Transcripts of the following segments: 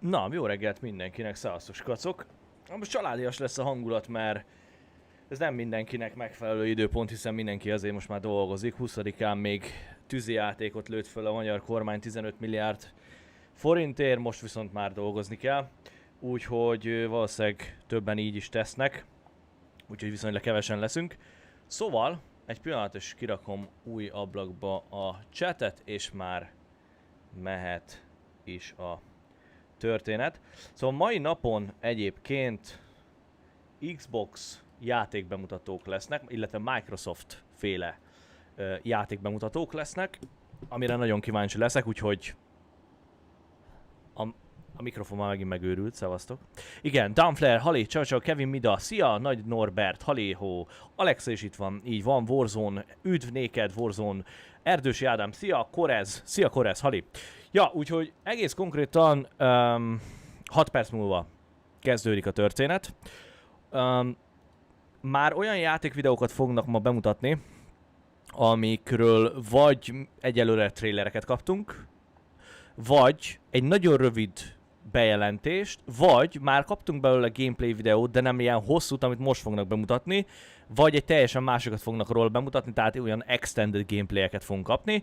Na, jó reggelt mindenkinek, szevasztok kacok! Most családias lesz a hangulat, mert ez nem mindenkinek megfelelő időpont, hiszen mindenki azért most már dolgozik. 20-án még tűzijátékot lőtt föl a magyar kormány 15 milliárd forintért, most viszont már dolgozni kell. Úgyhogy valószínűleg többen így is tesznek, úgyhogy viszonylag kevesen leszünk. Szóval, egy pillanat és kirakom új ablakba a chatet, és már mehet is a történet. Szóval mai napon egyébként Xbox játékbemutatók lesznek, illetve Microsoft féle játékbemutatók lesznek, amire nagyon kíváncsi leszek, úgyhogy a mikrofon már megint megőrült, szevasztok. Igen, Downflare, halé, csau, Kevin Mida, szia, Nagy Norbert, haléhó, Alexa is itt van, így van, Warzone, üdv néked, Warzone, Erdősi Ádám, szia, Korez, halé. Ja, úgyhogy egész konkrétan 6 perc múlva kezdődik a történet. Már olyan játékvideókat fognak ma bemutatni, amikről vagy egyelőre trailereket kaptunk, vagy egy nagyon rövid bejelentést, vagy már kaptunk belőle gameplay videót, de nem ilyen hosszút, amit most fognak bemutatni, vagy egy teljesen másikat fognak róla bemutatni, tehát olyan extended gameplayeket fogunk kapni.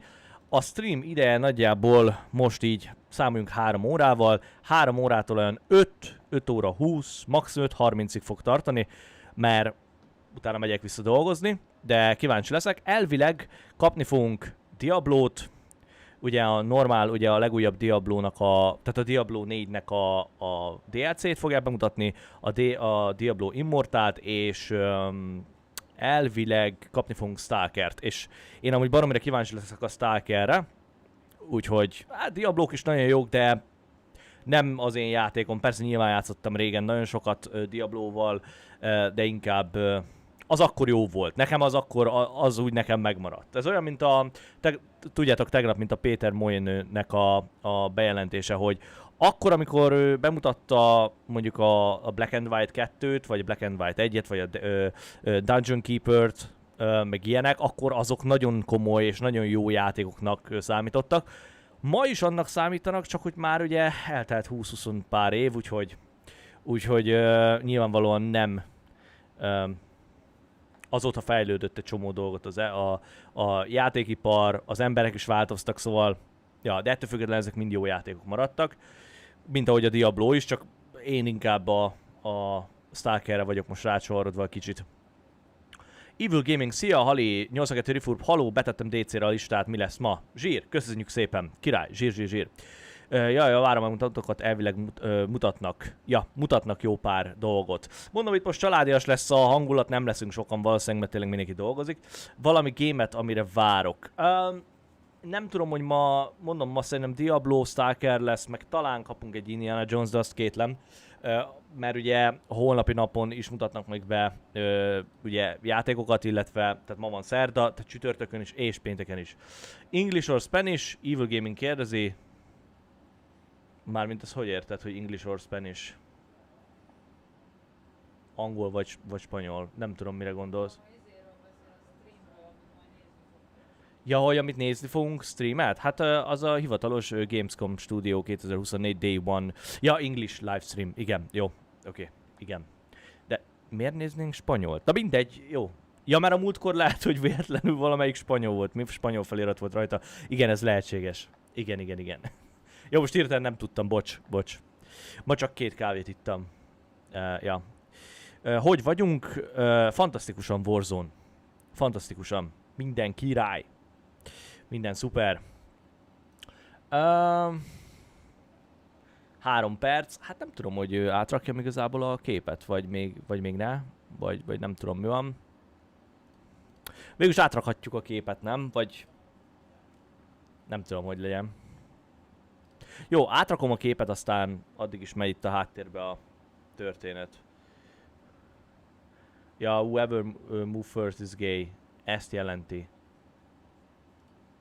A stream ideje nagyjából most így számoljunk 3 órával, 3 órától olyan 5 óra 20, maximum 5:30-ig fog tartani, mert utána megyek vissza dolgozni, de kíváncsi leszek. Elvileg kapni fogunk Diablót, ugye a normál, ugye a legújabb Diablónak tehát a Diablo 4-nek a DLC-t fogják bemutatni, a Diablo Immortalt, és elvileg kapni fogunk Stalkert, és én amúgy baromira kíváncsi leszek a Stalkerre, úgyhogy hát Diablók is nagyon jók, de nem az én játékom, persze nyilván játszottam régen nagyon sokat Diablóval, de inkább az akkor jó volt. Nekem az úgy nekem megmaradt. Ez olyan, mint tudjátok tegnap, mint a Péter Moyennek a bejelentése, hogy akkor, amikor ő bemutatta mondjuk a Black and White 2-t, vagy a Black and White 1-et, vagy a Dungeon Keeper-t, meg ilyenek, akkor azok nagyon komoly és nagyon jó játékoknak számítottak. Ma is annak számítanak, csak hogy már ugye eltelt 20-20 pár év, úgyhogy nyilvánvalóan nem azóta fejlődött egy csomó dolgot a játékipar, az emberek is változtak, szóval ja, de ettől függetlenül ezek mind jó játékok maradtak, mint ahogy a Diablo is, csak én inkább a Stalkerre vagyok most rácsomarodva kicsit. Evil Gaming, szia, Hali, 82 Rifurb, haló, betettem DC-re a listát, mi lesz ma? Zsír, köszönjük szépen, király, zsír. Ja, várom a mutatokat, elvileg mutatnak jó pár dolgot. Mondom, itt most családias lesz a hangulat, nem leszünk sokan valószínűleg, mert tényleg mindenki dolgozik. Valami gémet, amire várok. Nem tudom, hogy ma szerintem Diablo, Stalker lesz, meg talán kapunk egy Indiana Jones, de azt kétlem. Mert ugye a holnapi napon is mutatnak még be ugye játékokat, illetve tehát ma van szerda, tehát csütörtökön is és pénteken is. English or Spanish? Evil Gaming kérdezi. Mármint ez hogy érted, hogy English or Spanish? Angol vagy spanyol? Nem tudom, mire gondolsz. Ja, hogy amit nézni fogunk, streamet? Hát az a hivatalos GAMESCOM Studio 2024 Day 1. Ja, English livestream. Igen, jó. Oké, igen. De miért néznénk spanyolt? Na mindegy, jó. Ja, mert a múltkor lehet, hogy véletlenül valamelyik spanyol volt. Mi spanyol felirat volt rajta. Igen, ez lehetséges. Igen. Jó, most hirtelen nem tudtam, bocs. Ma csak 2 kávét ittam. Ja. Hogy vagyunk? Fantasztikusan, Warzone. Fantasztikusan. Minden király. Minden szuper. 3 perc. Hát nem tudom, hogy átrakjam igazából a képet, vagy még ne. Vagy nem tudom, mi van. Végülis átrakhatjuk a képet, nem? Vagy nem tudom, hogy legyen. Jó, átrakom a képet, aztán addig is megy itt a háttérbe a történet. Ja, whoever move first is gay. Ezt jelenti.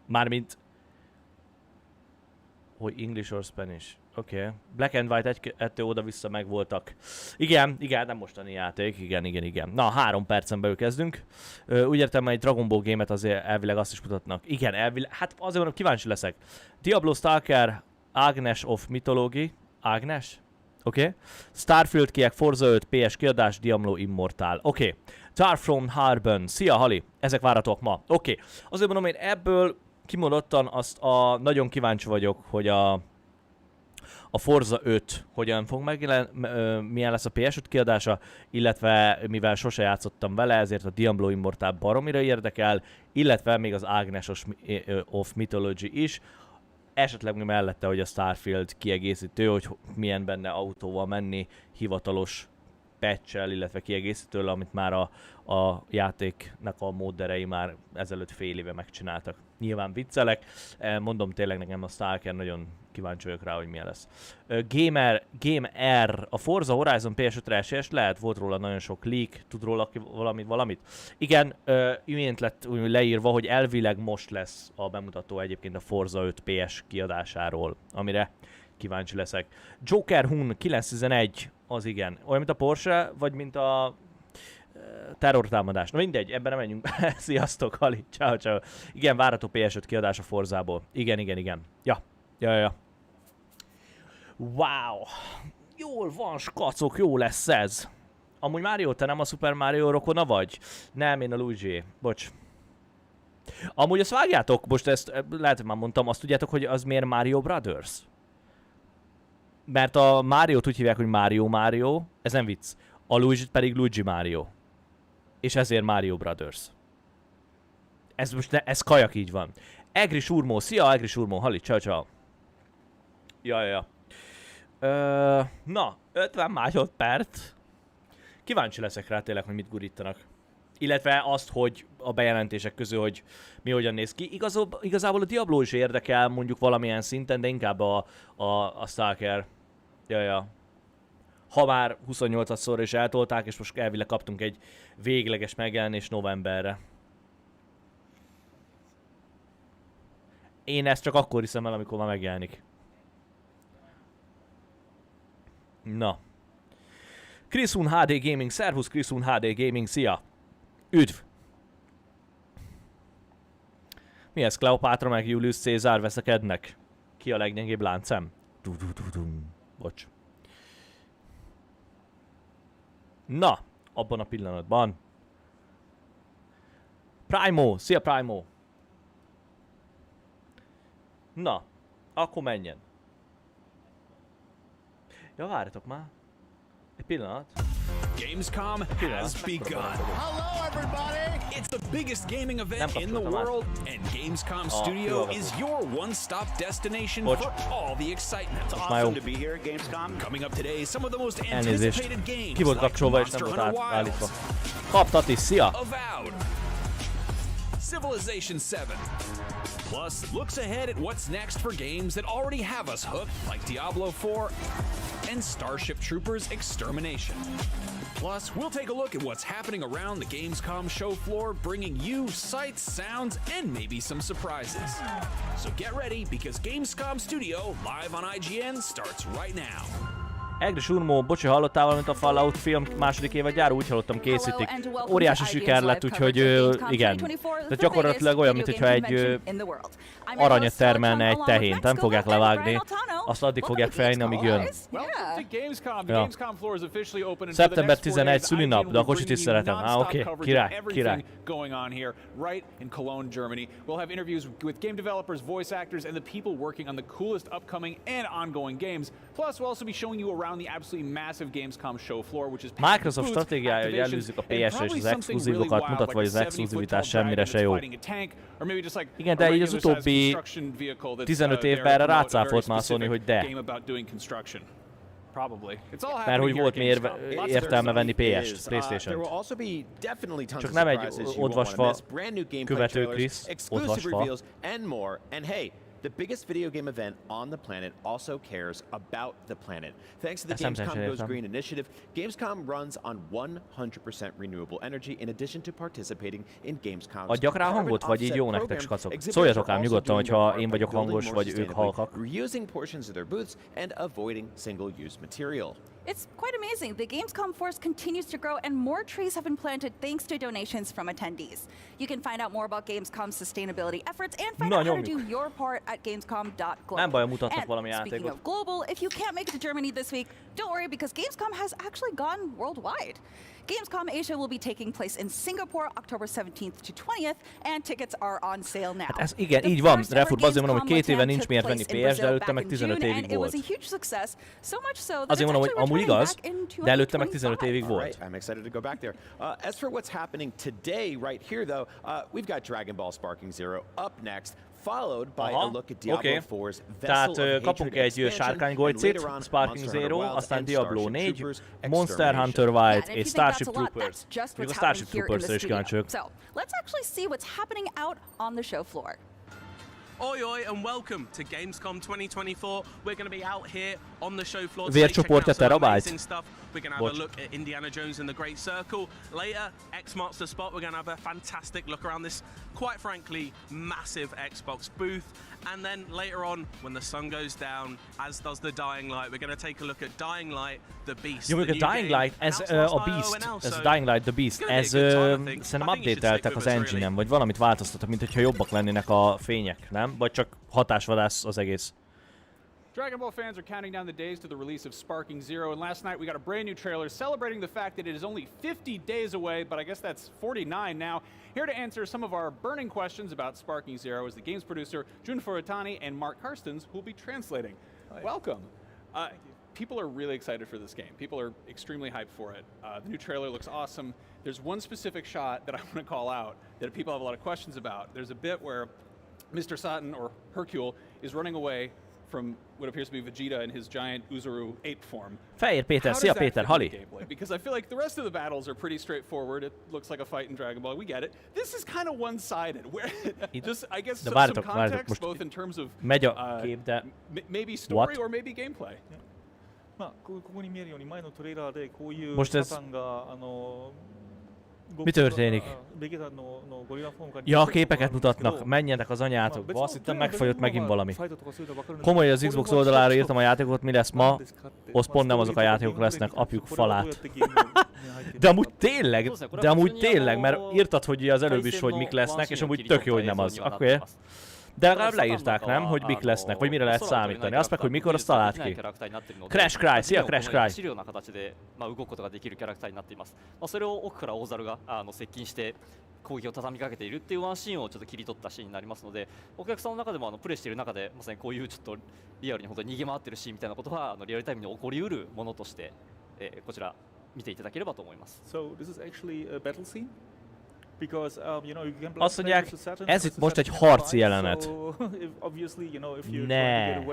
Mármint, hogy English or Spanish. Oké. Black and White 1-2 oda-vissza megvoltak. Igen, nem mostani játék. Igen. Na, 3 percen belül kezdünk. Úgy értem, egy Dragon Ball game-et azért elvileg azt is mutatnak. Igen, elvileg. Hát azért mondom, kíváncsi leszek. Diablo, Stalker, Agnes of Mythology. Ágnes? Oké. Starfield kiek, Forza 5, PS kiadás, Diablo Immortal. Oké. Dark from Harbon. Szia, Hali. Ezek várhatók ma. Oké. Azért mondom, én ebből kimondottan nagyon kíváncsi vagyok, hogy a Forza 5 hogyan fog milyen lesz a PS5 kiadása, illetve mivel sose játszottam vele, ezért a Diablo Immortal baromira érdekel, illetve még az Agnes of Mythology is, esetleg mellette, hogy a Starfield kiegészítő, hogy milyen benne autóval menni, hivatalos patch-el, illetve kiegészítővel, amit már a játéknak a módderei már ezelőtt fél éve megcsináltak. Nyilván viccelek, mondom tényleg nekem a Stalker nagyon kíváncsi vagyok rá, hogy milyen lesz. Gamer, a Forza Horizon PS5-re esélyes lehet? Volt róla nagyon sok leak, tud róla valamit? Igen, imént lett leírva, hogy elvileg most lesz a bemutató egyébként a Forza 5 PS kiadásáról, amire kíváncsi leszek. Joker Hun 911, az igen. Olyan, mint a Porsche, vagy mint a terrortámadás. Na mindegy, ebben nem menjünk. Sziasztok, Ali. Ciao, ciao. Igen, várható PS5 kiadás a Forzából. Igen. Ja. Wow. Jól van, skacok, jó lesz ez. Amúgy Mario, te nem a Super Mario rokona vagy? Nem, én a Luigi. Bocs. Amúgy azt vágjátok, most ezt lehet, hogy már mondtam, azt tudjátok, hogy az miért Mario Brothers? Mert a Mario-t úgy hívják, hogy Mario, ez nem vicc. A Luigi pedig Luigi Mario. És ezért Mario Brothers. Ez most ez kajak így van. Egri Surmó, szia Egri Surmó, Halli, ciao. Ja. Na, 50 másodperc. Kíváncsi leszek rá tényleg, hogy mit gurítanak. Illetve azt, hogy a bejelentések közül, hogy mi hogyan néz ki. Igazából a Diablo is érdekel mondjuk valamilyen szinten, de inkább a Stalker. Ja. Ha már 28-szor is eltolták, és most elvileg kaptunk egy végleges megjelenés novemberre. Én ezt csak akkor hiszem el, amikor már megjelenik. Na. Krisun HD Gaming, szervusz Krisun HD Gaming, szia! Üdv! Mi ez? Kleopátra meg Julius Cézár veszekednek? Ki a leggyengébb láncem? Bocs. Na, abban a pillanatban. Primo, szia Primo! Na, akkor menjen. Ja, várjatok már. Egy pillanat. Gamescom has begun. Hello, everybody! It's the biggest gaming event in the world, and Gamescom Studio is your one-stop destination for all the excitement. It's awesome to be here at Gamescom. Coming up today, some of the most anticipated games ki volt kapcsolva és nem volt átállítva. Kaptati, szia! Avowed. Civilization 7. Plus, looks ahead at what's next for games that already have us hooked, like Diablo 4 and Starship Troopers Extermination. Plus, we'll take a look at what's happening around the Gamescom show floor, bringing you sights, sounds, and maybe some surprises. So get ready, because Gamescom Studio, live on IGN, starts right now. Egri Surmó, bocsi, hallottál valamint a Fallout film második évadjáról? Úgy hallottam, készítik. Óriási siker lett, úgyhogy igen. Tehát gyakorlatilag olyan, mintha egy aranyat termelne egy tehént. Nem fogják levágni. Azt addig fogják fejni, amíg jön. Ja. Szeptember 11 szülinap, de a kocsit is szeretem. Oké, király. Going on here right in Cologne, Germany. We'll have interviews with game developers, voice actors, and the people working on the coolest upcoming and ongoing games. Plus, we'll also be showing you around the absolutely massive Gamescom show floor, which is Microsoft stratégiája, hogy előzzük a PS-re és az exkluzívokat, mutatva, hogy az exkluzivitás semmire se jó. Igen, de így az utóbbi 15 évben erre rácáfolt már Sony, hogy de. Mert hogy volt mi értelme venni PS-t, PlayStation-t. Csak nem egy odvasva követő Krisz, odvasva. The biggest video game event on the planet also cares about the planet. Thanks to the Gamescom Goes Green initiative, Gamescom runs on 100% renewable energy in addition to participating in Gamescom's adjak rá hangot, vagy így jó nektek, skacok? Szóljatok ám nyugodtan, hogyha én vagyok hangos, vagy ők halkak. Reusing portions of their booths and avoiding single-use material. It's quite amazing. The Gamescom force continues to grow and more trees have been planted thanks to donations from attendees. You can find out more about Gamescom's sustainability efforts and find out how to do your part at gamescom.global. Nem baj, mutatnak valami Speaking játékot. of global, if you can't make it to Germany this week, don't worry because Gamescom has actually gone worldwide. Gamescom Asia will be taking place in Singapore October 17th to 20th, and tickets are on sale now. Hát ez igen, így van. Refut, azért mondom, hogy 2 éve nincs miért venni PS, de előtte meg 15 évig volt. Azért mondom, hogy amúgy igaz, de előtte meg 15 évig volt. I'm excited to go back there. As for what's happening today, right here though, we've got Dragon Ball Sparking Zero up next, followed by a look at Diablo 4's Vessel of Tehát kapunk egy sárkánygojcit, Sparking Zero, aztán Diablo 4, Monster Hunter Wilds és Starship Troopers. Még a Starship Troopers-ra is kíváncsi vagyok. So, let's actually see what's happening out on the show floor. Oi oi and welcome to Gamescom 2024. We're going to be out here on the show floor. Vércsoportja terabyte. We're going to have a look at Indiana Jones and the Great Circle. Later, X marks the spot. We're going to have a fantastic look around this, quite frankly, massive Xbox booth. And then later on, when the sun goes down, as does the Dying Light, we're going to take a look at Dying Light, the Beast. Jó, a Dying Light, ez a Beast, ez a Dying Light, the Beast, ez szerintem update-eltek az engine-en, vagy valamit változtattak, mint hogyha jobbak lennének a fények, nem? Vagy csak hatásvadász az egész. Dragon Ball fans are counting down the days to the release of Sparking Zero, and last night we got a brand new trailer celebrating the fact that it is only 50 days away, but I guess that's 49 now. Here to answer some of our burning questions about Sparking Zero is the games producer Jun Furutani and Mark Karstens, who will be translating. Hi. Welcome. People are really excited for this game. People are extremely hyped for it. The new trailer looks awesome. There's one specific shot that I want to call out that people have a lot of questions about. There's a bit where Mr. Satan, or Hercule, is running away from what appears to be Vegeta in his giant Uzuru ape form. Fehér Péter, szia Péter, Hali! Because I feel like the rest of the battles are pretty straightforward. It looks like a fight in Dragon Ball. We get it. This is kind of one-sided. Where just, I guess, some context, both in terms of maybe story or maybe gameplay. Most ez... Mi történik? Ja, képeket mutatnak, menjenek az anyátokba, azt hittem megfajott megint valami. Komoly, az Xbox oldalára írtam a játékot, mi lesz ma, az pont nem azok a játékok lesznek, apjuk falát. De amúgy tényleg, mert írtad, hogy az előbb is, hogy mik lesznek, és amúgy tök jó, hogy nem az. Akkor de legalább leírták, nem, hogy mik lesznek, vagy mire lehet számítani. Azt meg, hogy mikor, azt talált ki. Crash Cry, szia Crash Cry! 攻撃を畳みかけているっていうワンシーンをちょっと切り取ったシーンになりますので、お客さんの中でもプレイしている中でまさにこういうちょっとリアルに本当に逃げ回ってるシーンみたいなことはリアルタイムに起こりうるものとして、こちら見ていただければと思います。So this is actually a battle scene? Because you know you can Azt mondják, ez itt most egy harci jelenet. Ne.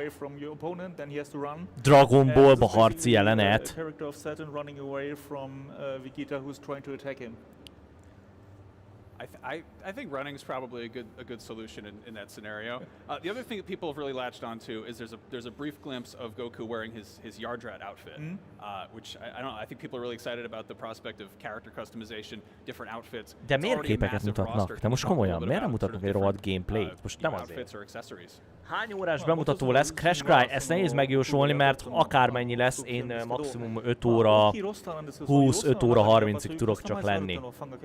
Dragon Ballba harci jelenet. I think running is probably a good solution in that scenario. The other thing that people have really latched onto is there's a brief glimpse of Goku wearing his Yardrat outfit, which I don't know. I think people are really excited about the prospect of character customization, different outfits. De miért képeket mutatnak? De most komolyan, miért nem mutatnak egy rohadt gameplayt? Most nem azért. Hány órás bemutató lesz? Crash Cry, ezt nehéz megjósolni, mert akármennyi lesz, én maximum 5 óra 20, 5 óra 30-ig tudok csak lenni.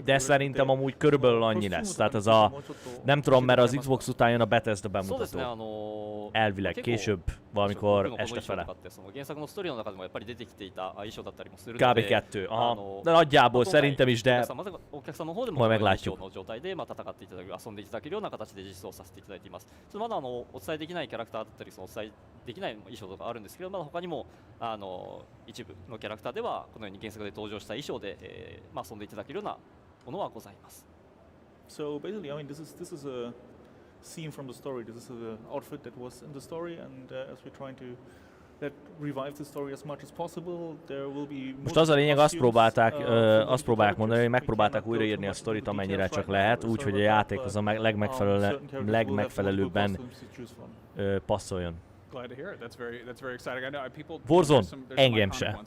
De szerintem amúgy körülbelül annyi lesz. Tehát ez a... Nem tudom, mert az Xbox után jön a Bethesda bemutató. Elvileg később, valamikor este fele. Kb. 2. Aha. De nagyjából szerintem is, de majd meglátjuk. お伝えできないキャラクターだったり、お伝えできない衣装とかあるんですけど、まだ他にも一部のキャラクターではこのように原作で登場した衣装で、遊んでいただけるようなものはございます。So basically, I mean, this is a scene from the story. This is an outfit that was in the story, and as we're trying to revive the story as much as possible, there will be. Most az a lényeg, azt próbálják mondani, hogy megpróbálták újraírni a sztorit, amennyire csak lehet, úgy, hogy a játék az a legmegfelelőbben passzoljon. Glad to hear it. That's very exciting. I know people. Warzone, engem se.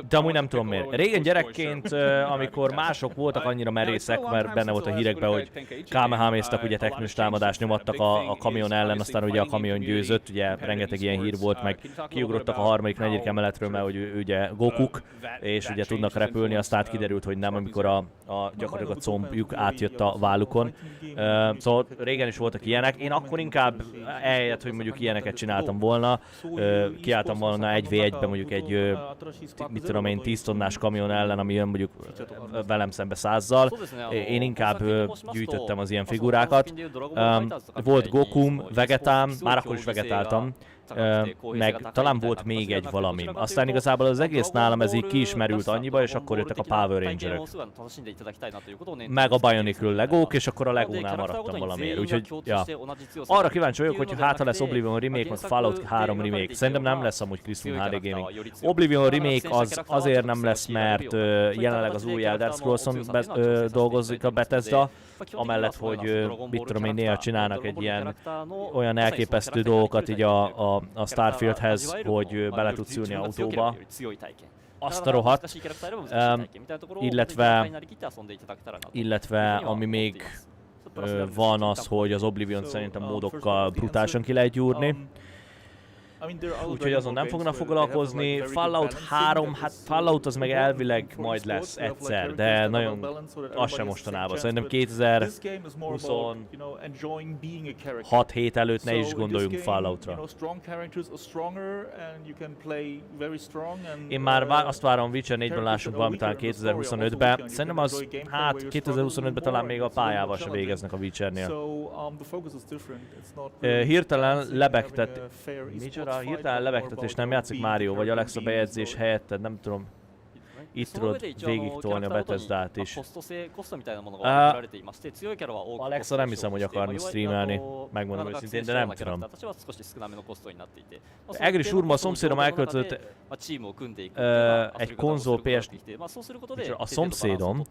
De amúgy nem tudom miért. Régen gyerekként, amikor mások voltak annyira merészek, mert benne volt a hírekben, hogy kámeháméztak, ugye technős támadást nyomattak a kamion ellen, aztán ugye a kamion győzött, ugye rengeteg ilyen hír volt, meg kiugrottak a harmadik, negyedik emeletről, mert hogy ugye Gokuk, és ugye tudnak repülni, aztán kiderült, hogy nem, amikor gyakorlatilag a combjuk átjött a vállukon. Szóval régen is voltak ilyenek. Én akkor inkább ehelyett, hogy mondjuk ilyeneket csináltam volna, kiálltam volna 1v1-ben mondjuk egy, mit tudom én, 10 tonnás kamion ellen, ami jön mondjuk velem szembe 100-zal. Én inkább gyűjtöttem az ilyen figurákat. Volt Gokum, Vegetám, már akkor is vegetáltam. Meg talán volt még egy valami. Aztán igazából az egész nálam ez így kiismerült annyiba, és akkor jöttek a Power Rangerek. Meg a Bionicle legók, és akkor a legónál maradtam valamiért. Úgyhogy, ja. Arra kíváncsi vagyok, hogy hát ha lesz Oblivion Remake, meg Fallout 3 Remake. Szerintem nem lesz amúgy Crystal HD Gaming. Oblivion Remake az azért nem lesz, mert jelenleg az új Elder Scrolls-on dolgozik a Bethesda. Amellett, hogy mit tudom én, néha csinálnak egy ilyen olyan elképesztő dolgokat így a Starfieldhez, hogy bele tudsz ülni autóba. Azt a rohadt. Illetve ami még van az, hogy az Oblivion szerintem módokkal brutálisan ki lehet gyúrni. Úgyhogy azon nem fognak foglalkozni. Fallout 3, hát Fallout az meg elvileg majd lesz egyszer, de nagyon az sem mostanában. Szerintem 2026 hét előtt ne is gondoljunk Falloutra. Én már azt várom, Witcher 4-ben lássunk valamit talán 2025-ben. Szerintem az, hát 2025-ben talán még a pályával se végeznek a Witchernél. Hirtelen lebegtet... Hirtelen lebegtetés nem játszik Mario, vagy Alexa bejegyzés helyetted, nem tudom. Itt tudod végig tolni a Bethesdát is. Alexa nem hiszem, hogy akarni streamelni, megmondom őszintén, de nem tudom. Egri Surma, a szomszédom elköltözött egy konzol PS... A szomszédom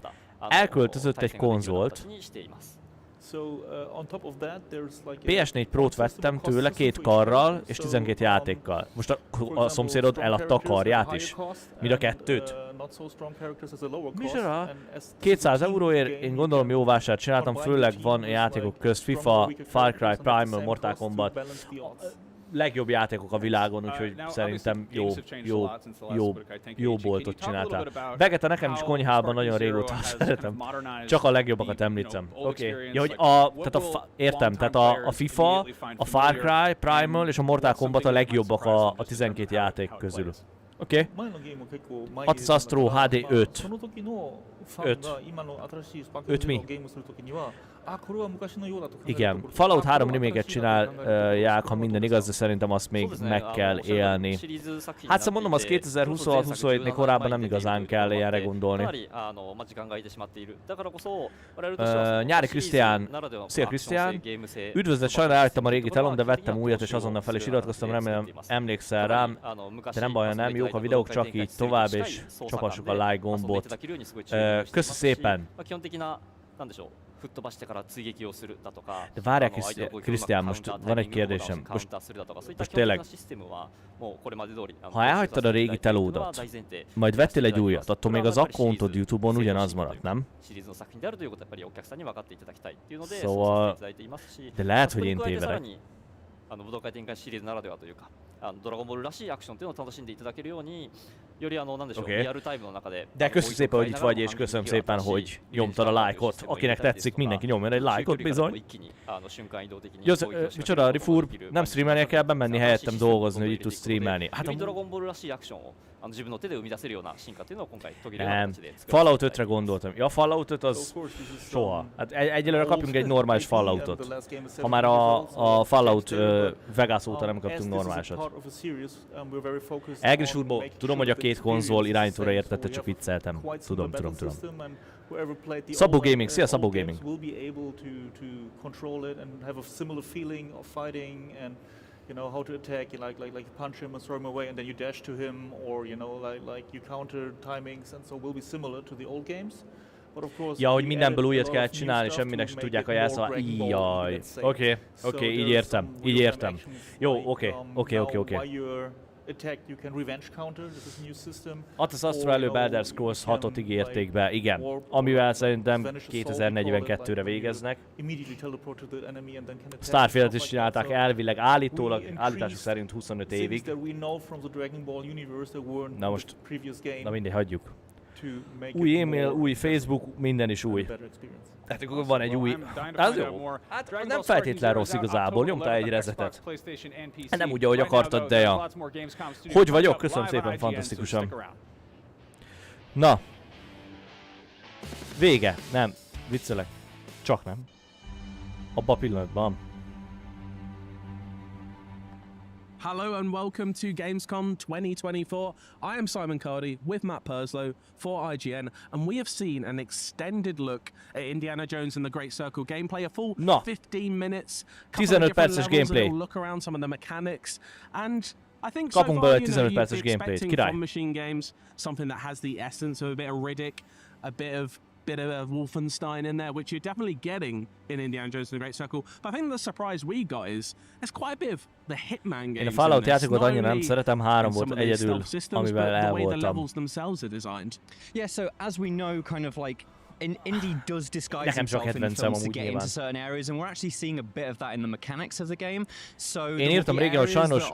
elköltözött egy konzolt. PS4 Pro-t vettem tőle 2 karral és 12 játékkal. Most a szomszédod eladta a karját is? Mind a kettőt? Micsoda? 200 euróért én gondolom jó vásárt csináltam, főleg van játékok közt FIFA, Far Cry, Primal, Mortal Kombat. Legjobb játékok a világon, úgyhogy szerintem jó boltot csináltál. Vegeta nekem is konyhában nagyon régóta szeretem. Csak a legjobbakat említem. Oké. Ja, hogy értem, tehát a FIFA, a Far Cry, Primal és a Mortal Kombat a legjobbak a 12 játék közül. Oké. Atis Astro HD 5. 5 mi? Igen, Fallout 3 remake-et csinálják, ha minden igaz, de szerintem azt még meg kell élni. Hát szóval mondom, az 2026-27-nél korábban nem igazán kell ilyenre gondolni. Nyári Krisztián. Szia Krisztián! Üdvözlet, sajnálom elhagytam a régi telom, de vettem újat és azonnal fel is iratkoztam, remélem emlékszel rám. De nem baj, nem jók a videók, csak így tovább, és csapassuk a like gombot. Köszi szépen! De várják, Krisztián, most van egy kérdésem. Most tényleg, ha elhagytad a régi telódat, majd vettél egy újat, attól még az accountod YouTube-on ugyanaz maradt, nem? Szóval, de lehet, hogy én tévedek. ドラゴンボールらしいアクションというのを楽しんでいただけるようによりなんでしょう、リアルタイムの中で De köszönjük szépen, hogy itt vagy, és köszönöm szépen, hogy nyomtad a lájkot. Akinek tetszik, mindenki nyomjon egy lájkot, bizony. Micsoda, Rifur, nem streamelnie kell bemenni helyettem dolgozni, hogy itt tudsz streamelni. Hát nem, Fallout 5-re gondoltam. Ja, Fallout 5 az soha. Hát egyelőre kapjunk egy normális Falloutot. Ha már a Fallout Vegas óta nem kaptunk normálisat. Egris úrból, tudom, hogy a 2 konzol irányítóra értette, csak vicceltem. Tudom. Szabó Gaming, szia Szabó Gaming! You know how to attack, like punch him and throw him away, and then you dash to him, or you know, like you counter timings, and so will be similar to the old games. Ja, hogy mindenből újat kell csinálni, semminek se tudják a jelszavát. Jaj. Oké, így értem. Így értem. Jó, oké. Az Astro előbb Elder Scrolls 6-ot ígérték be, igen. Amivel szerintem 2042-re végeznek. Starfieldet is csinálták elvileg, állítások szerint 25 évig. Na most, mindegy, hagyjuk. Új e-mail, új Facebook, minden is új. Hát akkor van egy új... Az jó. Hát nem feltétlen rossz igazából, nyomtál egy resetet. Hát nem úgy, ahogy akartad, de ja. Hogy vagyok? Köszönöm szépen, fantasztikusan. Na. Vége. Nem. Viccelek. Csak nem. Abba a pillanatban. Hello and welcome to Gamescom 2024. I am Simon Cardy with Matt Purslow for IGN, and we have seen an extended look at Indiana Jones and the Great Circle gameplay, a full 15 minutes, 15 perces gameplay. Look around some of the mechanics, and I think kapunk belőle 15 perces gameplayt, király. Machine games, something that has the essence of a bit of Riddick, a bit of Wolfenstein in there, which you're definitely getting in Indiana Jones and the Great Circle. But I think the surprise we got is there's quite a bit of the Hitman games. Én a Fallout játékot annyira nem szeretem, 3 volt egyedül, amivel el voltam. Yeah, so as we know, kind of like Indy does disguise himself in films to get into certain areas, and we're actually seeing a bit of that in the mechanics of the game. So én írtam régen, hogy sajnos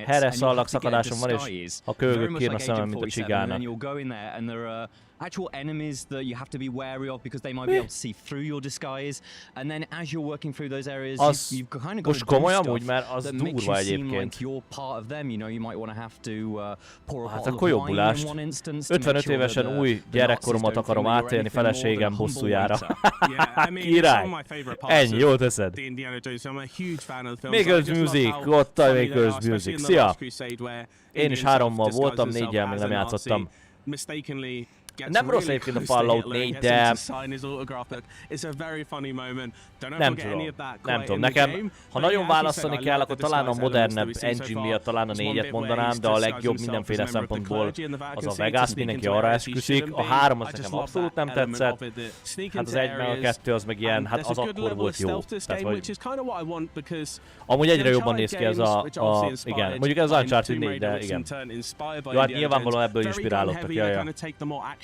hereszallag szakadásom van, és a kölgök kírna szemem, mint a csigána. Actual enemies that you have to be wary of because they might be able to see through your disguise, and then as you're working through those areas, you've kind of got to do stuff that makes you seem like you're part of them. You know, you might want to have to pour a bottle of wine in one instance. 55 évesen új gyerekkoromat akarom átélni feleségem bosszújára. Király! Ennyi, jól teszed. Még Music, ott a még Music. Szia! Én is 3-mal voltam, 4-jel még nem játszottam. Nem rossz egyébként a Fallout 4, de... Nem tudom, nekem, ha nagyon választani kell, akkor talán a modernebb engine miatt talán a 4-et mondanám, de a legjobb mindenféle szempontból az a Vegas, mindenki arra esküszik. A 3 az nekem abszolút nem tetszett, hát az 1 meg a 2 az meg ilyen, hát az akkor volt jó. Tehát, hogy... Amúgy egyre jobban néz ki ez igen, mondjuk ez az Uncharted 4, de igen. Jó, hát nyilvánvalóan ebből inspirálódtak, jaja.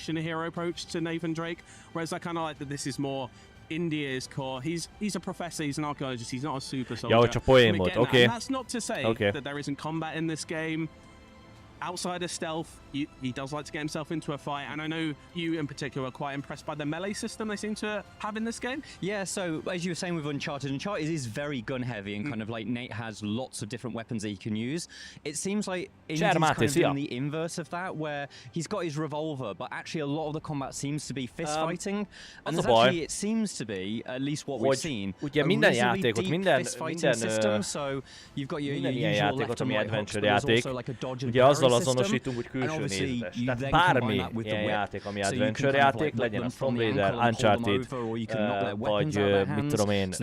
Hero approach to Nathan Drake, whereas I kind of like that this is more India's core. He's a professor, he's an archaeologist, he's not a super soldier. Ja, csak poén volt, oké. That's not to say that there isn't combat in this game. Outside of stealth, he does like to get himself into a fight, and I know you in particular are quite impressed by the melee system they seem to have in this game. Yeah, so as you were saying with Uncharted is very gun heavy, and kind of like Nate has lots of different weapons that he can use. It seems like Indy's kind of doing the inverse of that, where he's got his revolver, but actually a lot of the combat seems to be fist fighting, and actually it seems to be, at least what we've seen, ugye minden játékot, minden system. So you've got your usual left and right hooks, but there's also like a dodge and parry azonosítunk, hogy külső nézetes. Tehát bármi ilyen játék, ami adventure játék, legyen az Tomb Raider, Uncharted, vagy mit tudom én,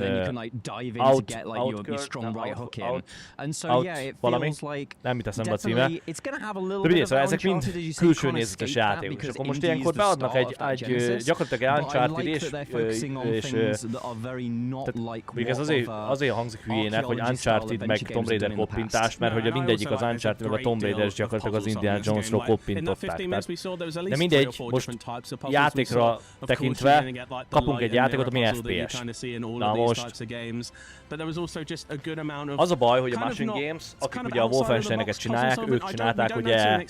valami, nem mit eszembe a címe. De vigyázz, szóval ezek mind külső nézetes játékok. És akkor most ilyenkor beadnak gyakorlatilag egy Uncharted és még ez azért hangzik hülyének, hogy Uncharted meg Tomb Raider koppintás, mert hogy mindegyik az Uncharted meg a Tomb Raider is gyakorlatilag az Indiana Jonesról koppintották. De mindegy, most játékra tekintve kapunk egy játékot, ami FPS. Na most, az a baj, hogy a Machine Games, akik ugye a Wolfensteineket csinálják, ők csinálták ugye,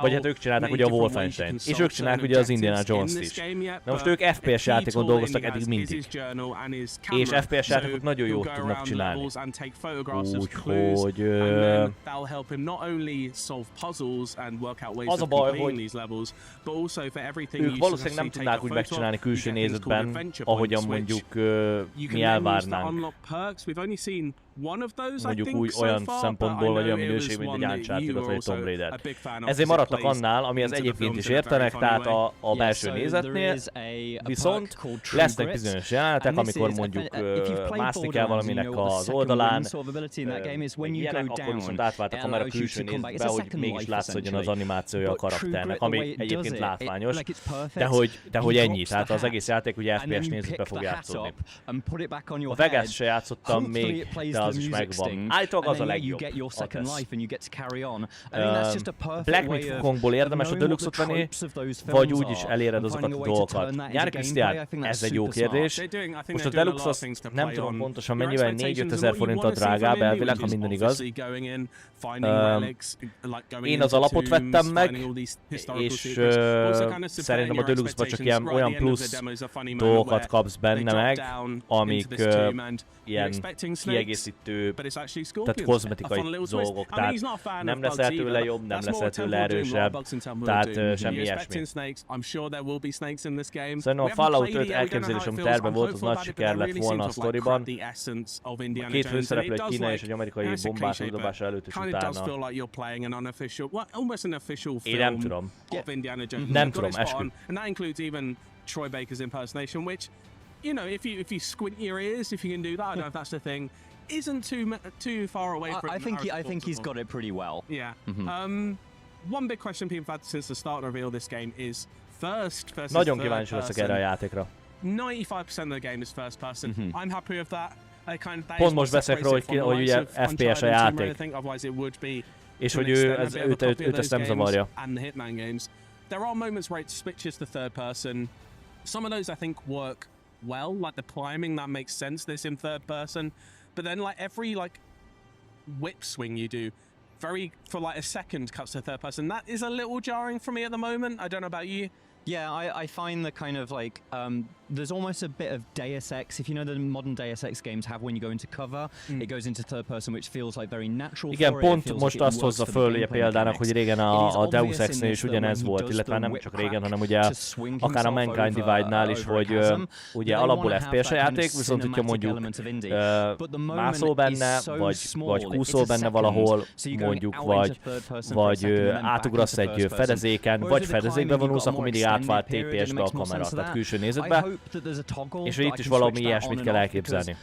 vagy hát ők csinálták ugye a Wolfenstein, és ők csinálják ugye az Indiana Jones-t is. Na most ők FPS játékon dolgoztak eddig mindig. És FPS játékot nagyon jól tudnak csinálni. Úgyhogy... az a baj, hogy ők valószínűleg nem tudnák úgy megcsinálni külső nézetben, ahogyan mondjuk mi elvárnánk. mondjuk úgy olyan szempontból, vagy olyan minőség, mint egy Uncharted vagy egy Tomb Raider. Ezért maradtak annál, amihez egyébként is értenek, tehát a belső nézetnél, viszont lesznek bizonyos jelenetek, amikor mondjuk mászni kell valaminek az oldalán, ilyenek, akkor viszont átvált a kamera külső nézetbe, hogy mégis látszódjon az animációja a karakternek, ami egyébként látványos, de hogy ennyi, tehát az egész játék ugye FPS nézetbe fog játszódni. A Vegas se játszottam még, de az is megvan. Állítólag az a legjobb. Black Myth Wukongból érdemes a Deluxe-ot venni, vagy úgy is eléred azokat a dolgokat. Nyári Krisztián, ez egy jó kérdés. Most a Deluxe azt nem tudom pontosan mennyivel, 4-5 ezer forinttal drágább elvileg, ha minden igaz. Én az alapot vettem meg, és szerintem a Deluxe-ban csak ilyen olyan plusz dolgokat kapsz benne meg, amik ilyen kiegészítő, tehát kozmetikai dolgok, tehát nem leszel tőle jobb, nem leszel tőle erősebb, tehát semmi ilyesmi. Szerintem a Fallout 5 elképzelésem tervben volt, az nagy siker lett volna a sztoriban. A két főszereplő, egy kínai és egy amerikai bombás dobása előtt és utána. Én nem tudom. Nem tudom, eskü. Troy Baker's impersonation, which, you know, if you squint your ears, if you can do that, I don't know if that's the thing, isn't too far away from. I think he's got it pretty well. Yeah. One big question people have had since the start of reveal this game is first versus Nagyon kíváncsi leszek erre a játékra. 95% of the game is first person. I'm happy with that. Pont most beszélek róla, hogy ugye FPS a játék. És hogy őt ezt nem zavarja. There are moments where it switches to third person. Some of those I think work well, like the climbing, that makes sense, this in third person. But then like every like whip swing you do, for like a second cuts to third person. That is a little jarring for me at the moment. I don't know about you. Yeah, I find the kind of like, there's almost a bit of Deus Ex, if you know the modern Deus Ex games have when you go into cover, it goes into third person, which feels like very natural. Igen, pont most azt hozza föl ugye példának, hogy régen a Deus Ex-nél is ugyanez volt, illetve nem csak régen, hanem ugye akár a Mankind Divide-nál is, hogy ugye alapból FPS a játék, viszont hogyha mondjuk mászol benne, vagy kúszol benne valahol, mondjuk, vagy átugrasz egy fedezéken, vagy fedezékbe vonulsz, akkor mindig átvált TPS-be a kamera, tehát külső nézetbe, és itt is valami ilyesmit kell elképzelni.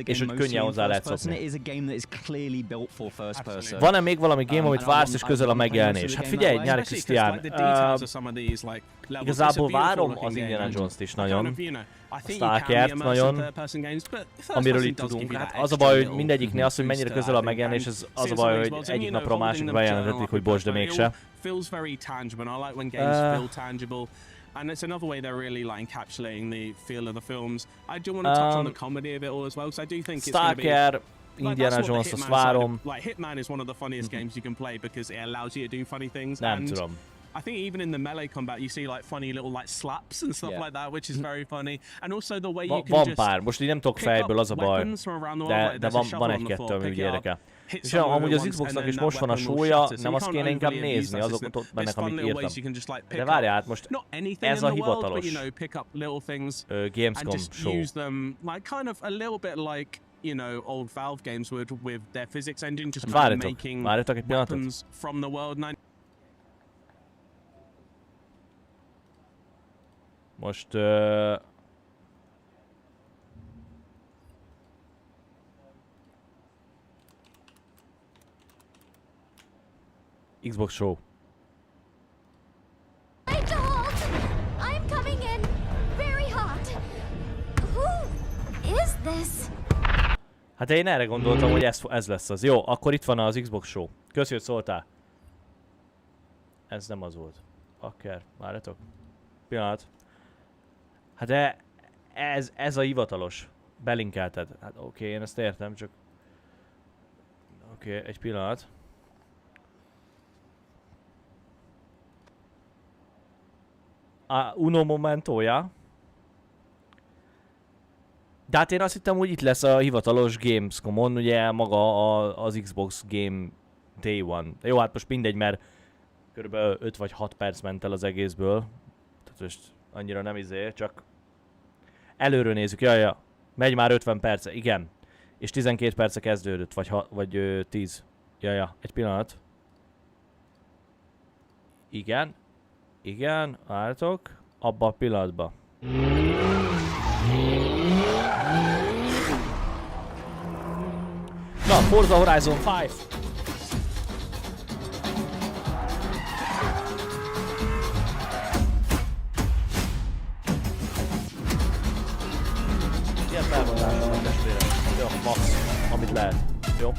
És hogy könnyen hozzá lehet szokni. Van-e még valami game, amit vársz és közel a megjelenés? Hát figyelj, Nyári Krisztián, igazából várom az Indiana Jones-t is nagyon, a Stalkert nagyon, amiről itt tudunk. Hát az a baj, hogy mindegyiknél az, hogy mennyire közel a megjelenés, az a baj, hogy egyik napra a másikra bejelentetik, hogy bocs, de mégse. And it's another way they're really like encapsulating the feel of the films. I do want to touch on the comedy of it all as well, because I do think it's going to be Stalker, Indiana Jones, azt várom. Like Hitman is one of the funniest games you can play because it allows you to do funny things. Nem tudom. I think even in the melee combat you see like funny little like slaps and stuff like that, which is very funny. And also the way you can just pár, most így nem tudok fejből, az a baj, de van egy-kettő, ami úgy érdekel. És amúgy az Xboxnak is most van a show-ja, nem azt kéne inkább nézni, azokat ott bennek, amit írtam. De várjál, hát most ez a hivatalos Gamescom show. You know, old Valve games would with their physics engine just várjatok egy pillanatot. From the world. Most Xbox show. I'm coming in very hot. Who is this? Hát én erre gondoltam, hogy ez lesz az. Jó, akkor itt van az Xbox show. Köszi, hogy szóltál. Ez nem az volt. Akár, várjatok. Pillanat. Hát de ez a hivatalos. Belinkelted. Hát oké, én ezt értem, csak... Oké, egy pillanat. Uno momentója. De hát én azt hittem, hogy itt lesz a hivatalos Gamescomon, ugye maga az Xbox Game Day One. De jó, hát most mindegy, mert körülbelül 5 vagy 6 perc ment el az egészből. Tehát most annyira nem csak előről nézzük. Jaj, megy már 50 perce, igen. És 12 perce kezdődött, vagy 10. Ja, egy pillanat. Igen. Igen, álltok. Abba a pillanatba. Na, Forza Horizon 5. Ilyen felmondásra van testvére. Jó, max, amit lehet. Jó.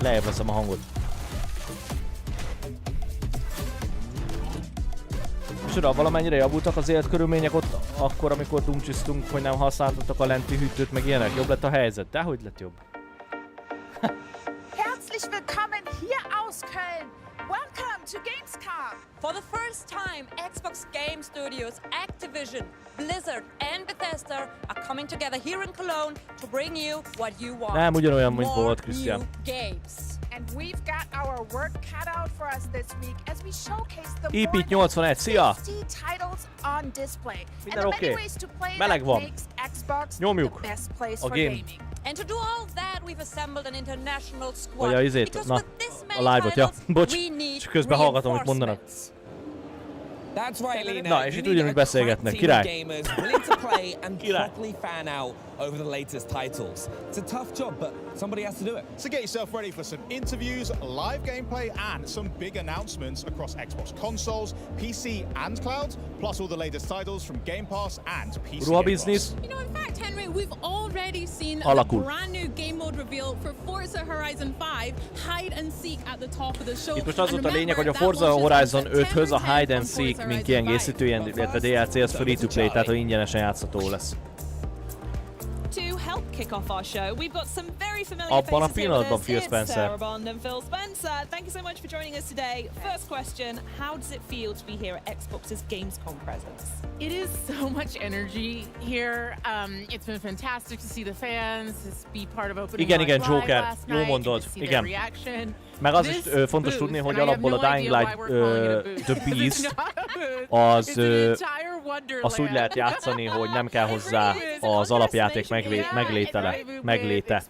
Lejjebb veszem a hangot. És oda valamennyire javultak az életkörülmények ott akkor, amikor dumcsisztunk, hogy nem használtattak a lenti hűtőt, meg ilyenek. Jobb lett a helyzet. De hogy lett jobb? Herzlich willkommen hier aus Köln. Welcome to GAMESCOM. For the first time, Xbox Game Studios, Activision, Blizzard and Bethesda are coming together here in Cologne to bring you what you want. Nem ugyanolyan, mint volt, Krisztián. Games. And we've got our work cut out for us this week as we showcase the Épít 81, szia! titles on display. Minden and the oké. many ways to play Meleg that van. makes Xbox Nyomjuk. the best place A for game. gaming. And to do all that, we've assembled an international squad. Vagy a izét, Because na, with this a many live-ot, ja. titles, Bocs, we need csak közben hallgatom, amit mondanak. That's right, Lena. Na, és itt ugyanúgy beszélgetnek. Király. Gamers willing to play and properly fan out over the latest titles. It's a tough job, but somebody has to do it. So get yourself ready for some interviews, live gameplay, and some big announcements across Xbox consoles, PC, and cloud, plus all the latest titles from Game Pass and PC. Ruha business. You know, in fact, Henry, we've already seen a Alakul. brand new game mode reveal for Forza Horizon 5, Hide and Seek at the top of the show. Itt most az volt a lényeg, hogy a Forza Horizon 5-höz a Hide and Seek, mint kiegészítő, illetve DLC, az free to play, tehát hogy ingyenesen játszható lesz. To help kick off our show, we've got some very familiar Abban a faces here with pillanatban us. Phil It's Spencer. Sarah Bond and Phil Spencer. Thank you so much for joining us today. First question, how does it feel to be here at Xbox's Gamescom presence? It is so much energy here. It's been fantastic to see the fans, to be part of opening Igen, Night Live Joker, last jó night, mondod, to see igen. their reaction. Meg az is fontos tudni, hogy alapból a Dying Light The Beast az azt úgy lehet játszani, hogy nem kell hozzá az alapjáték megléte.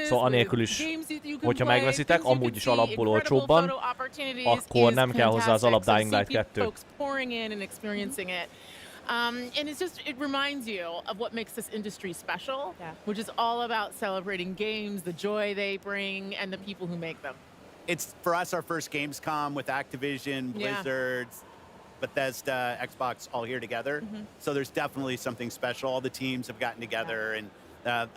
Szóval anélkül is, hogyha megveszitek, amúgy is alapból olcsóbban, akkor nem kell hozzá az alap Dying Light 2. And it reminds you of what makes this industry special, which is all about celebrating games, the joy they bring, and the people who make them. It's for us our first Gamescom with Activision, Blizzard, Bethesda, Xbox all here together. So there's definitely something special. All the teams have gotten together, and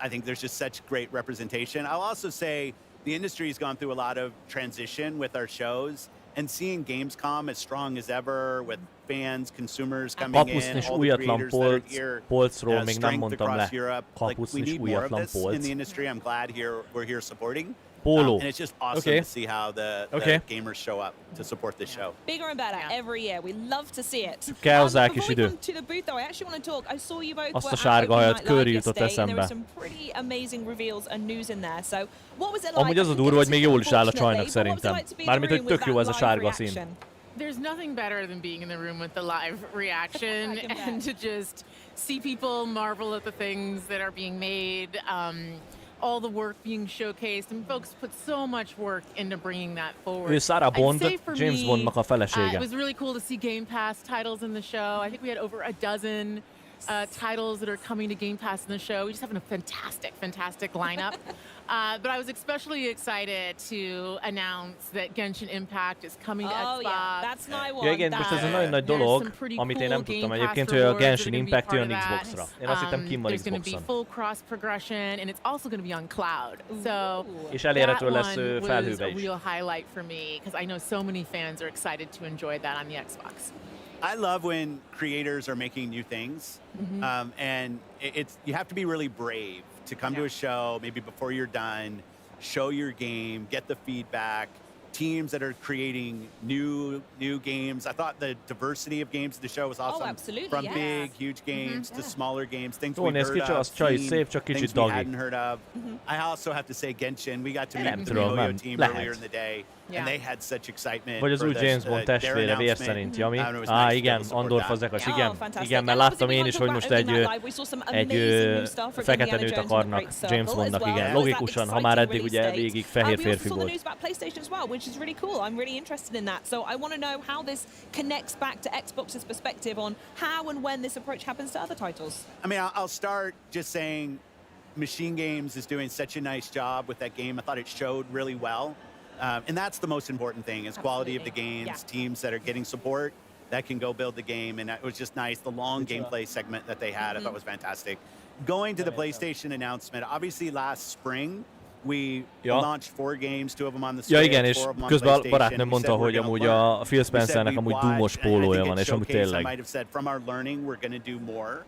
I think there's just such great representation. I'll also say the industry has gone through a lot of transition with our shows, and seeing Gamescom as strong as ever with fans, consumers coming in, all the creators that are here, strength across Europe. Like, we need more of this in the industry. I'm glad we're here supporting. And it's just awesome to see how the gamers show up to support this show. Bigger and better every year. We love to see it. Kell hozzá kis Before we idő. come to the booth, though, I actually want to talk. I saw you both Azt a were at sárga Open hajat Night Live Curry jutott yesterday, and there were eszembe. some pretty amazing reveals and news in there. So, what was it like? Amúgy az a durva, hogy még jól is áll a csajnak szerintem. Mármint, hogy tök jó ez a sárga szín. There's nothing better than being in the room with the live reaction and to just see people marvel at the things that are being made, all the work being showcased, and folks put so much work into bringing that forward. Ő Sarah Bond, I'd say for James me, Bondnak a felesége. it was really cool to see Game Pass titles in the show. I think we had over a dozen titles that are coming to Game Pass in the show. We just have a fantastic lineup. But I was especially excited to announce that Genshin Impact is coming to Xbox. Yeah, that's my one. Ja igen, most ez egy nagyon nagy dolog, amit én nem tudtam egyébként, hogy a Genshin Impact jön Xbox-ra. Én azt hittem kim van There's going to be Xbox-on. full cross progression, and it's also going to be on cloud. So És elérhető that lesz one was felhőbe a is. real highlight for me because I know so many fans are excited to enjoy that on the Xbox. I love when creators are making new things, and you have to be really brave to come to a show maybe before you're done, show your game, get the feedback, teams that are creating new games. I thought the diversity of games at the show was awesome. Oh, absolutely, From yes. big, huge games to smaller games, things Ó, we've néz ki, heard of, az csaj seen, szép, csak kicsit things we dagi. hadn't heard of. I also have to say Genshin. We got to meet the tudom, Mihoyo nem. team Lehet. earlier in the day, Yeah. and they had such excitement. Vagy az for új this, James Bond their testvére vér announcement. szerint, Jami? It was nice to be able Igen, to support Andor that. Fazekas, Oh, igen. fantastic. Igen, mert And láttam obviously én we is, want hogy to most talk about everything that live. We saw some amazing new stuff from fekete Indiana nőt Jones and the akarnak Great Circle James Bondnak, as well. igen. There was that Logikusan, ha már exciting eddig ugye release végig date. fehér We férfi also saw the volt. news about PlayStation as well, which is really cool. I'm really interested in that. So I want to know how this connects back to Xbox's perspective on how and when this approach happens to other titles. I mean, I'll start just saying Machine Games is doing such a nice job with that game. I thought it showed really well. And that's the most important thing is quality of the games, teams that are getting support that can go build the game. And it was just nice. The long gameplay segment that they had, I thought was fantastic. Going to the PlayStation announcement, obviously last spring, we launched 4 games, 2 of them on the Switch, Ja igen, és 4 of them on közben a PlayStation. barátnőm mondta, hogy amúgy a Phil Spencernek amúgy Doom-os pólója van, és amúgy I tényleg. might have said from our learning we're going to do more.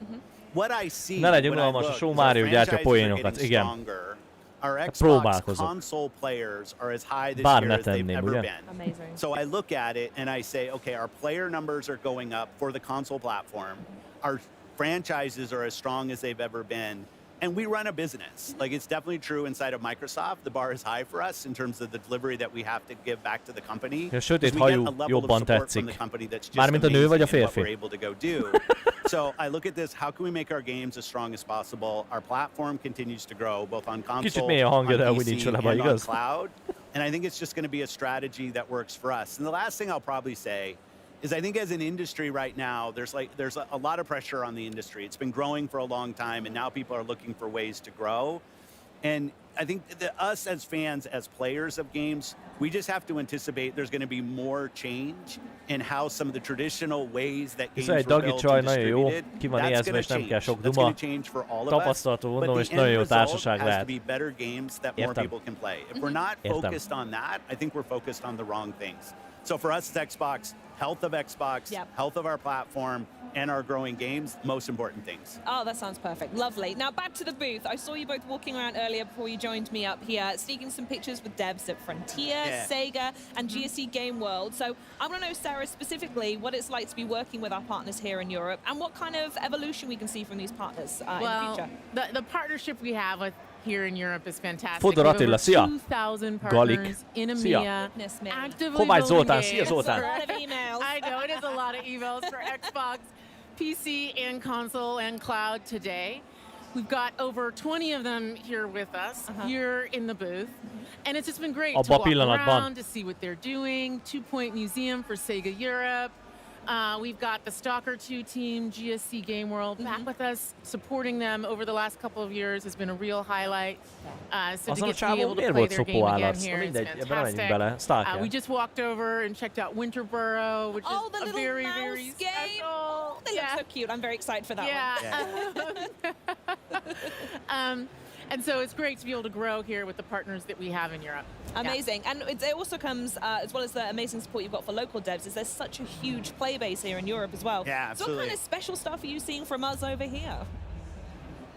What I see Ne legyen when I unalmas, a look show is our Mario gyártja franchises are poénokat, getting igen. stronger. Our Xbox Próbálkozok. console players are as high this Bár year ne as they've tenném, ever ugye? been. Amazing. So I look at it and I say, okay, our player numbers are going up for the console platform. Our franchises are as strong as they've ever been. And we run a business. Like, it's definitely true inside of Microsoft. The bar is high for us in terms of the delivery that we have to give back to the company. A sötét We get hajú a level of jobban support from tetszik. the company that's just Mármint a nő vagy a amazing in what férfi? we're able to go do. So I look at this, how can we make our games as strong as possible? Our platform continues to grow, both on Kicsit console, mély a on hangja, de amúgy nincs PC, vele and baj, on igaz? cloud. And I think it's just going to be a strategy that works for us. And the last thing I'll probably say is I think as an industry right now, there's a lot of pressure on the industry. It's been growing for a long time, and now people are looking for ways to grow. And I think that us as fans, as players of games, we just have to anticipate there's going to be more change in how some of the traditional ways that games were Dagi built csaj and nagyon jó, distributed, ki van that's éhezve, going és to nem kell change. sok That's duma. going to change for all of us. Tapasztalatú mondom, But és the nagyon end jó result társaság has to lehet. be better games that more Értem. people can play. If we're not Értem. focused on that, I think we're focused on the wrong things. So for us as Xbox, health of Xbox, health of our platform, and our growing games, most important things. Oh, that sounds perfect. Lovely. Now back to the booth. I saw you both walking around earlier before you joined me up here, sneaking some pictures with devs at Frontier, Sega, and GSC Game World. So I want to know, Sarah, specifically what it's like to be working with our partners here in Europe, and what kind of evolution we can see from these partners in the future. The partnership we have with here in Europe is fantastic. Fodor We have Attila, over szia! 2,000 Galik, partners in szia! EMEA. Actively Kovács building Zoltán, szia games. Zoltán! A lot of emails. I know, it is a lot of emails for Xbox, PC, and console and cloud today. We've got over 20 of them here with us, here in the booth. And it's just been great to walk around, to see what they're doing. 2 Point Museum for Sega Europe. We've got the Stalker 2 team, GSC Game World, back with us, supporting them over the last couple of years has been a real highlight. So to get to be able to play their game again here is fantastic. We just walked over and checked out Winterboro, which is the a little very, mouse very game. special. They look so cute. I'm very excited for that one. And so it's great to be able to grow here with the partners that we have in Europe. Amazing. And it also comes, as well as the amazing support you've got for local devs, is there's such a huge player base here in Europe as well. Yeah, So absolutely. what kind of special stuff are you seeing from us over here?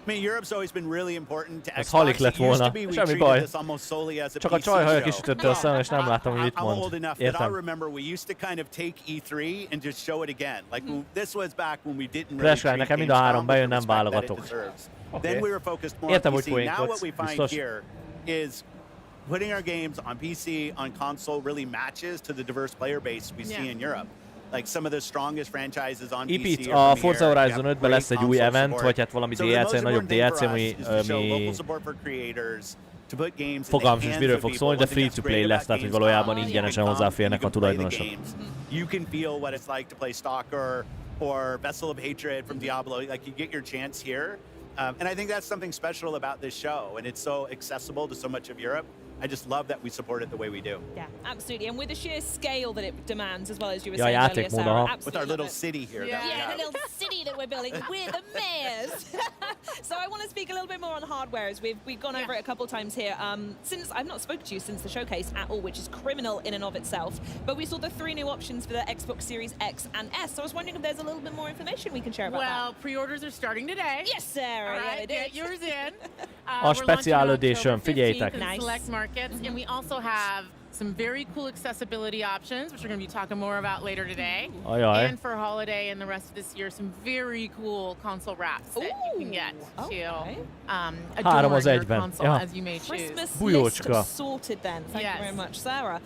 I mean, Europe's always been really important to Ez Xbox. halik lett It used to volna. be we Semmi treated baj. this almost solely as a Csak a PC csaj haja show. kisütötte a szem, és nem láttam, hogy mit I'm old mond. enough that I Értem. remember we used to kind of take E3 and just show it again. Like this was back when we didn't really Flash treat nekem mind a három Gamescom with bejön, the nem respect that it válogatok. deserves. Oké. Then we were focused more Értem, on hogy PC. Now poénkodsz, what we find biztos. here is putting our games on PC, on console really matches to the diverse player base we see in Europe. Like some of the strongest franchises on PC Itt are a from Forza here. Horizon We have 5-ben lesz egy great új console event, support. vagy hát valami So the most DLC, nagyobb important thing DLC, for ami, us is to show local ami support for creators, to put games in the fogalmam sincs, hands miről of fog people. szólni, de One thing that's free-to-play great lesz, about tehát hogy Gamescom valójában is ingyenesen you can come, hozzáférnek you a can play the tulajdonosok. games. You can feel what it's like to play Stalker or Vessel of Hatred from Diablo. Like you get your chance here. And I think that's something special about this show. And it's so accessible to so much of Europe. I just love that we support it the way we do. Yeah, absolutely. And with the sheer scale that it demands, as well as you were Ja, saying earlier, játékmód, Sarah, aha. absolutely With our little love it. city here. that we Yeah, have. the little city that we're building. We're the mayors. So I want to speak a little bit more on hardware, as we've gone over it a couple times here. Since I've not spoken to you since the showcase at all, which is criminal in and of itself, but we saw the 3 new options for the Xbox Series X and S. So I was wondering if there's a little bit more information we can share about Well, pre-orders are starting today. Yes, Sarah. All Yeah, right, they get did. yours in. A special edition, figyeljétek. In select markets, and we also have some very cool accessibility options, which we're going to be talking more about later today. And for holiday and the rest of this year, some very cool console wraps that you can get to adorn your console as you may choose. Christmas list sorted then. Thank you very much, Sarah.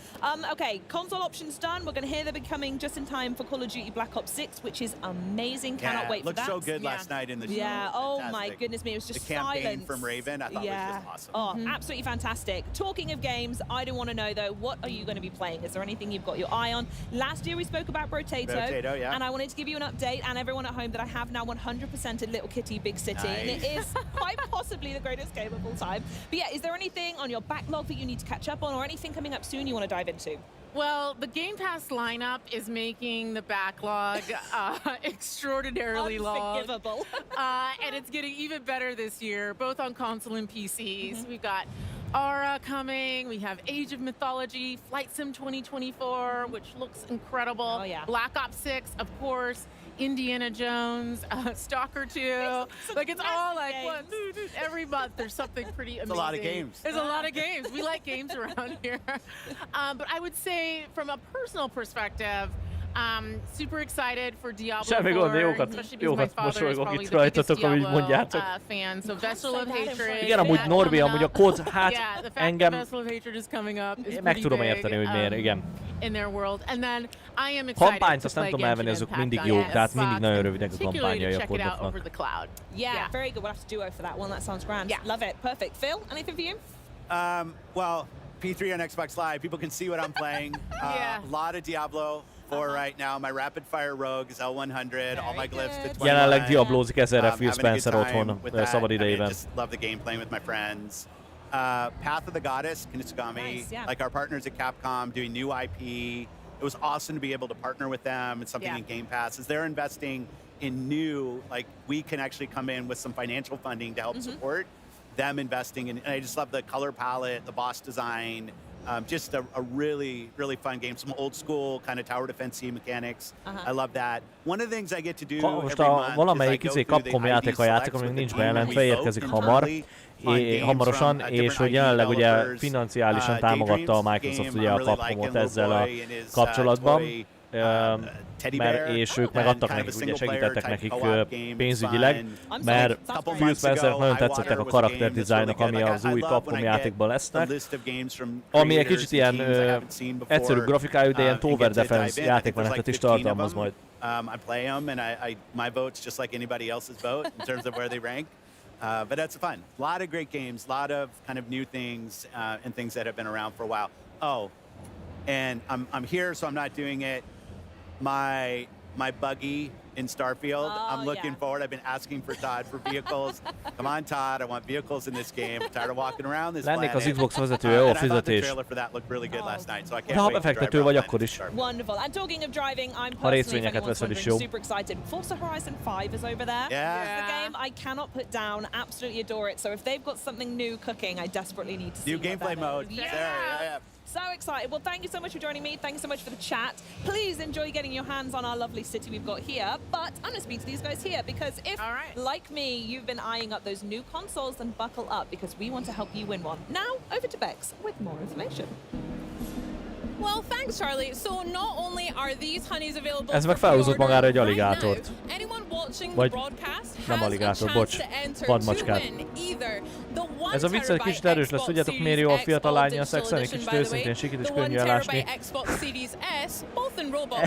Okay, console options done. We're going to hear they're becoming just in time for Call of Duty Black Ops 6, which is amazing. Cannot wait for that. Looked so good last night in the show. Yeah, oh my goodness me, it was just the campaign silence. From Raven, I thought was just awesome. Oh, absolutely fantastic. Talking of games, I do want to know though, what are you going to be playing? Is there anything you've got your eye on? Last year we spoke about Brotato, and I wanted to give you an update, and everyone at home, that I have now 100%ed Little Kitty Big City, and it is quite possibly the greatest game of all time. But yeah, is there anything on your backlog that you need to catch up on, or anything coming up soon you want to dive into? Well, the Game Pass lineup is making the backlog extraordinarily long. Unforgivable. And it's getting even better this year, both on console and PCs. We've got Aura coming, we have Age of Mythology, Flight Sim 2024, which looks incredible. Black Ops 6, of course, Indiana Jones, Stalker 2. Like, it's all like, every month there's something pretty amazing. It's a lot of games. There's a lot of games. We like games around here. But I would say, from a personal perspective, super excited for Diablo 4, especially because my father is probably the biggest Diablo fan. So Vessel of Hatred. Igen, amúgy Norbi, amúgy a kód, hát engem... Vessel of Hatred is coming up. Meg tudom érteni, hogy miért, igen. In their world. And then I am excited kampányt azt nem tudom elvenni, azok mindig jók, tehát mindig nagyon rövidek a kampányai a kódoknak. Yeah, very good. We'll have to duo for that one. That sounds grand. Love it. Perfect. Phil, anything for you? Well, P3 on Xbox Live, people can see what I'm playing. A lot of Diablo 4 right now. My rapid fire rogue is L100. All my glyphs to 21. Jelenleg diablózik ezerre Phil Spencer otthon szabad idejében. Just love the game playing with my friends. Path of the Goddess, Kinesugami, like our partners at Capcom doing new IP. It was awesome to be able to partner with them and something in Game Pass. As they're investing in new, like, we can actually come in with some financial funding to help support them investing in. And I just love the color palette, the boss design. Just a really, really fun game. Some old school kind of tower defense mechanics. I love that. One of the things I get to do every month is I go through the ID select with the game hamarosan, és hogy jelenleg ugye financiálisan támogatta a Microsoft ugye a Capcomot ezzel a kapcsolatban, mert és ők meg adtak nekik, ugye segítettek nekik pénzügyileg, mert Phil Spencernek nagyon tetszettek a karakterdizájnok, ami az új Capcom játékban lesznek, ami egy kicsit ilyen egyszerű grafikájú, de ilyen Tower Defense játékmenetet is tartalmaz majd. I play them, and my vote's just like anybody else's vote in terms of where they rank. But that's fun. A lot of great games, a lot of kind of new things and things that have been around for a while. Oh, and I'm here, so I'm not doing it. My buggy in Starfield. I'm looking forward. I've been asking for Todd for vehicles. Come on, Todd. I want vehicles in this game. I'm tired of walking around this planet. Az Xbox vezetője, jó fizetés. The trailer for that looked really good last night, so I can't wait to drive vagy akkor is. Wonderful. And talking of driving, I'm personally, if anyone's wondering, super excited. Forza Horizon 5 is over there. Yeah. The game I cannot put down. Absolutely adore it. So if they've got something new cooking, I desperately need to see new gameplay mode. Yeah. So excited. Well, thank you so much for joining me. Thank you so much for the chat. Please enjoy getting your hands on our lovely city we've got here. But I'm going to speak to these guys here because if, like me, you've been eyeing up those new consoles, then buckle up because we want to help you win one. Now, over to Bex with more information. Well, thanks, Charlie. So not only are these honeys available Ez meg felhúzott magára egy aligátort. Vagy nem aligátor, bocs, vadmacskát. Ez a vicc egy kicsit erős lesz, tudjátok miért jó a fiatal lányjal szexelni, kicsit őszintén sikít és könnyű elásni.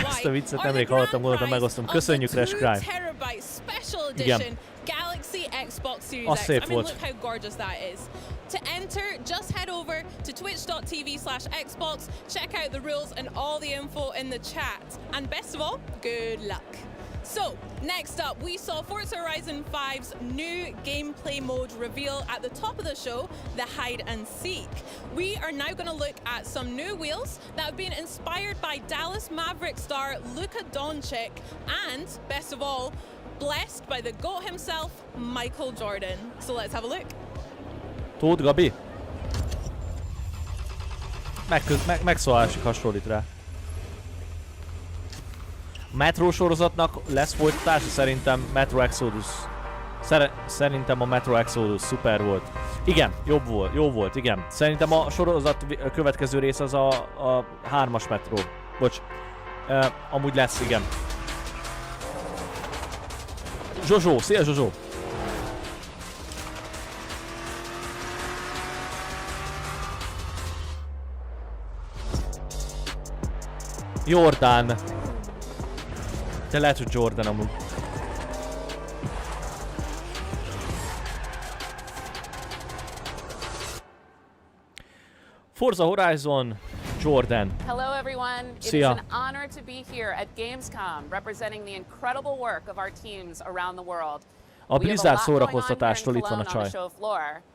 Ezt a viccet nemrég hallottam, gondoltam megosztom. Köszönjük, Crash Crime. Igen. Az szép volt. To enter, just head over to twitch.tv/Xbox, check out the rules and all the info in the chat. And best of all, good luck. So, next up, we saw Forza Horizon 5's new gameplay mode reveal at the top of the show, the hide and seek. We are now going to look at some new wheels that have been inspired by Dallas Maverick star Luka Doncic and, best of all, blessed by the GOAT himself, Michael Jordan. So let's have a look. Tóth Gabi? Megszólásig hasonlít rá. A Metro sorozatnak lesz folytatása, szerintem Metro Exodus Szerintem a Metro Exodus szuper volt. Igen, jó volt, igen. Szerintem a sorozat következő rész az a 3-as Metro. Bocs. Amúgy lesz, igen. Zsozsó, szia Zsozsó! Jordan. De lehet, hogy Jordan amúgy. Forza Horizon, Jordan. Hello everyone. It is an honor to be here at Gamescom representing the incredible work of our teams around the world. A Blizzard szórakoztatástól itt van a csaj.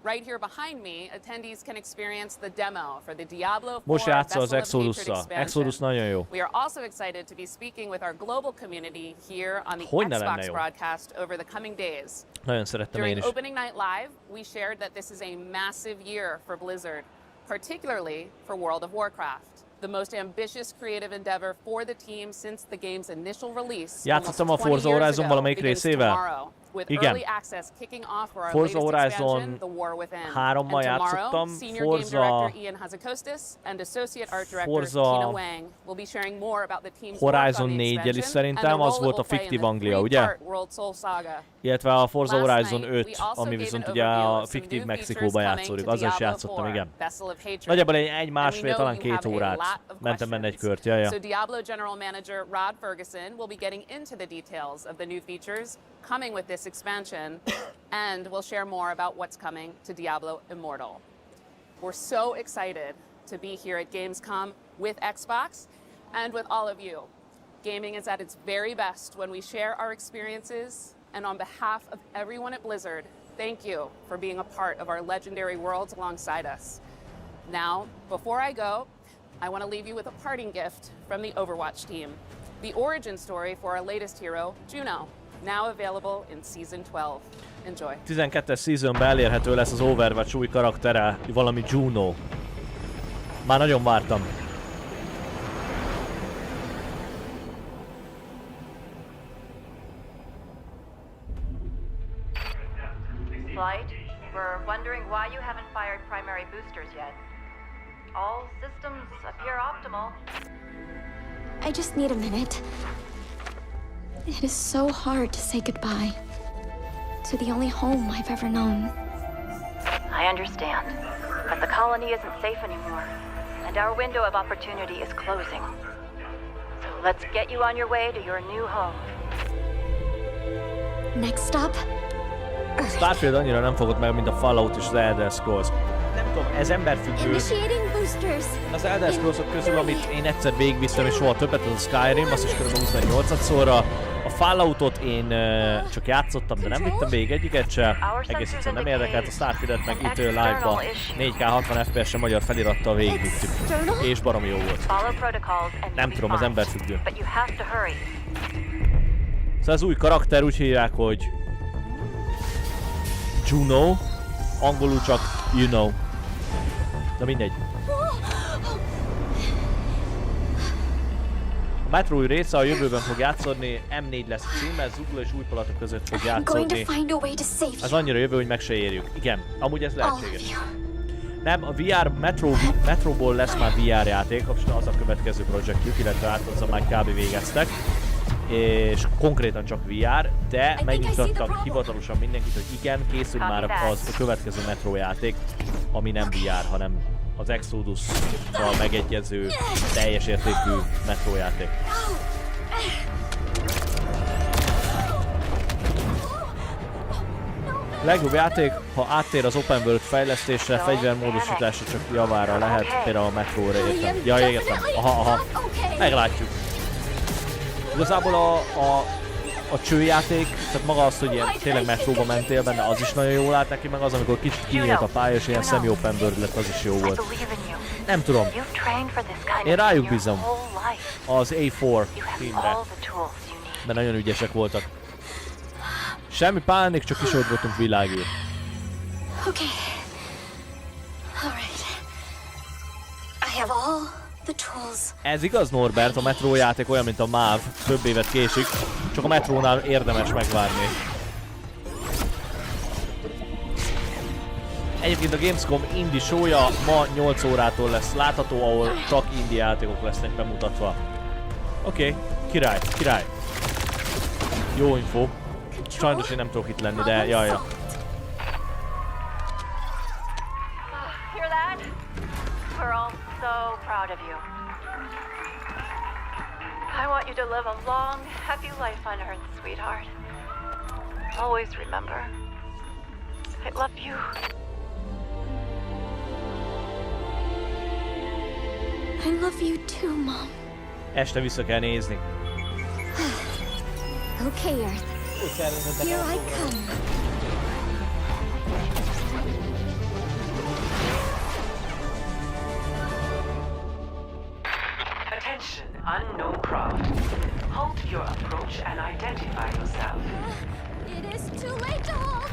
Right here behind me, attendees can experience the demo for the Diablo 4 Most játszol az Exodus-szal. Exodus nagyon jó. We are also excited to be speaking with our global community here on the Xbox broadcast over the coming days. Nagyon szerettem én is. During opening night live, we shared that this is a massive year for Blizzard, particularly for World of Warcraft. The most ambitious creative endeavor for the team since the game's initial release. Játszottam a Forza Horizon valamelyik részével? Igen. Forza Horizon 3-mal játszottam. Forza Horizon 4-jel is szerintem, az volt a Fiktív Anglia, ugye? Illetve a Forza Horizon 5, ami viszont ugye a Fiktív Mexikóban játszódik, azzal is játszottam, igen. Nagyjából egy másfél, talán 2 órát mentem benne egy kört, jaja. So Diablo General Manager Rod Ferguson will be getting into the details of the new features coming with this expansion, and we'll share more about what's coming to Diablo Immortal. We're so excited to be here at Gamescom with Xbox and with all of you. Gaming is at its very best when we share our experiences, and on behalf of everyone at Blizzard, thank you for being a part of our legendary worlds alongside us. Now, before I go, I want to leave you with a parting gift from the Overwatch team. The origin story for our latest hero, JUNO, now available in Season 12. Enjoy. 12-es seasonben elérhető lesz az Overwatch új karaktere, valami JUNO. Már nagyon vártam. Flight, we're wondering why you haven't fired primary boosters yet. All systems appear optimal. I just need a minute. It is so hard to say goodbye to the only home I've ever known. I understand, but the colony isn't safe anymore, and our window of opportunity is closing. So let's get you on your way to your new home. Next stop? Starfield annyira nem fogott meg, mint a Fallout és az Elder Scrolls. Nem tudom, ez emberfüggő. Az Elder Scrolls-ok közül, amit én egyszer végigvittem és soha többet, az a Skyrim, azt is kb. 28-szorra. A Falloutot én csak játszottam, de nem vittem végig egyiket se. Egész egyszerűen nem érdekelt, a Starfieldet meg itt live-ba 4K 60 FPS-en magyar felirattal végigvittük. És baromi jó volt. Nem tudom, az emberfüggő. Szóval az új karakter úgy hívják, hogy JUNO, angolul csak you know. De mindegy. A Metro új része a jövőben fog játszódni, M4 lesz a címe, Zugló és Újpalota között fog játszódni. Ez annyira jövő, hogy meg se érjük. Igen, amúgy ez lehetséges. Nem, a VR Metroból lesz már VR játék, az a következő projektjük, illetve hát azzal már kb. Végeztek. És konkrétan csak VR, de megnyugtattak hivatalosan mindenkit, hogy igen, készül már az a következő Metro játék, ami nem VR, hanem az Exodus-val megegyező, teljes értékű Metro játék. Legjobb játék, ha áttér az Open World fejlesztésre, fegyvermódosításra csak javára lehet, például a Metro-ra értem. Ja, értem. Aha. Meglátjuk. Igazából a csőjáték, tehát maga az, hogy ilyen tényleg metróba mentél benne, az is nagyon jól állt neki, meg az, amikor kicsit kinyílt a pálya, és ilyen semi-open world lett, az is jó volt. Nem tudom. Én rájuk bízom. Az A4 teamre. De nagyon ügyesek voltak. Semmi pánik, csak kisodrottunk világért. Okay. All right. I have all the tools. Ez igaz, Norbert, a Metro játék olyan, mint a MAV, több évet késik, csak a Metrónál érdemes megvárni. Egyébként a Gamescom indie show-ja ma 8 órától lesz látható, ahol csak indie játékok lesznek bemutatva. Oké, király, király. Jó info. Sajnos én nem tudok itt lenni, de jaj. Hear that? We're all so proud of you. I want you to live a long, happy life on Earth, sweetheart. Always remember, I love you. I love you too, Mom. Este vissza kell nézni. Okay, Earth. Here I come. Attention, unknown craft. Halt your approach and identify yourself. It is too late to halt.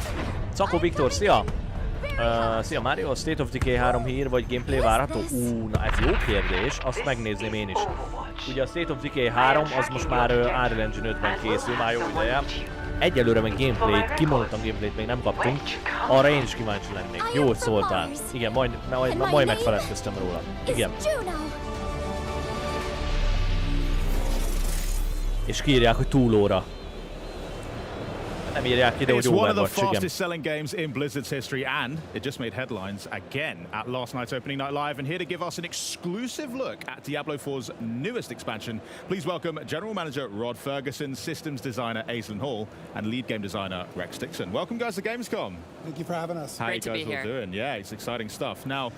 Szakó Viktor, szia! Szia Mario, State of Decay 3 hír vagy gameplay várható? Na ez jó kérdés, azt megnézném én is. Ugye a State of Decay 3 az most már Unreal Engine 5-ben készül, már jó ideje. Egyelőre meg gameplayt, kimondottan gameplayt még nem kaptunk. Arra én is kíváncsi lennék. Jó, hogy szóltál. Igen, majd megfeledkeztem róla. Igen. És kiírják, hogy túlóra. It's one of the fastest selling games in Blizzard's history, and it just made headlines again at last night's opening night live. And here to give us an exclusive look at Diablo 4's newest expansion, please welcome General Manager Rod Ferguson, Systems Designer Aislinn Hall, and Lead Game Designer Rex Dixon. Welcome, guys, to Gamescom. Thank you for having us. How you guys all doing? Yeah, it's exciting stuff. Now,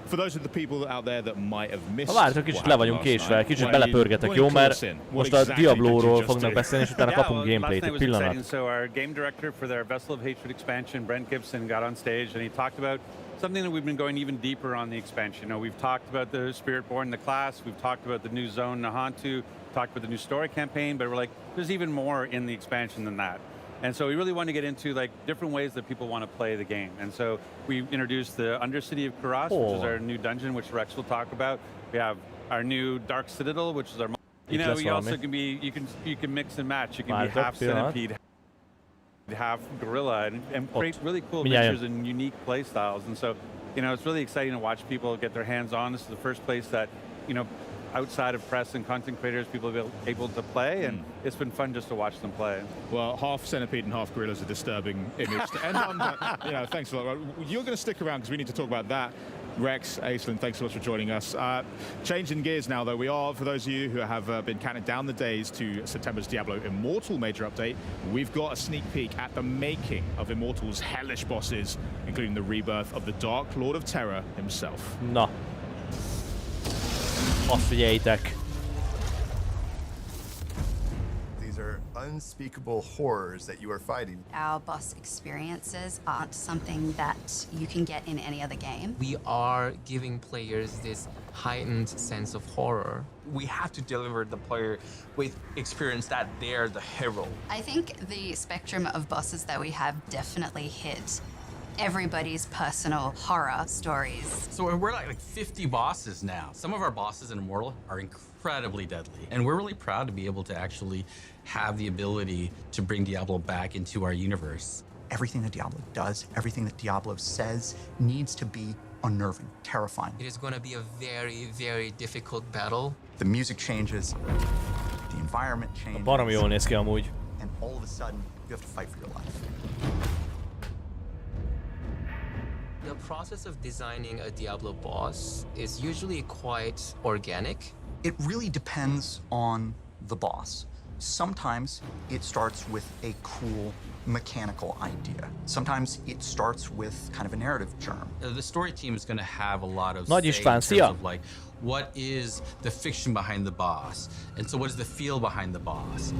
for those of the people out there that might have missed, várjátok, kicsit le vagyunk késve, kicsit belepörgetek, jó? Mert most a Diablóról fognak beszélni, és utána kapunk gameplayt, egy pillanat. Game director for their Vessel of Hatred expansion, Brent Gibson, got on stage and he talked about something that we've been going even deeper on the expansion. You know, we've talked about the Spiritborn, the class, we've talked about the new zone, Nahantu, talked about the new story campaign, but we're like, there's even more in the expansion than that. And so we really want to get into like different ways that people want to play the game. And so we introduced the Undercity of Kuras, which is our new dungeon, which Rex will talk about. We have our new Dark Citadel, which is our, you know, you also can be, you can mix and match. You can be half centipede, half gorilla, and create really cool mixtures and unique play styles. And so, you know, it's really exciting to watch people get their hands on. This is the first place that, you know, outside of press and content creators, people have been able to play, and it's been fun just to watch them play. Well, half centipede and half gorilla is a disturbing image to end on, but, you know, thanks a lot. You're going to stick around because we need to talk about that. Rex, Aislinn, thanks so much for joining us. Changing gears now, though, we are, for those of you who have been counting down the days to September's Diablo Immortal major update, we've got a sneak peek at the making of Immortal's hellish bosses, including the rebirth of the Dark Lord of Terror himself. Na. Azt figyeljétek. Unspeakable horrors that you are fighting. Our boss experiences aren't something that you can get in any other game. We are giving players this heightened sense of horror. We have to deliver the player with experience that they're the hero. I think the spectrum of bosses that we have definitely hit everybody's personal horror stories. So we're like 50 bosses now. Some of our bosses in Immortal are incredibly deadly. And we're really proud to be able to actually have the ability to bring Diablo back into our universe. Everything that Diablo does, everything that Diablo says needs to be unnerving, terrifying. It is going to be a very, very difficult battle. The music changes, the environment changes. Baromi jól néz ki amúgy. And all of a sudden, you have to fight for your life. The process of designing a Diablo boss is usually quite organic. It really depends on the boss. Sometimes it starts with a cool mechanical idea. Sometimes it starts with kind of a narrative germ. The story team is going to have a lot of Nagy István, szia! Of like, what is the fiction behind the boss? And so what is the feel behind the boss?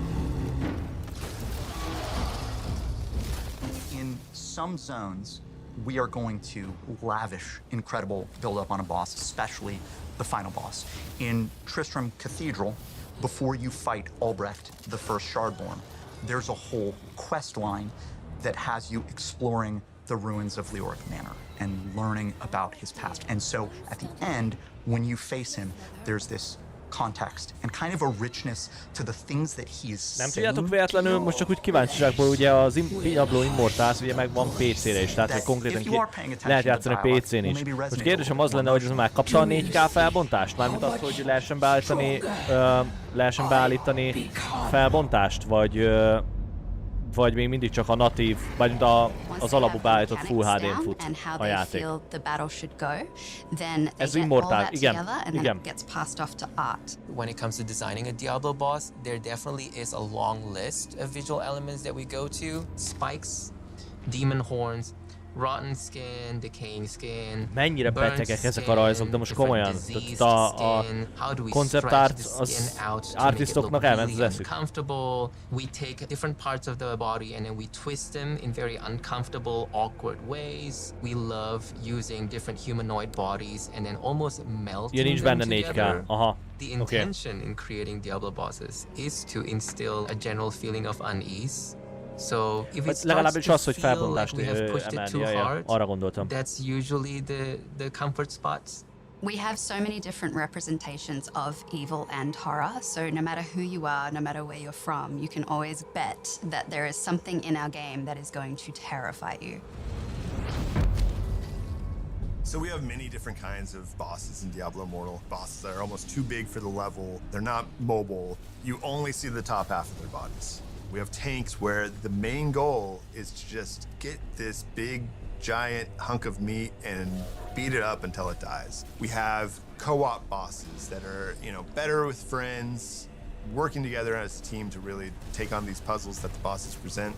In some zones, we are going to lavish incredible build-up on a boss, especially the final boss. In Tristram Cathedral, before you fight Albrecht, the first Shardborn, there's a whole quest line that has you exploring the ruins of Leoric Manor and learning about his past. And so at the end, when you face him, there's this context and kind of a richness to the things that he is Nem saying. tudjátok véletlenül, most csak úgy kíváncsiságból, ugye az Diablo Immortals ugye megvan PC-re is, tehát konkrétan lehet játszani PC-n is. Most kérdésem az lenne, hogy ez már kapta a 4K felbontást? Mármint azt, hogy lehessen beállítani felbontást, vagy még mindig csak a natív, vagy az alapú beállított Full HD-n fut a játék. Ez Immortal, igen. When it comes to designing a Diablo boss, there definitely is a long list of visual elements that we go to. Spikes, demon horns, rotten skin, decaying skin. Mennyire betegek ezek a rajzok, de most komolyan. A concept art az artistoknak elment az eszük. We take different parts of the body and then we twist them in very uncomfortable, awkward ways. We love using different humanoid bodies and then almost melting them together. The intention in creating Diablo bosses is to instill a general feeling of unease. So if it starts to feel like we have pushed it too hard, that's usually the comfort spots. We have so many different representations of evil and horror, so no matter who you are, no matter where you're from, you can always bet that there is something in our game that is going to terrify you. So we have many different kinds of bosses in Diablo Immortal. Bosses that are almost too big for the level. They're not mobile. You only see the top half of their bodies. We have tanks where the main goal is to just get this big, giant hunk of meat and beat it up until it dies. We have co-op bosses that are, better with friends, working together as a team to really take on these puzzles that the bosses present.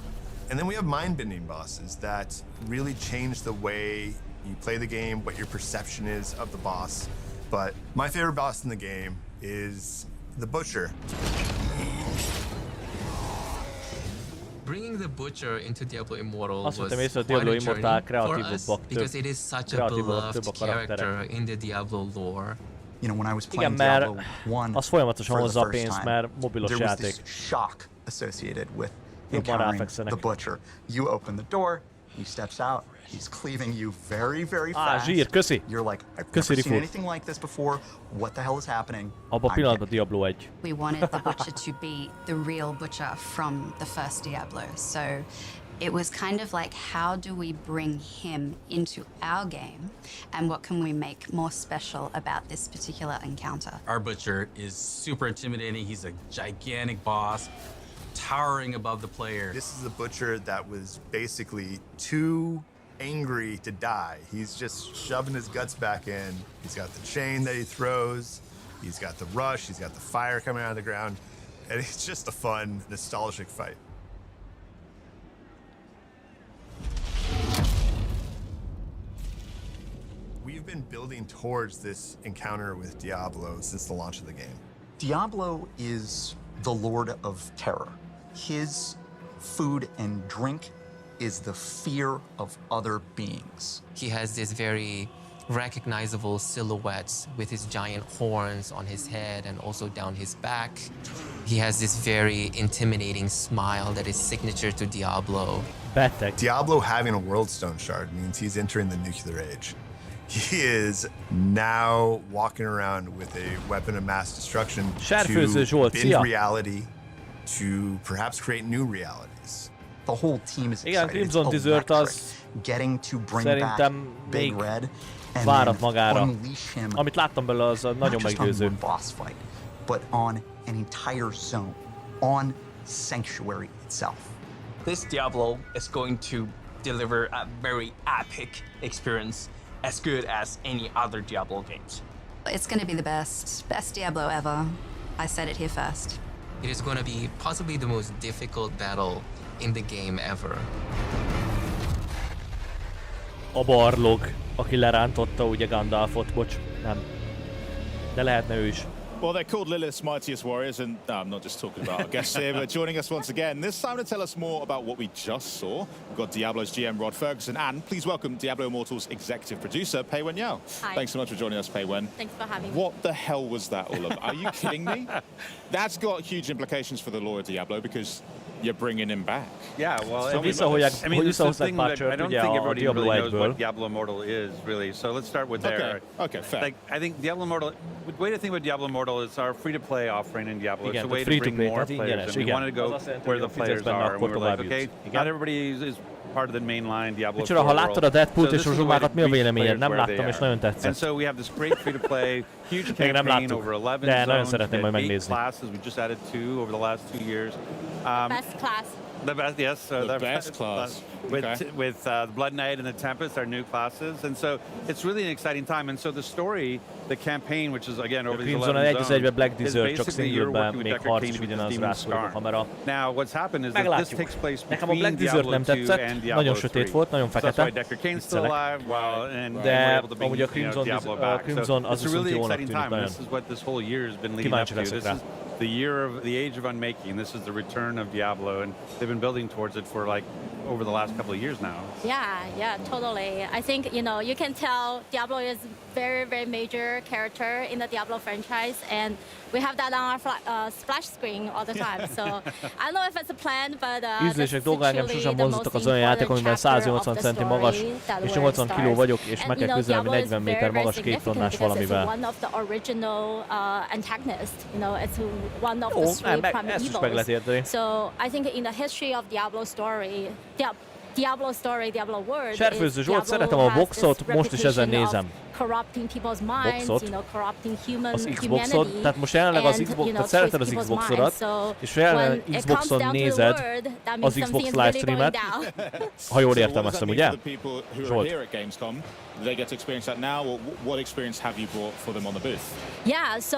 And then we have mind-bending bosses that really change the way you play the game, what your perception is of the boss. But my favorite boss in the game is the Butcher. Bringing the Butcher into Diablo Immortal was quite a journey for us because it is such a beloved character in the Diablo lore. When I was playing Diablo 1 az folyamatosan for hozza the a first pénzt, time, mert mobilos there was játék. this shock associated with encountering the Butcher. You open the door, he steps out, he's cleaving you very, very fast. Zsír, köszi. You're like, I've never seen anything like this before. What the hell is happening? Abban a pillanatban Diablo 1. We wanted the Butcher to be the real Butcher from the first Diablo, so it was kind of like, how do we bring him into our game, and what can we make more special about this particular encounter? Our Butcher is super intimidating. He's a gigantic boss, towering above the player. This is a Butcher that was basically too angry to die. He's just shoving his guts back in. He's got the chain that he throws. He's got the rush. He's got the fire coming out of the ground. And it's just a fun, nostalgic fight. We've been building towards this encounter with Diablo since the launch of the game. Diablo is the Lord of Terror. His food and drink is the fear of other beings. He has this very recognizable silhouette with his giant horns on his head and also down his back. He has this very intimidating smile that is signature to Diablo. Diablo having a World Stone shard means he's entering the nuclear age. He is now walking around with a weapon of mass destruction to bend reality, to perhaps create new realities. The whole team is excited. Crimson Desert az getting to bring szerintem back Big Red and várat magára. unleash him. Amit láttam belőle, az nagyon meggyőző. Not just on one boss fight, but on an entire zone, on Sanctuary itself. This Diablo is going to deliver a very epic experience, as good as any other Diablo games. It's going to be the best Diablo ever. I said it here first. It is going to be possibly the most difficult battle in the game ever. A barlog, aki lerántotta ugye Gandalfot, bocs, nem. De lehetne ő is. Well, they're called Lilith's Mightiest Warriors, and no, I'm not just talking about our guests here, but joining us once again, this time to tell us more about what we just saw. We've got Diablo's GM, Rod Ferguson, and please welcome Diablo Immortal's executive producer, Pei Wen Yao. Hi. Thanks so much for joining us, Pei Wen. Thanks for having me. What the hell was that all about? Are you kidding me? That's got huge implications for the lore of Diablo, because you're bringing him back. Yeah, well, Szóval visszahozzák Patcher, I don't ugye think a everybody Diablo really knows 1-ből. what Diablo Immortal is, really. So let's start with there. Okay, fair. Like, I think Diablo Immortal, the way to think about Diablo Immortal is our free-to-play offering in Diablo. Igen, it's a way to free to bring play, more tehát players. ingyenes, And we igen. wanted to go Az azt jelenti, where hogy the ha players fizetsz benne, are. And we akkor were like, tovább okay, jutsz. not everybody is part of the mainline Diablo 4 Micsoda, ha láttad a Deadpoolt és So this is a way Rozsomákat, to mi a reach véleményed? players Nem where they láttam, és are. nagyon tetszett. And so we have this great free-to-play, huge Még nem campaign láttuk, over 11 de nagyon zones, szeretném majd 8 megnézni. classes. We just added 2 over the last 2 years. Best class. The best, yes. The best class. With the Blood Knight and the Tempest, our new classes. And so it's really an exciting time. And so the story, the campaign, which is again over these 11 Crimson zones, 1-1 Black is Desert, csak basically you're singleben working with még Deckard harc Cain is with ugyanaz, Demon rászól a Scar. kamera. Now what's happened is that this Meglátjuk. takes place Nekem a between Black Desert Diablo nem 2 tetszett, and Diablo nagyon 3. sötét volt, nagyon So that's fekete. why Deckard Cain's still alive, and De we're able to bring amúgy a Crimson, Diablo back. Crimson az it's a viszont really jónak exciting tűnik time. nagyon. This is what this whole year has been leading up Kíváncsi to. leszek This rá. is the age of unmaking. This is the return of Diablo, and they've been building towards it for like over the last couple of years now. Yeah, totally. I think, you can tell Diablo is very, very major character in the Diablo franchise, and we have that on our splash screen all the time. So I don't know if it's a plan, but Ízlések dolga engem sosem mozdultak az olyan játék, amiben 180 centi magas és 80 kiló vagyok, és meg kell közelni 40 méter magas 2 tonnás valamivel. One of the original antagonists, it's one of Ó, the three prime ezt is meg lehet evils. érteni. So I think in the history of Diablo story, Diablo world, Serfőző Zsolt, szeretem a boxot, most is ezen nézem. Corrupting people's minds, Boxot? Corrupting Az Xboxot, tehát most jelenleg az Xbox, tehát szereted az Xboxodat, és jelenleg Xboxon nézed az Xbox livestreamet, ha jól értelmeztem, ugye? Zsolt. Do they get to experience that now, or what experience have you brought for them on the booth? Yeah, so,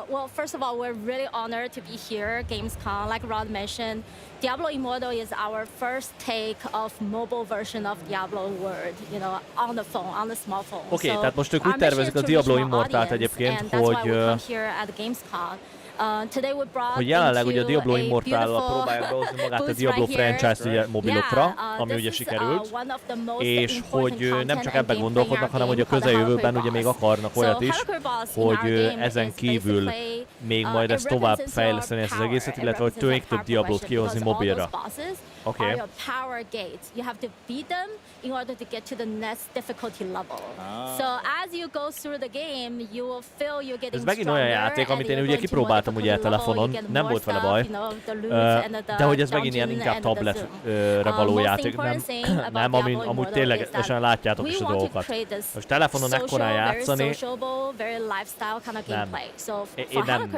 well, first of all, we're really honored to be here at GAMESCOM. Like Rod mentioned, Diablo Immortal is our first take of mobile version of Diablo World, on the phone, on the smartphone. Oké, tehát most ők úgy tervezik a Diablo Immortalt egyébként, hogy jelenleg ugye a Diablo Immortallal próbálják behozni magát a Diablo franchise-t ugye mobilokra, ami ugye sikerült, és hogy nem csak ebben gondolkodnak, hanem hogy a közeljövőben ugye még akarnak olyat is, hogy ezen kívül még majd ezt tovább fejleszteni ezt az egészet, illetve hogy még több Diablót kihozni mobilra. Okay. Are your power gates. You have to beat them in order to get to the next difficulty level. So as you go through the game, you will feel you're getting ez megint olyan játék, amit én ugye kipróbáltam ugye telefonon, nem volt vele baj, de hogy ez megint ilyen inkább tabletre való játék, nem amúgy ténylegesen látjátok is a dolgokat. Most telefonon ekkorán játszani, nem.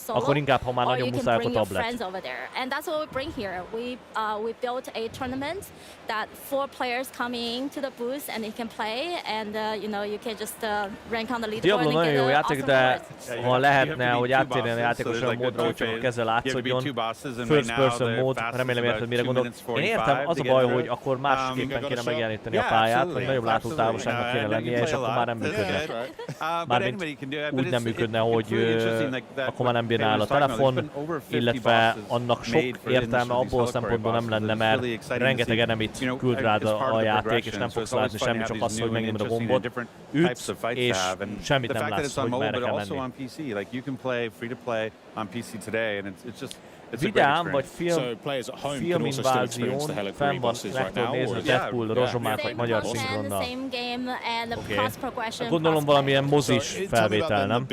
Akkor inkább, ha már nagyon muszáj, akkor tablet. And that's what we bring here. We built a tournament that 4 players coming to the booth and they can play, and you can just rank on the leaderboard. Diablo nagyon jó játék, de ha lehetne, hogy áttérjen a játékos olyan módra, hogy csak a keze látszódjon, first person mód, remélem érted, mire gondolok. Én értem, az a baj, hogy akkor másképpen kéne megjeleníteni a pályát, vagy nagyobb látótávolságnak kéne lennie, és akkor már nem működne. Mármint úgy nem működne, hogy akkor már nem bírná el a telefon, illetve annak sok értelme abból a szempontból nem lenne, mert rengeteg enemit küld rád a játék, és nem fogsz látni semmit, csak azt, hogy megnyomod a gombot, ütsz, és semmit nem látsz, hogy merre kell menni. Videán vagy filminvázión fenn van, meg tudod nézni a Deadpool, Rozsomát vagy magyar szinkronnal. Oké. Gondolom valamilyen mozis felvétel, nem?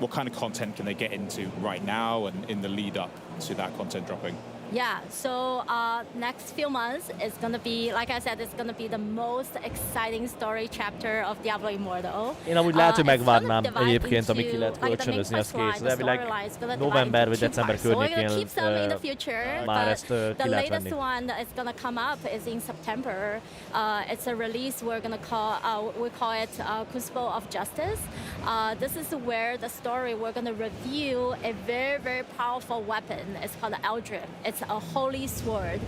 What kind of content can they get into right now and in the lead up to that content dropping? Yeah, so next few months it's gonna be, like I said, it's gonna be the most exciting story chapter of Diablo Immortal. Én amúgy lehet, hogy megvárnám egyébként, amíg ki lehet kölcsönözni, az kész. De elvileg november vagy december környékén már ezt ki lehet venni. The latest one that is gonna come up is in September. It's a release we're gonna we call it Crucible of Justice. This is where the story we're gonna review a very, very powerful weapon. It's called the Eldrim. It's a holy sword,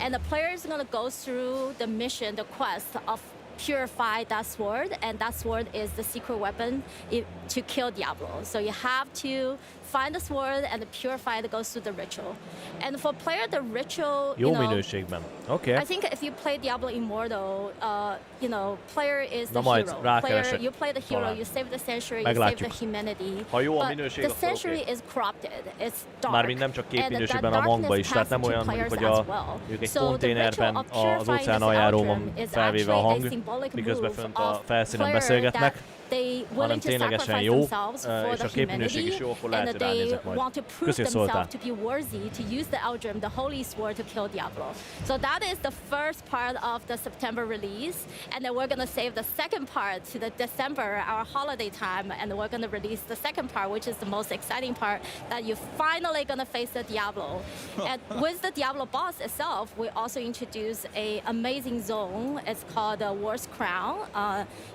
and the player is going to go through the mission, the quest of purify that sword, and that sword is the secret weapon to kill Diablo. So you have to find the sword and purify it goes through the ritual. And for player, the ritual, Jó minőségben. Okay. I think if you play Diablo Immortal, you know, player is the majd hero. rákeresek. You play the hero, Talán. you save the century, you Meglátjuk. save the humanity. Ha jó a But minőség, the akkor century oké. is corrupted. It's dark. Mármint nem csak képminőségben, a hangban is. Tehát nem olyan, mondjuk, hogy mondjuk egy konténerben az óceán aljáról van felvéve a hang, miközben fönt a felszínen beszélgetnek, hanem ténylegesen jó, és a képminőség is jó, akkor lehet, hogy ránézek majd. Köszi, szóltál. To be worthy to use the Eldrim, the holy sword, to kill Diablo. So that is the first part of the September release, and then we're gonna save the second part to the December, our holiday time, and we're gonna release the second part, which is the most exciting part, that you're finally gonna face the Diablo. And with the Diablo boss itself, we also introduce a amazing zone. It's called the War's Crown.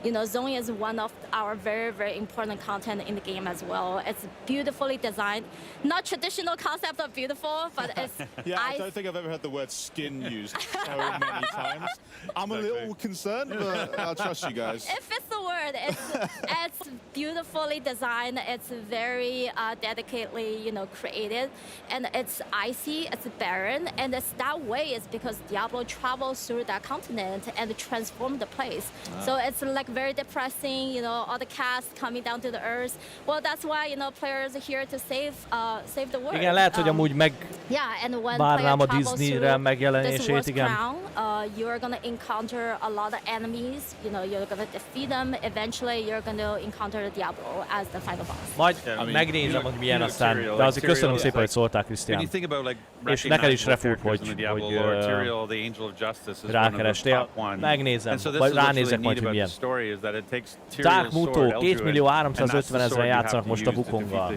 You know, zone is one of our very, very important content in the game as well. It's beautifully designed. Not traditional concept of beautiful, but it's... I don't think I've ever heard the word skin used so many times. I'm a little concerned, but I'll trust you guys. It fits the word. It's beautifully designed. It's very dedicatedly, you know, created. And it's icy, it's barren. And it's that way is because Diablo travels through that continent and transforms the place. So it's like very depressing, you know, all the cast coming down to the earth. Well, that's why, you know, players are here to save the world. Igen, lehet, hogy amúgy várnám a Disney-re megjelenését, igen. You're gonna encounter a lot of enemies. You know, you're gonna defeat them. Eventually, you're gonna encounter the Diablo as the final boss. Majd megnézem, hogy milyen aztán, de azért köszönöm szépen, hogy szóltál, Krisztián. És neked is refut, hogy rákerestél. Megnézem, vagy ránézek majd, hogy milyen. Dark Muto, 2.350.000 játszanak most a Wukonggal.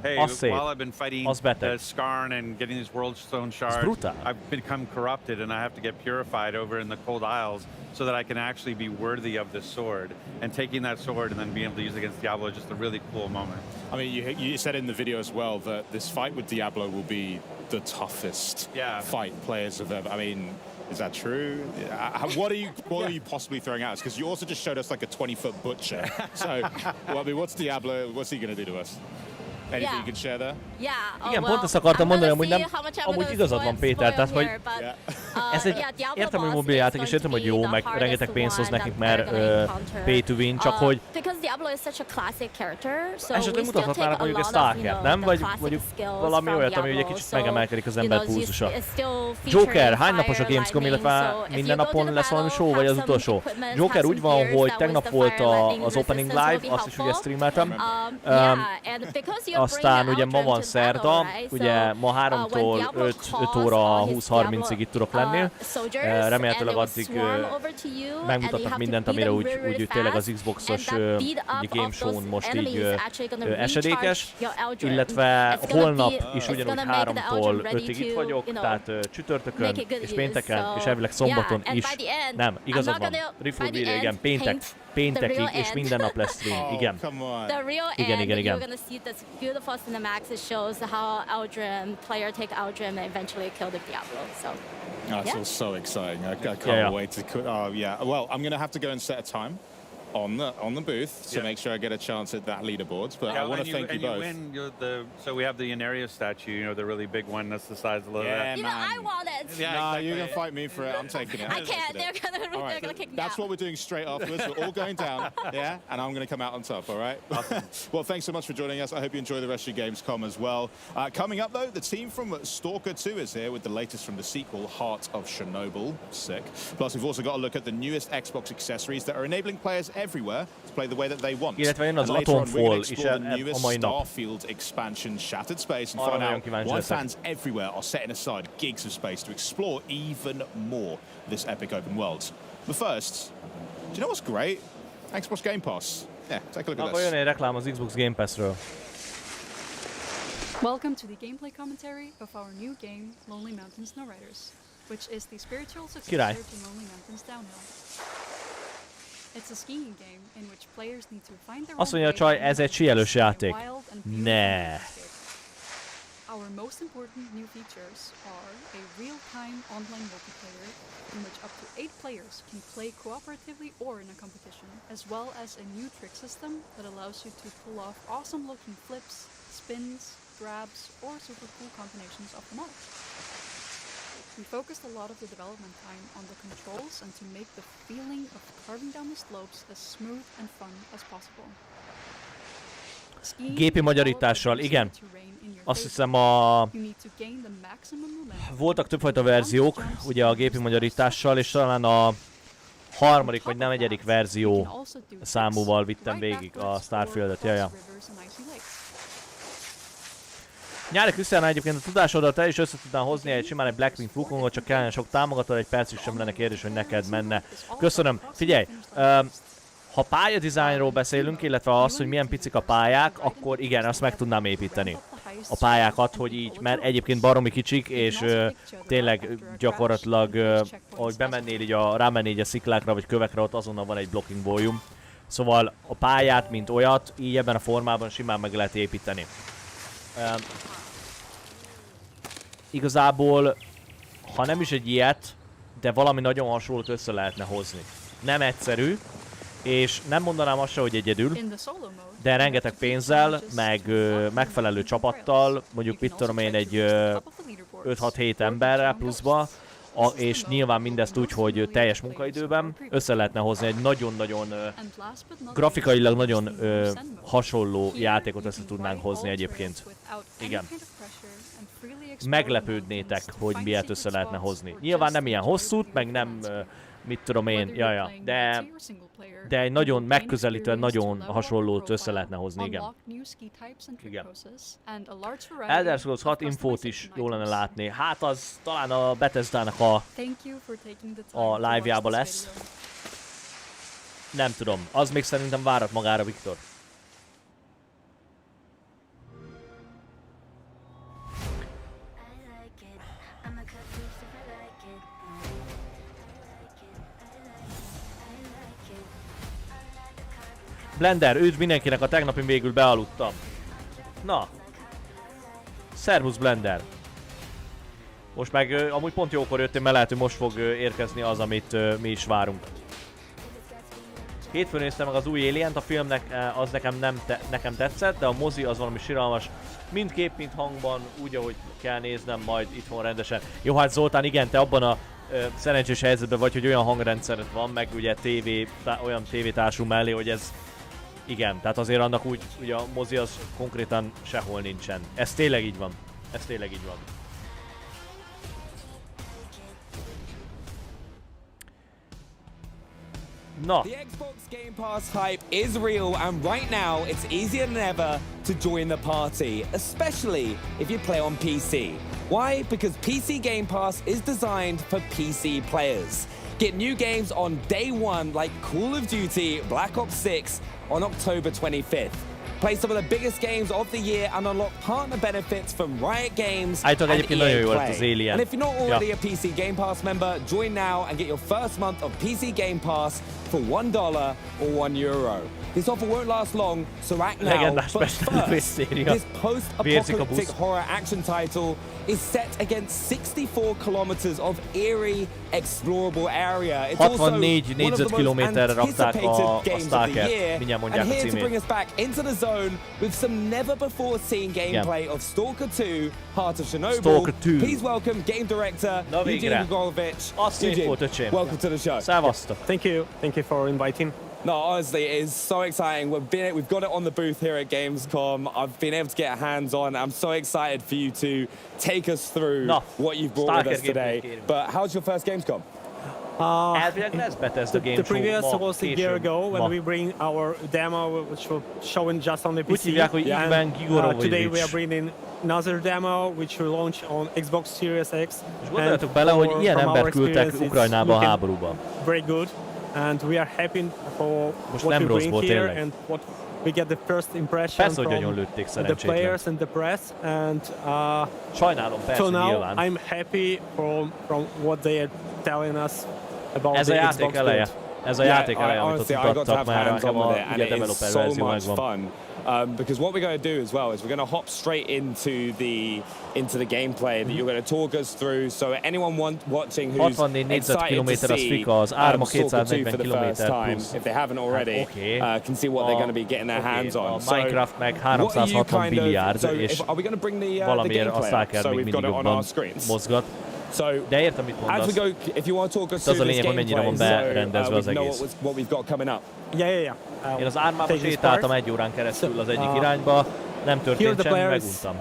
Hey, while I've been fighting Skarn and getting these World Stone shards, I've become corrupted and I have to get purified over in the Cold Isles so that I can actually be worthy of this sword. And taking that sword and then being able to use it against Diablo is just a really cool moment. I mean, you said in the video as well that this fight with Diablo will be the toughest fight players have ever. I mean, is that true? What are you possibly throwing at us? Because you also just showed us like a 20-foot butcher. So, well, I mean, what's Diablo? What's he going to do to us? Anything you can share there? Igen, pont ezt akartam mondani, amúgy nem, amúgy igazad van, Péter, tehát hogy ez egy, értem, hogy mobiljáték, és értem, hogy jó, meg rengeteg pénzt hoz nekik, mert pay to win, csak hogy esetleg mutathatnának mondjuk egy Stalkert, nem? Vagy mondjuk valami olyat, ami ugye kicsit megemelkedik az ember pulzusa. Joker, hány napos a Gamescom, illetve minden napon lesz valami show, vagy az utolsó? Joker úgy van, hogy tegnap volt az opening live, azt is ugye streameltem. Aztán ugye ma van szerda, ugye ma 3-tól 5 óra 20-30-ig itt tudok lenni. Remélhetőleg addig megmutatnak mindent, amire úgy tényleg az Xbox-os game show-n most így esedékes. Illetve holnap is ugyanúgy 3-tól 5-ig itt vagyok, tehát csütörtökön és pénteken, és elvileg szombaton is. Nem, igazad van, Rifle Bírja, igen, péntekig, és minden nap lesz stream, igen. Igen. Beautiful cinematics. It shows how Eldrim player take Eldrim and eventually kill the Diablo. So that's all so exciting. I can't wait to. Well, I'm gonna have to go and set a time on the booth to make sure I get a chance at that leaderboards. But I want to thank you both. So we have the Inaria statue, you know, the really big one that's the size of that. You know, I want it. Yeah, no, you're gonna fight me for it. I'm taking it. I can't. They're gonna kick me That's out. what we're doing straight afterwards. We're all going down, and I'm gonna come out on top. All right. Awesome. Well, thanks so much for joining us. I hope you enjoy the rest of your Gamescom as well. Coming up though, the team from Stalker 2 is here with the latest from the sequel, Heart of Chernobyl. Sick. Plus, we've also got a look at the newest Xbox accessories that are enabling players everywhere to play the way that they want. Illetve jön az Atomfall is a mai nap. Starfield expansion Shattered Space and find out why fans everywhere are setting aside gigs of space to explore even more this epic open world. But first, do you know what's great? Xbox Game Pass. Yeah, take a look at this. Jön egy reklám az Xbox Game Pass-ről. Welcome to the gameplay commentary of our new game, Lonely Mountain Snowriders, which is the spiritual successor to Lonely Mountains Downhill. It's a skiing game in which players need to find their Azt mondja a csaj, ez egy síelős játék. Ne. Our most important new features are a real-time online multiplayer in which up to 8 players can play cooperatively or in a competition, as well as a new trick system that allows you to pull off awesome-looking flips, spins, grabs, or super cool combinations of them all. We focused a lot of the development time on the controls and to make the feeling of carving down the slopes as smooth and fun as possible. Gépi magyarítással, igen. Azt hiszem voltak többfajta verziók, ugye a gépi magyarítással, és talán a harmadik vagy nem negyedik verzió számúval vittem végig a Starfieldet. Jaja. Nyári Krisztián, egyébként a tudásodat el is össze tudnál hozni egy simán egy Blackpink Wukongot, csak kellene sok támogató, egy percig sem lenne kérdés, hogy neked menne. Köszönöm. Figyelj, ha pályadizájnról beszélünk, illetve az, hogy milyen picik a pályák, akkor igen, azt meg tudnám építeni. A pályákat, hogy így, mert egyébként baromi kicsik, és tényleg gyakorlatilag, ahogy bemennél így rámennél így a sziklákra vagy kövekre, ott azonnal van egy blocking volume. Szóval a pályát, mint olyat, így ebben a formában simán meg lehet építeni. Igazából, ha nem is egy ilyet, de valami nagyon hasonlót össze lehetne hozni. Nem egyszerű, és nem mondanám azt se, hogy egyedül, de rengeteg pénzzel, meg megfelelő csapattal, mondjuk mit tudom én, egy 5-6-7 emberrel pluszba, és nyilván mindezt úgy, hogy teljes munkaidőben össze lehetne hozni egy nagyon-nagyon grafikailag nagyon hasonló játékot össze tudnánk hozni egyébként. Igen. Meglepődnétek, hogy miért össze lehetne hozni. Nyilván nem ilyen hosszút, meg nem mit tudom én, jaja, de egy nagyon megközelítően, nagyon hasonlót össze lehetne hozni, igen. Igen. Elder Scrolls 6 infót is jó lenne látni. Hát az talán a Bethesdának a live-jába lesz. Nem tudom, az még szerintem várat magára, Viktor. Blender, üdv mindenkinek, a tegnapin végül bealudtam. Na. Szervusz Blender. Most meg amúgy pont jókor jöttél, mert lehet, hogy most fog érkezni az, amit mi is várunk. Hétfőn néztem meg az új Alien-t, a filmnek az nekem tetszett, de a mozi az valami siralmas. Mind kép, mind hangban, úgy, ahogy kell néznem majd itthon rendesen. Jó, hát Zoltán, igen, te abban a szerencsés helyzetben vagy, hogy olyan hangrendszered van, meg ugye olyan tévétársú mellé, hogy ez... Igen, tehát azért annak úgy, ugye a mozi az konkrétan sehol nincsen. Ez tényleg így van. Ez tényleg így van. No. The Xbox Game Pass hype is real, and right now it's easier than ever to join the party, especially if you play on PC. Why? Because PC Game Pass is designed for PC players. Get new games on day one like Call of Duty Black Ops 6 on October 25th. Play some of the biggest games of the year and unlock partner benefits from Riot Games and EA Play. And if you're not already a PC Game Pass member, join now and get your first month of PC Game Pass for $1 or €1. This offer won't last long, so act now. But first, this post-apocalyptic horror action title is set against 64 kilometers of eerie, explorable area. It's also one of the most anticipated games of the year, and here to bring us back into the zone with some never-before-seen gameplay of Stalker 2, Heart of Chernobyl. Please welcome game director Eugene Gregorovic. Eugene, welcome to the show. Thank you for inviting. No, honestly, it is so exciting. We've got it on the booth here at Gamescom. I've been able to get hands-on. I'm so excited for you to take us through what you've brought with us today. But how's your first Gamescom? The previous was a year ago when we bring our demo, which was shown just on the PC. And today we are bringing another demo, which will launch on Xbox Series X. És gondoljatok bele, hogy ilyen embert küldtek Ukrajnába a háborúba. Very good. And we are happy for what we bring here and what we get the first impression from the players and the press. And so now I'm happy from what they are telling us about the Xbox build. Ez a játék eleje, amit ott mutattak már nekem a developer verzió megvan. because what we're going to do as well is we're going to hop straight into the gameplay that you're going to talk us through. So anyone watching who's excited to see Stalker 2 for the first time, if they haven't already, can see what they're going to be getting their hands on. Minecraft meg 360 milliárd, és valamiért a Stalker még mindig jobban mozgat. De értem, mit mondasz. De az a lényeg, hogy mennyire van berendezve az egész. Én az ármába sétáltam 1 órán keresztül az egyik irányba, nem történt semmi, meguntam.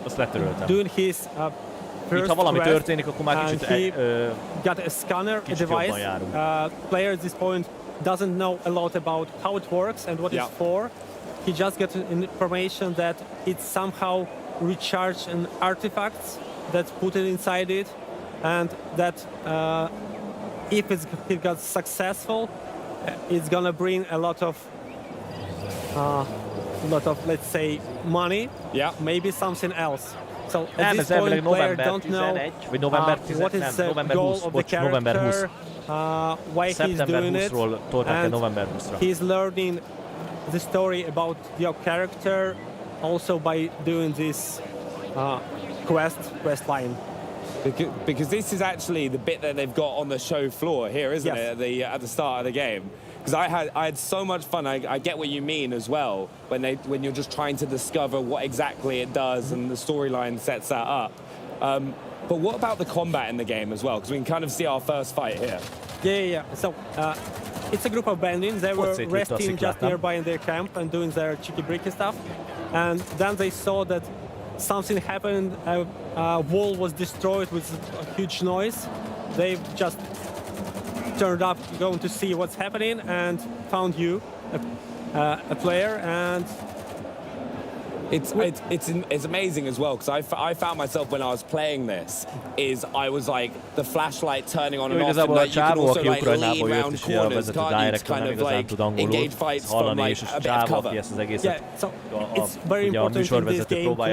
Azt letöröltem. Itt, ha valami történik, akkor már kicsit jobban járunk. Player at this point doesn't know a lot about how it works and what it's for. He just gets information that it somehow recharged an artifacts that's put it inside it, and that if it got successful, it's gonna bring a lot of let's say money. Maybe something else. So at this point, player don't know what is the goal of the character, why he's doing it, and he's learning the story about your character also by doing this quest line. Because this is actually the bit that they've got on the show floor here, isn't it? At the start of the game. Because I had so much fun. I get what you mean as well when you're just trying to discover what exactly it does, and the storyline sets that up. But what about the combat in the game as well? Because we can kind of see our first fight here. Yeah. So it's a group of bandits. They were resting just nearby in their camp and doing their cheeky-breaky stuff. And then they saw that something happened. A wall was destroyed with a huge noise. They just turned up going to see what's happening and found you, a player, and it's amazing as well, because I found myself when I was playing this I was like the flashlight turning on and off, and like you can also like lean around corners, can't you, to kind of like engage fights from like a bit of cover. Yeah, so it's very important in this game to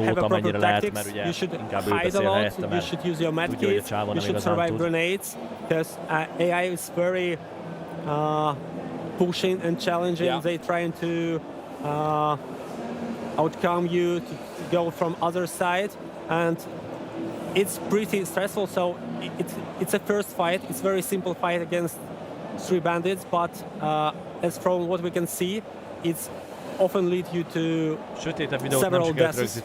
have a proper tactics. You should hide a lot, you should use your medkits, you should survive grenades, because AI is very pushing and challenging. They're trying to outcome you, to go from other side, and it's pretty stressful. So it's a first fight. It's very simple fight against 3 bandits, but as from what we can see, it's often lead you to several deaths.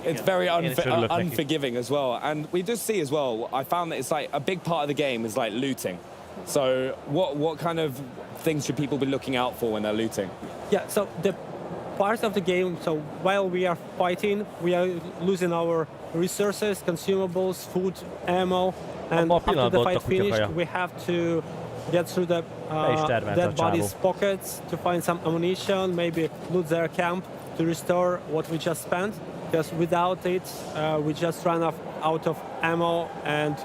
It's very unforgiving as well. And we just see as well, I found that it's like a big part of the game is like looting. So what kind of things should people be looking out for when they're looting? Yeah, so the part of the game, so while we are fighting, we are losing our resources, consumables, food, ammo, and after the fight finished, we have to get through the dead bodies' pockets to find some ammunition, maybe loot their camp to restore what we just spent, because without it, we just run out of ammo, and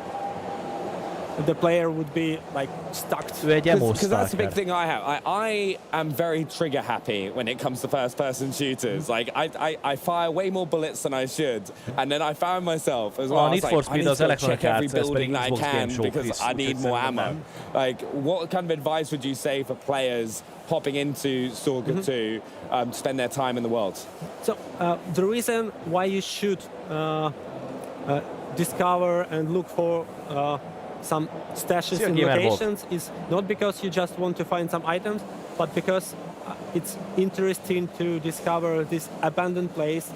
the player would be like stuck. Because that's the big thing I have. I am very trigger happy when it comes to first-person shooters. Like I fire way more bullets than I should, and then I found myself as well. I was like, I need to check every building that I can because I need more ammo. Like, what kind of advice would you say for players hopping into Stalker 2 to spend their time in the world? So the reason why you should discover and look for some stashes in locations is not because you just want to find some items, but because it's interesting to discover this abandoned place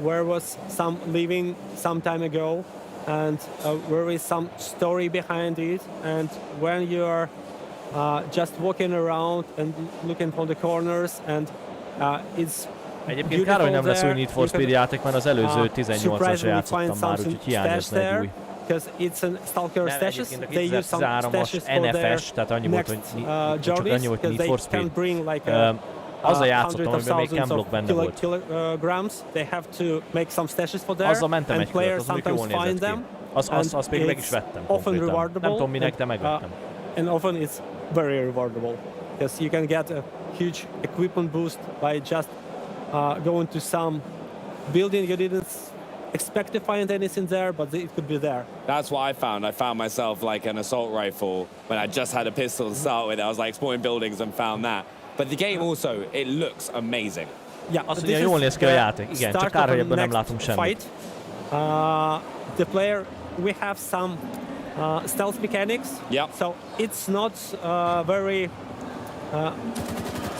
where was some living some time ago, and where is some story behind it. And when you are just walking around and looking for the corners, and it's Egyébként kár, hogy nem lesz új Need for Speed játék, mert az előző 18-as játszottam már, úgyhogy hiányozna egy új. Because it's a Stalker stashes. They use some stashes for NFS, their next journeys, because they can bring like hundreds of thousands of kilograms. They have to make some stashes for there, and players sometimes find them. Azt még meg is vettem konkrétan. Nem tudom minek, de megvettem. And often it's very rewardable, because you can get a huge equipment boost by just going to some building you didn't expect to find anything there, but it could be there. That's what I found. I found myself like an assault rifle when I just had a pistol to start with. I was like exploring buildings and found that. But the game also, it looks amazing. Yeah, azt mondja, jól néz ki a játék. Igen, csak kár, hogy ebből nem látunk semmit. The player, we have some stealth mechanics. Yeah. So it's not very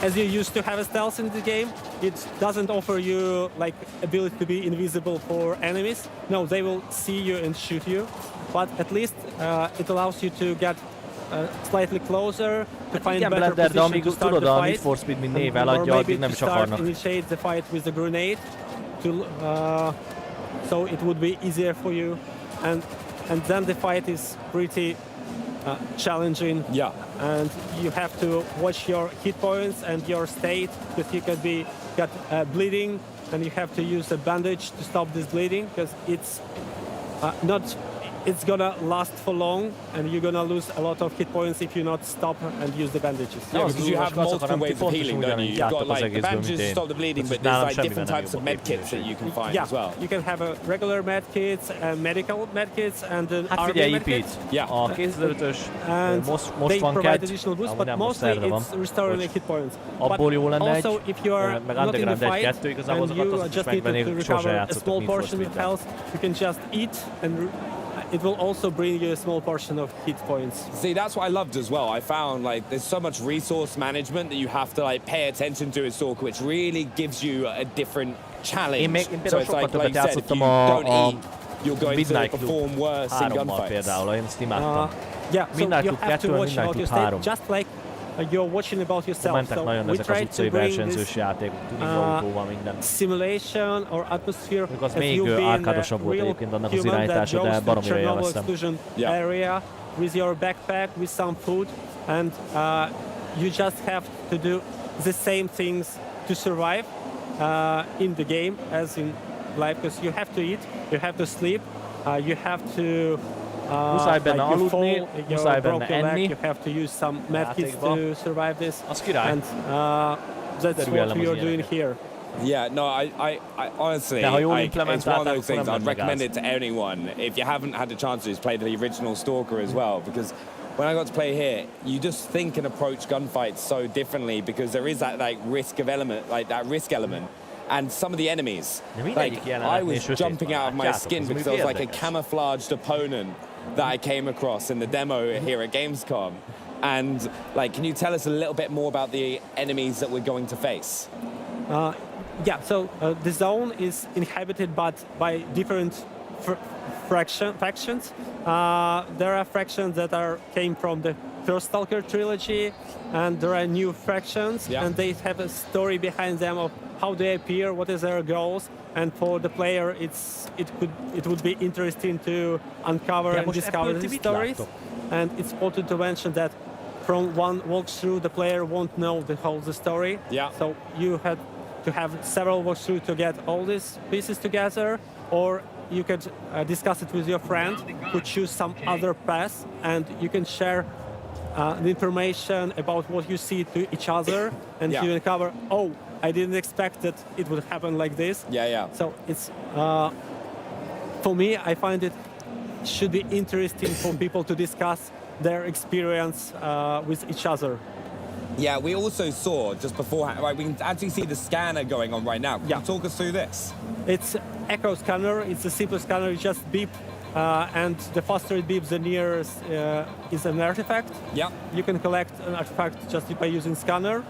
as you used to have a stealth in the game. It doesn't offer you like ability to be invisible for enemies. No, they will see you and shoot you. But at least it allows you to get slightly closer, to find better position to start the fight. For Speed mint név eladja, addig nem is akarnak. Initiate the fight with a grenade, so it would be easier for you, and then the fight is pretty challenging. Yeah. And you have to watch your hit points and your state, because you could be bleeding, and you have to use a bandage to stop this bleeding, because it's not. It's gonna last for long, and you're gonna lose a lot of hit points if you not stop and use the bandages. Yeah, because you have multiple ways of healing, don't you? You've got like the bandages to stop the bleeding, but there's like different types of med kits that you can find as well. You can have a regular med kits, medical med kits, and an army med kits. Yeah. A 2005-ös most van provide additional boost, but mostly it's restoring the hit points. Abból jó lenne also, if you are not in the fight and you just need to recover a small portion of health, you can just eat, and it will also bring you a small portion of hit points. See, that's what I loved as well. I found like there's so much resource management that you have to like pay attention to in Stalker, which really gives you a different challenge. So it's like you said, if you don't eat, you're going to perform worse in gunfights. Például, én ezt imádtam. Yeah, so you have to watch about your state, just like you're watching about yourself. So we try to bring this simulation or atmosphere as you've been a real human that goes to Chernobyl exclusion area with your backpack, with some food, and you just have to do the same things to survive in the game as in life, because you have to eat, you have to sleep, you have to muszáj benne aludni, muszáj benne enni. You have to use some medkits to survive this. And that's what we are doing here. Yeah, no, I honestly, it's one of those things. I'd recommend it to anyone. If you haven't had a chance to, just play the original Stalker as well, because when I got to play here, you just think and approach gunfights so differently, because there is that like risk element. And some of the enemies, like I was jumping out of my skin because I was like a camouflaged opponent that I came across in the demo here at Gamescom. And like, can you tell us a little bit more about the enemies that we're going to face? Yeah, so the zone is inhabited by different factions. There are factions that came from the first Stalker trilogy, and there are new factions, and they have a story behind them of how they appear, what is their goals, and for the player, it would be interesting to uncover and discover these stories. And it's important to mention that from one walkthrough, the player won't know the whole story. Yeah. So you have to have several walkthroughs to get all these pieces together, or you could discuss it with your friend who choose some other path, and you can share the information about what you see to each other, and you uncover, oh, I didn't expect that it would happen like this. Yeah. So it's, for me, I find it should be interesting for people to discuss their experience with each other. Yeah, we also saw just beforehand, right, we can actually see the scanner going on right now. Can you talk us through this? It's echo scanner. It's a simple scanner. You just beep, and the faster it beeps, the nearer is an artifact. Yeah. You can collect an artifact just by using scanner.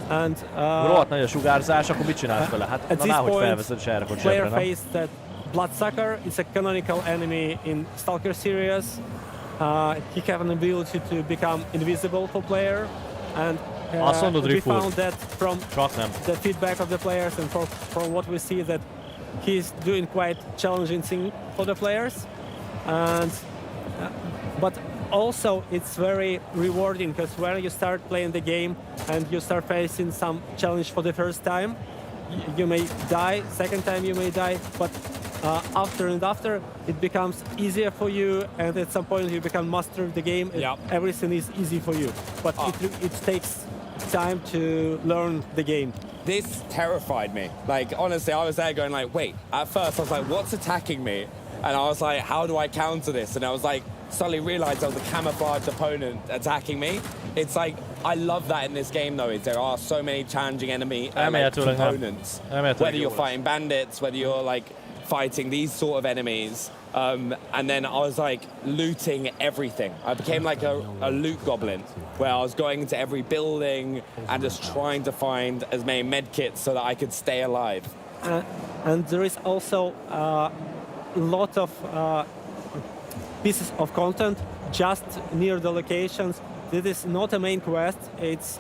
And rohadt nagy a sugárzás, akkor mit csinálsz vele? Hát na hogy felveszed és elrakod zsebre, player faced that Bloodsucker. It's a canonical enemy in Stalker series. He has an ability to become invisible for player, and we found that from the feedback of the players and from what we see that he's doing quite challenging thing for the players, and but also it's very rewarding, because when you start playing the game and you start facing some challenge for the first time, you may die, second time you may die, but after it becomes easier for you, and at some point you become master of the game. Everything is easy for you, but it takes time to learn the game. This terrified me. Like, honestly, I was there going like, wait, at first I was like, what's attacking me? And I was like, how do I counter this? And I was like, suddenly realized I was a camouflaged opponent attacking me. It's like, I love that in this game, though, is there are so many challenging enemy components. Whether you're fighting bandits, whether you're like fighting these sort of enemies. And then I was like looting everything. I became like a loot goblin, where I was going into every building and just trying to find as many medkits so that I could stay alive. And there is also a lot of pieces of content just near the locations. This is not a main quest. It's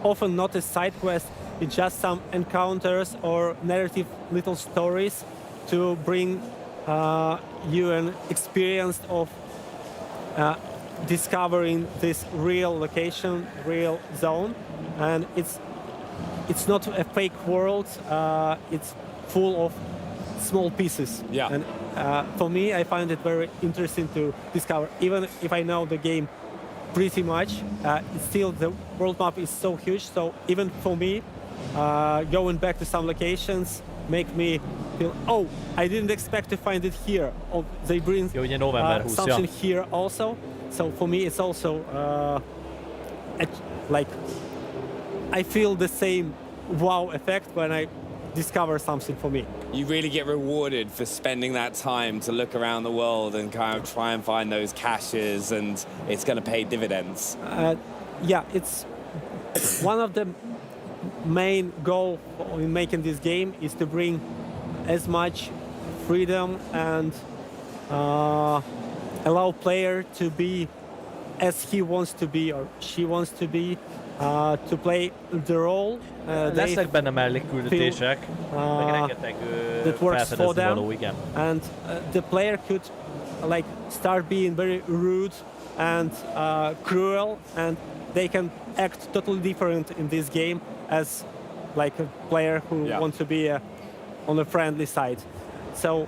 often not a side quest. It's just some encounters or narrative little stories to bring you an experience of discovering this real location, real zone, and it's not a fake world. It's full of small pieces. Yeah. And for me, I find it very interesting to discover. Even if I know the game pretty much, still the world map is so huge. So even for me, going back to some locations make me feel, oh, I didn't expect to find it here. Oh, they bring something here also. So for me, it's also like I feel the same wow effect when I discover something for me. You really get rewarded for spending that time to look around the world and kind of try and find those caches, and it's going to pay dividends. Yeah, it's one of the main goal in making this game is to bring as much freedom and allow player to be as he wants to be or she wants to be, to play the role. Lesznek benne mellékküldetések, meg rengeteg felfedező való, igen. And the player could like start being very rude and cruel, and they can act totally different in this game as like a player who wants to be on the friendly side. So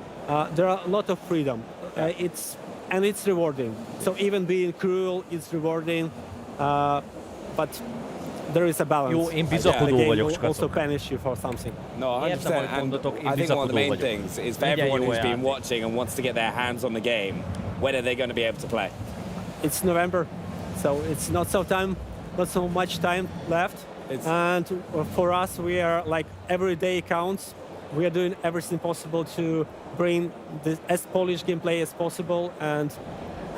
there are a lot of freedom. It's rewarding. So even being cruel is rewarding, but there is a balance. Jó, én bizakodó vagyok, Scott. Also punish you for something. No, 100%. And I think one of the main things is for everyone who's been watching and wants to get their hands on the game, when are they going to be able to play? It's November, so it's not so much time left. And for us, we are like every day counts. We are doing everything possible to bring as Polish gameplay as possible, and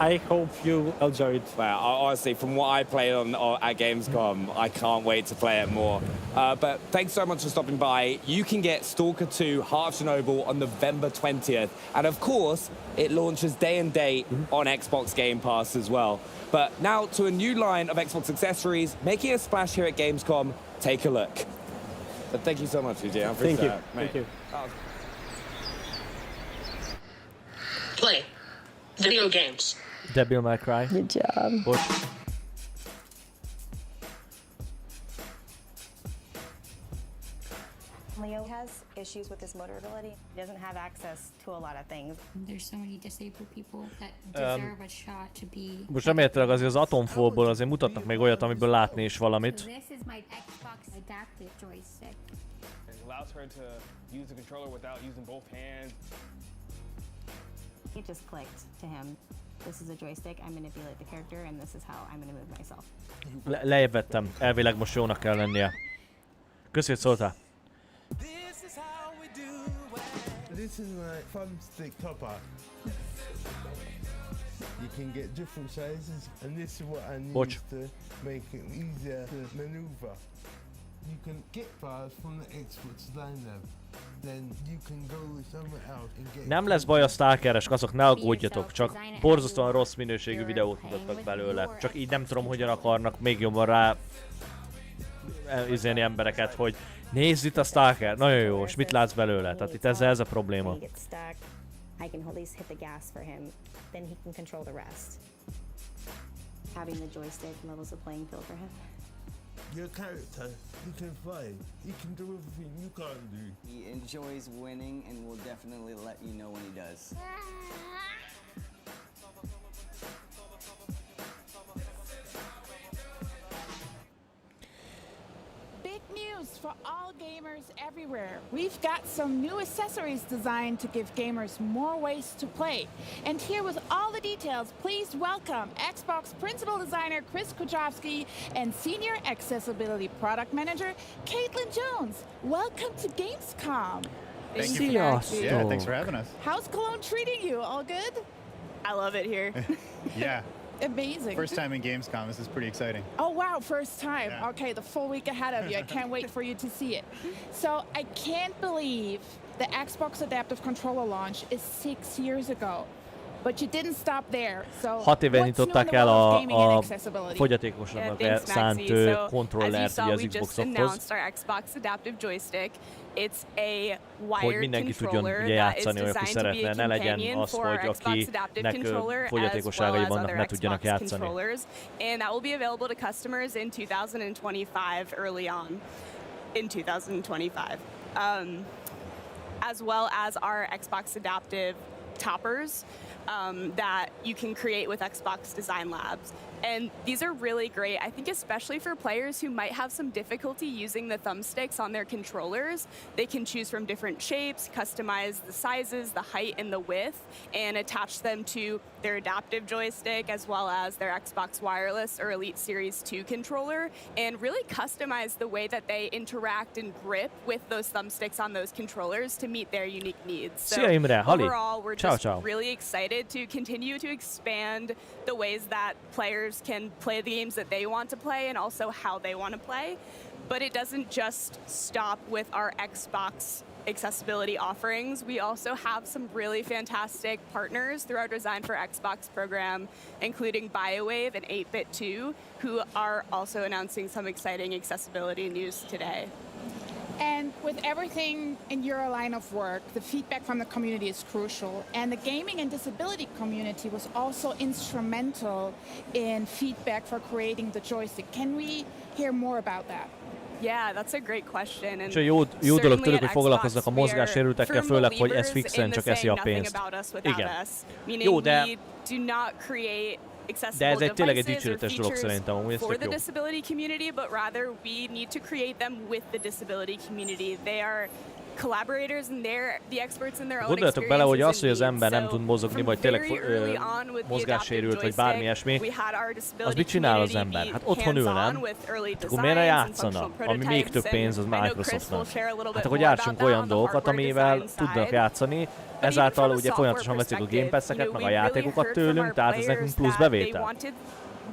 I hope you enjoy it. Well, honestly, from what I played at Gamescom, I can't wait to play it more. But thanks so much for stopping by. You can get Stalker 2 Heart of Chernobyl on November 20th. And of course, it launches day and date on Xbox Game Pass as well. But now to a new line of Xbox accessories, making a splash here at Gamescom. Take a look. But thank you so much, EJ. I appreciate that. Thank you. Play video games. Devil May Cry. Good job. Bocs. Leo has issues with his motor ability. He doesn't have access to a lot of things. There's so many disabled people that deserve a shot to be. Most remélhetőleg azért az Atomfallból azért mutatnak még olyat, amiből látni is valamit. This is my Xbox adaptive joystick. It allows her to use the controller without using both hands. It just clicked to him. This is a joystick, I manipulate the character, and this is how I'm gonna move myself. Lejjebb vettem. Elvileg most jónak kell lennie. Köszi, hogy szóltál. This is my thumbstick topper. You can get different sizes, and this is what I need to make it easier to maneuver. You can get bars from the Xbox lineup. Then you can go somewhere else and get. Nem lesz baj a Stalkeres, azok ne aggódjatok, csak borzasztóan rossz minőségű videót mutattak belőle. Csak így nem tudom, hogyan akarnak még jobban rá izélni embereket, hogy nézd itt a Stalker, nagyon jó, és mit látsz belőle? Tehát itt ez a probléma. I can at least hit the gas for him, then he can control the rest. Having the joystick levels a playing field for him. Your character, he can fight. He can do everything you can't do. He enjoys winning and will definitely let you know when he does. Big news for all gamers everywhere. We've got some new accessories designed to give gamers more ways to play. And here with all the details, please welcome Xbox Principal Designer Chris Kujawski and Senior Accessibility Product Manager Caitlin Jones. Welcome to Gamescom. Thank you. Yeah, thanks for having us. How's Cologne treating you? All good? I love it here. Yeah. Amazing. First time in Gamescom. This is pretty exciting. Oh, wow. First time. Yeah. Okay, the full week ahead of you. I can't wait for you to see it. So I can't believe the Xbox Adaptive Controller launch is 6 years ago. But you didn't stop there. So 6 éve nyitották el a fogyatékosoknak szánt kontrollert az Xboxokhoz, hogy mindenki tudjon ugye játszani, olyan, aki szeretne, ne legyen az, hogy akinek fogyatékosságai vannak, ne tudjanak játszani. And that will be available to customers in 2025, early on in 2025. As well as our Xbox Adaptive toppers that you can create with Xbox Design Labs. And these are really great, I think, especially for players who might have some difficulty using the thumbsticks on their controllers. They can choose from different shapes, customize the sizes, the height, and the width, and attach them to their adaptive joystick as well as their Xbox Wireless or Elite Series 2 controller, and really customize the way that they interact and grip with those thumbsticks on those controllers to meet their unique needs. So overall, we're just really excited to continue to expand the ways that players can play the games that they want to play and also how they want to play. But it doesn't just stop with our Xbox accessibility offerings. We also have some really fantastic partners through our Design for Xbox program, including BioWave and 8bit2, who are also announcing some exciting accessibility news today. And with everything in your line of work, the feedback from the community is crucial. And the gaming and disability community was also instrumental in feedback for creating the joystick. Can we hear more about that? Yeah, that's a great question. And jó dolog tőlük, hogy foglalkoznak a mozgássérültekkel, főleg, hogy ez fixen csak eszi a pénzt. Igen. Jó, de ez egy tényleg egy dicséretes dolog szerintem, amúgy ez for tök the jó. disability community, but rather we need to create them with the disability community. They are collaborators and they're the experts in their own experiences. Gondoljatok bele, hogy az, hogy az ember nem tud mozogni, vagy tényleg mozgássérült, vagy bármi ilyesmi, az mit csinál az ember? Hát otthon ül, nem? Akkor miért ne játszana? Ami még több pénz az Microsoftnak. Hát akkor gyártsunk olyan dolgokat, amivel tudnak játszani, ezáltal ugye folyamatosan veszik a Game Pass-eket, meg a játékokat tőlünk, tehát ez nekünk plusz bevétel.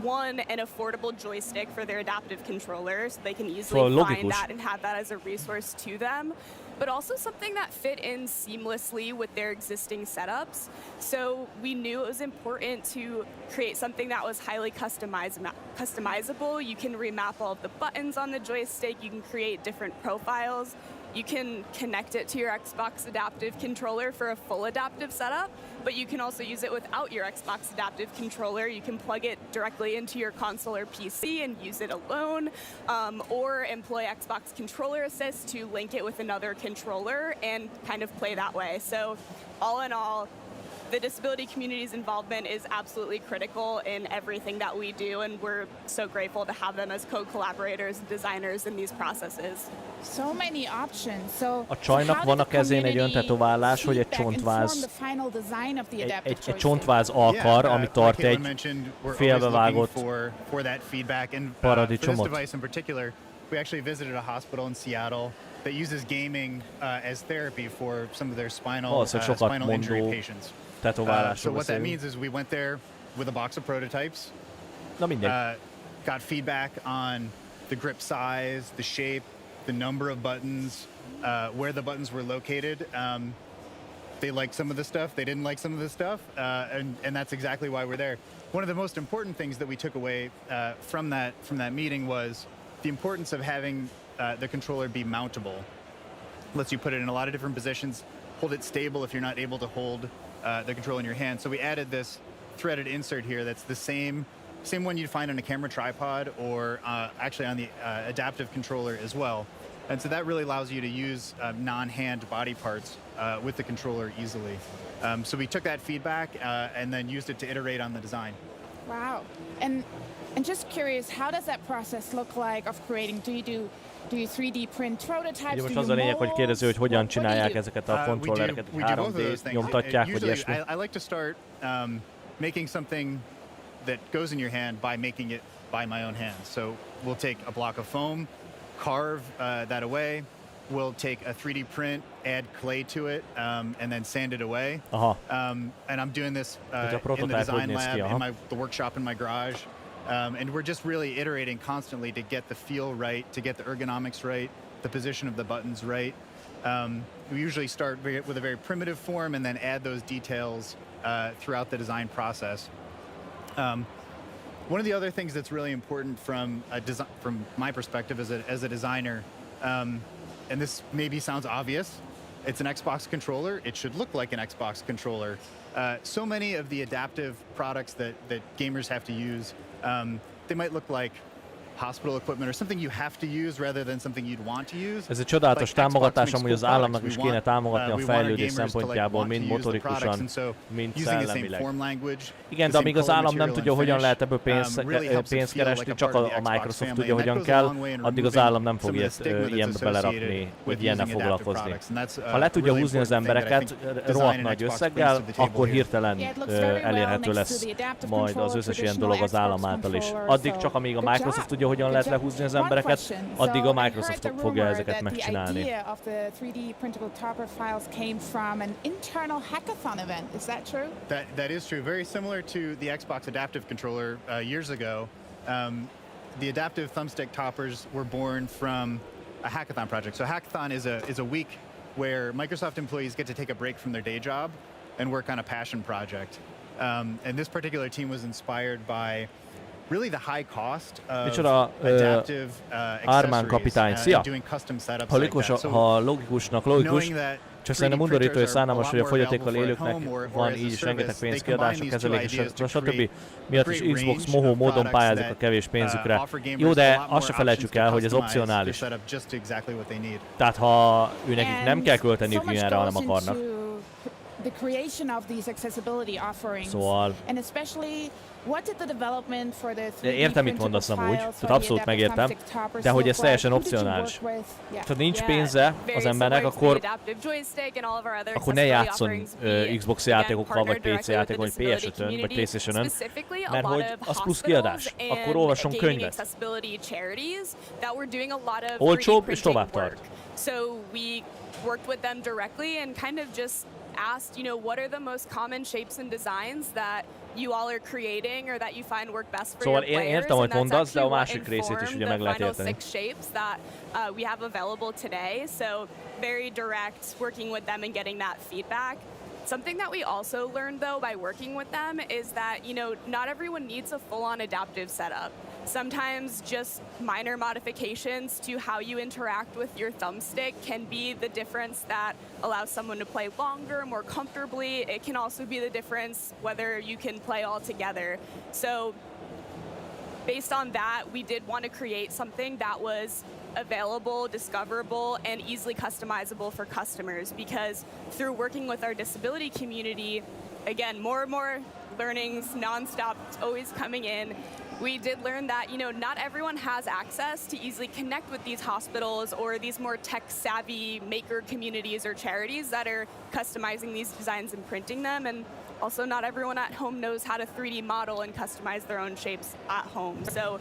One, an affordable joystick for their adaptive controller, so they can easily find that and have that as a resource to them, but also something that fit in seamlessly with their existing setups. So we knew it was important to create something that was highly customizable. You can remap all of the buttons on the joystick, you can create different profiles, you can connect it to your Xbox Adaptive controller for a full adaptive setup, but you can also use it without your Xbox Adaptive controller. You can plug it directly into your console or PC and use it alone, or employ Xbox Controller Assist to link it with another controller and kind of play that way. So all in all, the disability community's involvement is absolutely critical in everything that we do, and we're so grateful to have them as co-collaborators and designers in these processes. So many options. So a csajnak van a kezén egy olyan tetoválás, hogy egy csontváz alkar, ami tart egy félbevágott paradicsomot. We actually visited a hospital in Seattle that uses gaming as therapy for some of their spinal injury patients. So what that means is we went there with a box of prototypes, got feedback on the grip size, the shape, the number of buttons, where the buttons were located. They liked some of the stuff, they didn't like some of the stuff, and that's exactly why we're there. One of the most important things that we took away from that meeting was the importance of having the controller be mountable. Lets you put it in a lot of different positions, hold it stable if you're not able to hold the controller in your hand. So we added this threaded insert here that's the same one you'd find on a camera tripod or actually on the adaptive controller as well. And so that really allows you to use non-hand body parts with the controller easily. So we took that feedback and then used it to iterate on the design. Wow. And just curious, how does that process look like of creating? Do you 3D print prototypes? Ugye most az a lényeg, hogy kérdezi, hogy hogyan csinálják ezeket a kontrollereket, hogy 3D nyomtatják, vagy ilyesmi. I like to start making something that goes in your hand by making it by my own hands. So we'll take a block of foam, carve that away. We'll take a 3D print, add clay to it, and then sand it away. And I'm doing this in the design lab, in the workshop in my garage. And we're just really iterating constantly to get the feel right, to get the ergonomics right, the position of the buttons right. We usually start with a very primitive form and then add those details throughout the design process. One of the other things that's really important from my perspective as a designer, and this maybe sounds obvious, it's an Xbox controller. It should look like an Xbox controller. So many of the adaptive products that gamers have to use, they might look like hospital equipment or something you have to use rather than something you'd want to use. Ez egy csodálatos támogatás, amúgy az államnak is kéne támogatni a fejlődés szempontjából, mind motorikusan, mind szellemileg. Igen, de amíg az állam nem tudja, hogyan lehet ebből pénzt keresni, csak a Microsoft tudja, hogyan kell, addig az állam nem fog ilyenbe belerakni, vagy ilyennel foglalkozni. Ha le tudja húzni az embereket rohadt nagy összeggel, akkor hirtelen elérhető lesz majd az összes ilyen dolog az állam által is. Addig csak amíg a Microsoft tudja, hogyan lehet lehúzni az embereket, addig a Microsoft fogja ezeket megcsinálni. That is true. Very similar to the Xbox Adaptive Controller years ago. The adaptive thumbstick toppers were born from a hackathon project. So a hackathon is a week where Microsoft employees get to take a break from their day job and work on a passion project. And this particular team was inspired by really the high cost of adaptive accessories, doing custom setups like that. Ha logikusnak logikus, csak szerintem undorító és szánalmas, hogy a fogyatékkal élőknek van így is rengeteg pénzkiadás, a kezelés, stb. Miatt is Xbox mohó módon pályázik a kevés pénzükre. Jó, de azt se felejtsük el, hogy ez opcionális. Tehát ha őnekik nem kell költeniük ilyenre, hanem akarnak. The creation of these accessibility offerings, and especially what did the development for the 3D értem, mit mondasz amúgy, tehát abszolút megértem, de hogy ez teljesen opcionális. Tehát nincs pénze az embernek, akkor ne játszon Xbox játékokkal, vagy PC játékokkal, vagy PS5-ön, vagy PlayStation-ön, mert hogy az plusz kiadás. Akkor olvasson könyvet. Olcsóbb és tovább tart. Worked with them directly and kind of just asked, what are the most common shapes and designs that you all are creating or that you find work best for your players. Értem, hogy mondasz, de a másik részét is ugye meg lehet érteni. Six shapes that we have available today, so very direct, working with them and getting that feedback. Something that we also learned though by working with them is that, not everyone needs a full-on adaptive setup. Sometimes just minor modifications to how you interact with your thumbstick can be the difference that allows someone to play longer, more comfortably. It can also be the difference whether you can play all together. So based on that, we did want to create something that was available, discoverable, and easily customizable for customers, because through working with our disability community, again, more and more learnings nonstop, always coming in. We did learn that, not everyone has access to easily connect with these hospitals or these more tech-savvy maker communities or charities that are customizing these designs and printing them. And also not everyone at home knows how to 3D model and customize their own shapes at home. So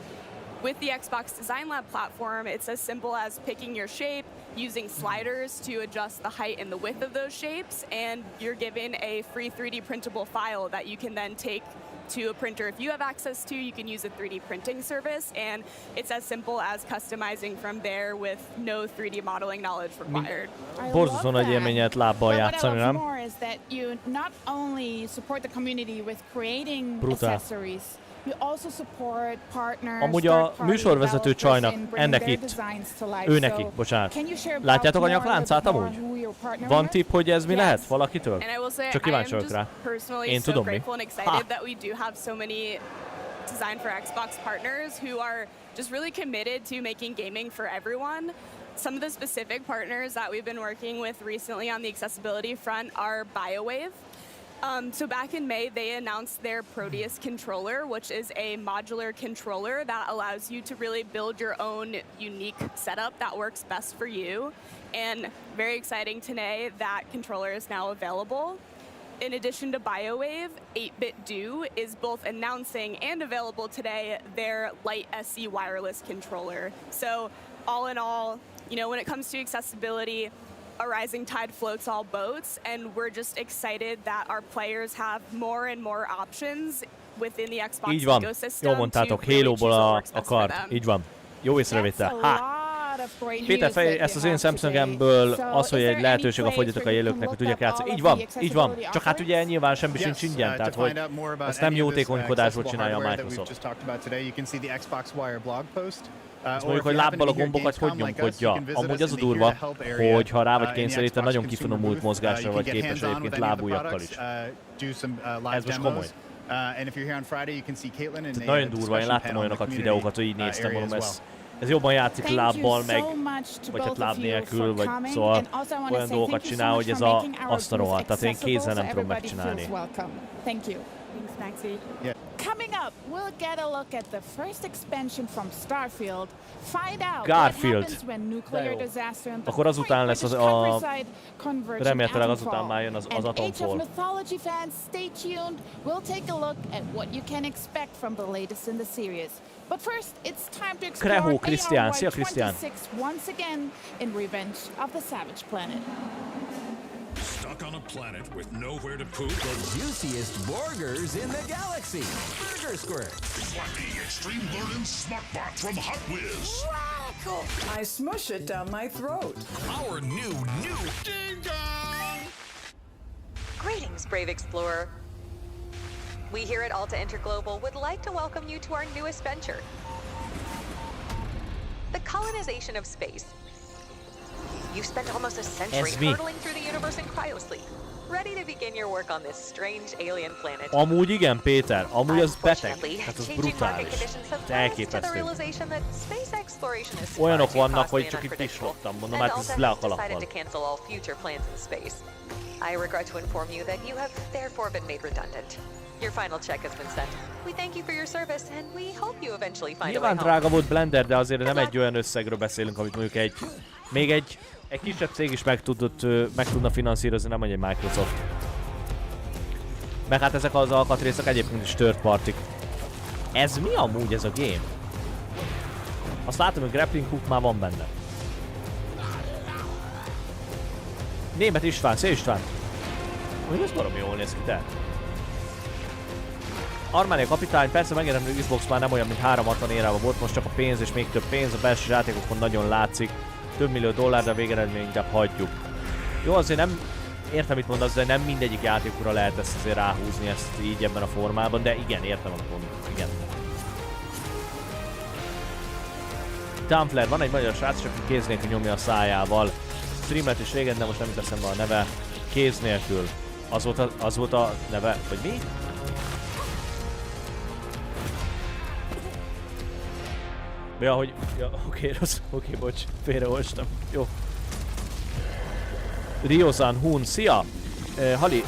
with the Xbox Design Lab platform, it's as simple as picking your shape, using sliders to adjust the height and the width of those shapes, and you're given a free 3D printable file that you can then take to a printer. If you have access to, you can use a 3D printing service, and it's as simple as customizing from there with no 3D modeling knowledge required. Borzasztó nagy élményet lábbal játszani, nem? Is that you not only support the community with creating accessories, you also support partners. Amúgy a műsorvezető csajnak, ő neki, bocsánat. Látjátok a nyakláncát amúgy? Van tipp, hogy ez mi lehet valakitől? Csak kíváncsi vagyok rá. Én tudom mi. Designed for Xbox partners who are just really committed to making gaming for everyone. Some of the specific partners that we've been working with recently on the accessibility front are BioWave. So back in May, they announced their Proteus controller, which is a modular controller that allows you to really build your own unique setup that works best for you. And very exciting today, that controller is now available. In addition to BioWave, 8-Bit Do is both announcing and available today their Light SE wireless controller. So all in all, you know, when it comes to accessibility, a rising tide floats all boats, and we're just excited that our players have more and more options within the Xbox így van. ecosystem. Jól mondtátok, Halo-ból a kard. Így van. Jó észrevétel. Péter, ezt az én szemszögemből az, hogy egy lehetőség a fogyatékkal élőknek, hogy tudják játszani. Így van. Csak hát ugye nyilván semmi sincs ingyen, tehát hogy ezt nem jótékonykodásból csinálja a Microsoft. Ezt mondjuk, hogy lábbal a gombokat hogy nyomkodja. Amúgy az a durva, hogy ha rá vagy kényszerítve, nagyon kifinomult mozgásra vagy képes egyébként lábujjakkal is. Ez most komoly. Nagyon durva, én láttam olyanokat, videókat, hogy így néztem, mondom, ez jobban játszik lábbal, meg, vagy hát láb nélkül, vagy szóval olyan dolgokat csinál, hogy ez azt a rohadt. Tehát én kézzel nem tudom megcsinálni. Coming up, we'll get a look at the first expansion from Starfield. Find out Garfield. what happens when nuclear disaster and the akkor azután lesz remélhetőleg azután már jön az Atomfall. Mythology fans, stay tuned. We'll take a look at what you can expect from the latest in the series. But first, it's time to explore AR-26 once again in Revenge of the Savage Planet. Stuck on a planet with nowhere to poop? The juiciest burgers in the galaxy. Burger Squirt. Fluffy Extreme Learning Smartbot from Hot Whiz. Radical. I smush it down my throat. Our new Ding Dong. Greetings, brave explorer. We here at Alta Interglobal would like to welcome you to our newest venture, the colonization of space. You've spent almost a century hurtling through the universe in cryosleep, ready to begin your work on this strange alien planet. Amúgy igen, Péter, amúgy az beteg, hát az brutális, elképesztő. Olyanok vannak, hogy csak itt pislogtam, mondom, hát ez le a kalappal. I regret to inform you that you have therefore been made redundant. Your final check has been sent. We thank you for your service and we hope you eventually find a way home. Nyilván drága volt Blender, de azért nem egy olyan összegről beszélünk, amit mondjuk még egy kisebb cég is meg tudna finanszírozni, nem mondja egy Microsoft. Meg hát ezek az alkatrészek egyébként is third party. Ez mi amúgy ez a game? Azt látom, hogy grappling hook már van benne. Német István, szia István! Úgy ez baromi jól néz ki, te. Armánia kapitány, persze megérem, hogy Xbox már nem olyan, mint 360 érában volt, most csak a pénz és még több pénz, a belső játékokon nagyon látszik. Több millió dollár, de a végeredmény inkább hagyjuk. Jó, azért nem értem, mit mondasz, de nem mindegyik játékokra lehet ezt azért ráhúzni, ezt így ebben a formában, de igen, értem, amit mondom. Igen. Dumpler, van egy magyar srác, csak kéz nélkül nyomja a szájával. Streamlet is régen, de most nem jut eszembe a neve. Kéz nélkül. Az volt a neve, vagy mi? Ja, hogy... Ja, oké, bocs. Félreolvastam. Jó. Rio-san, Hun, szia!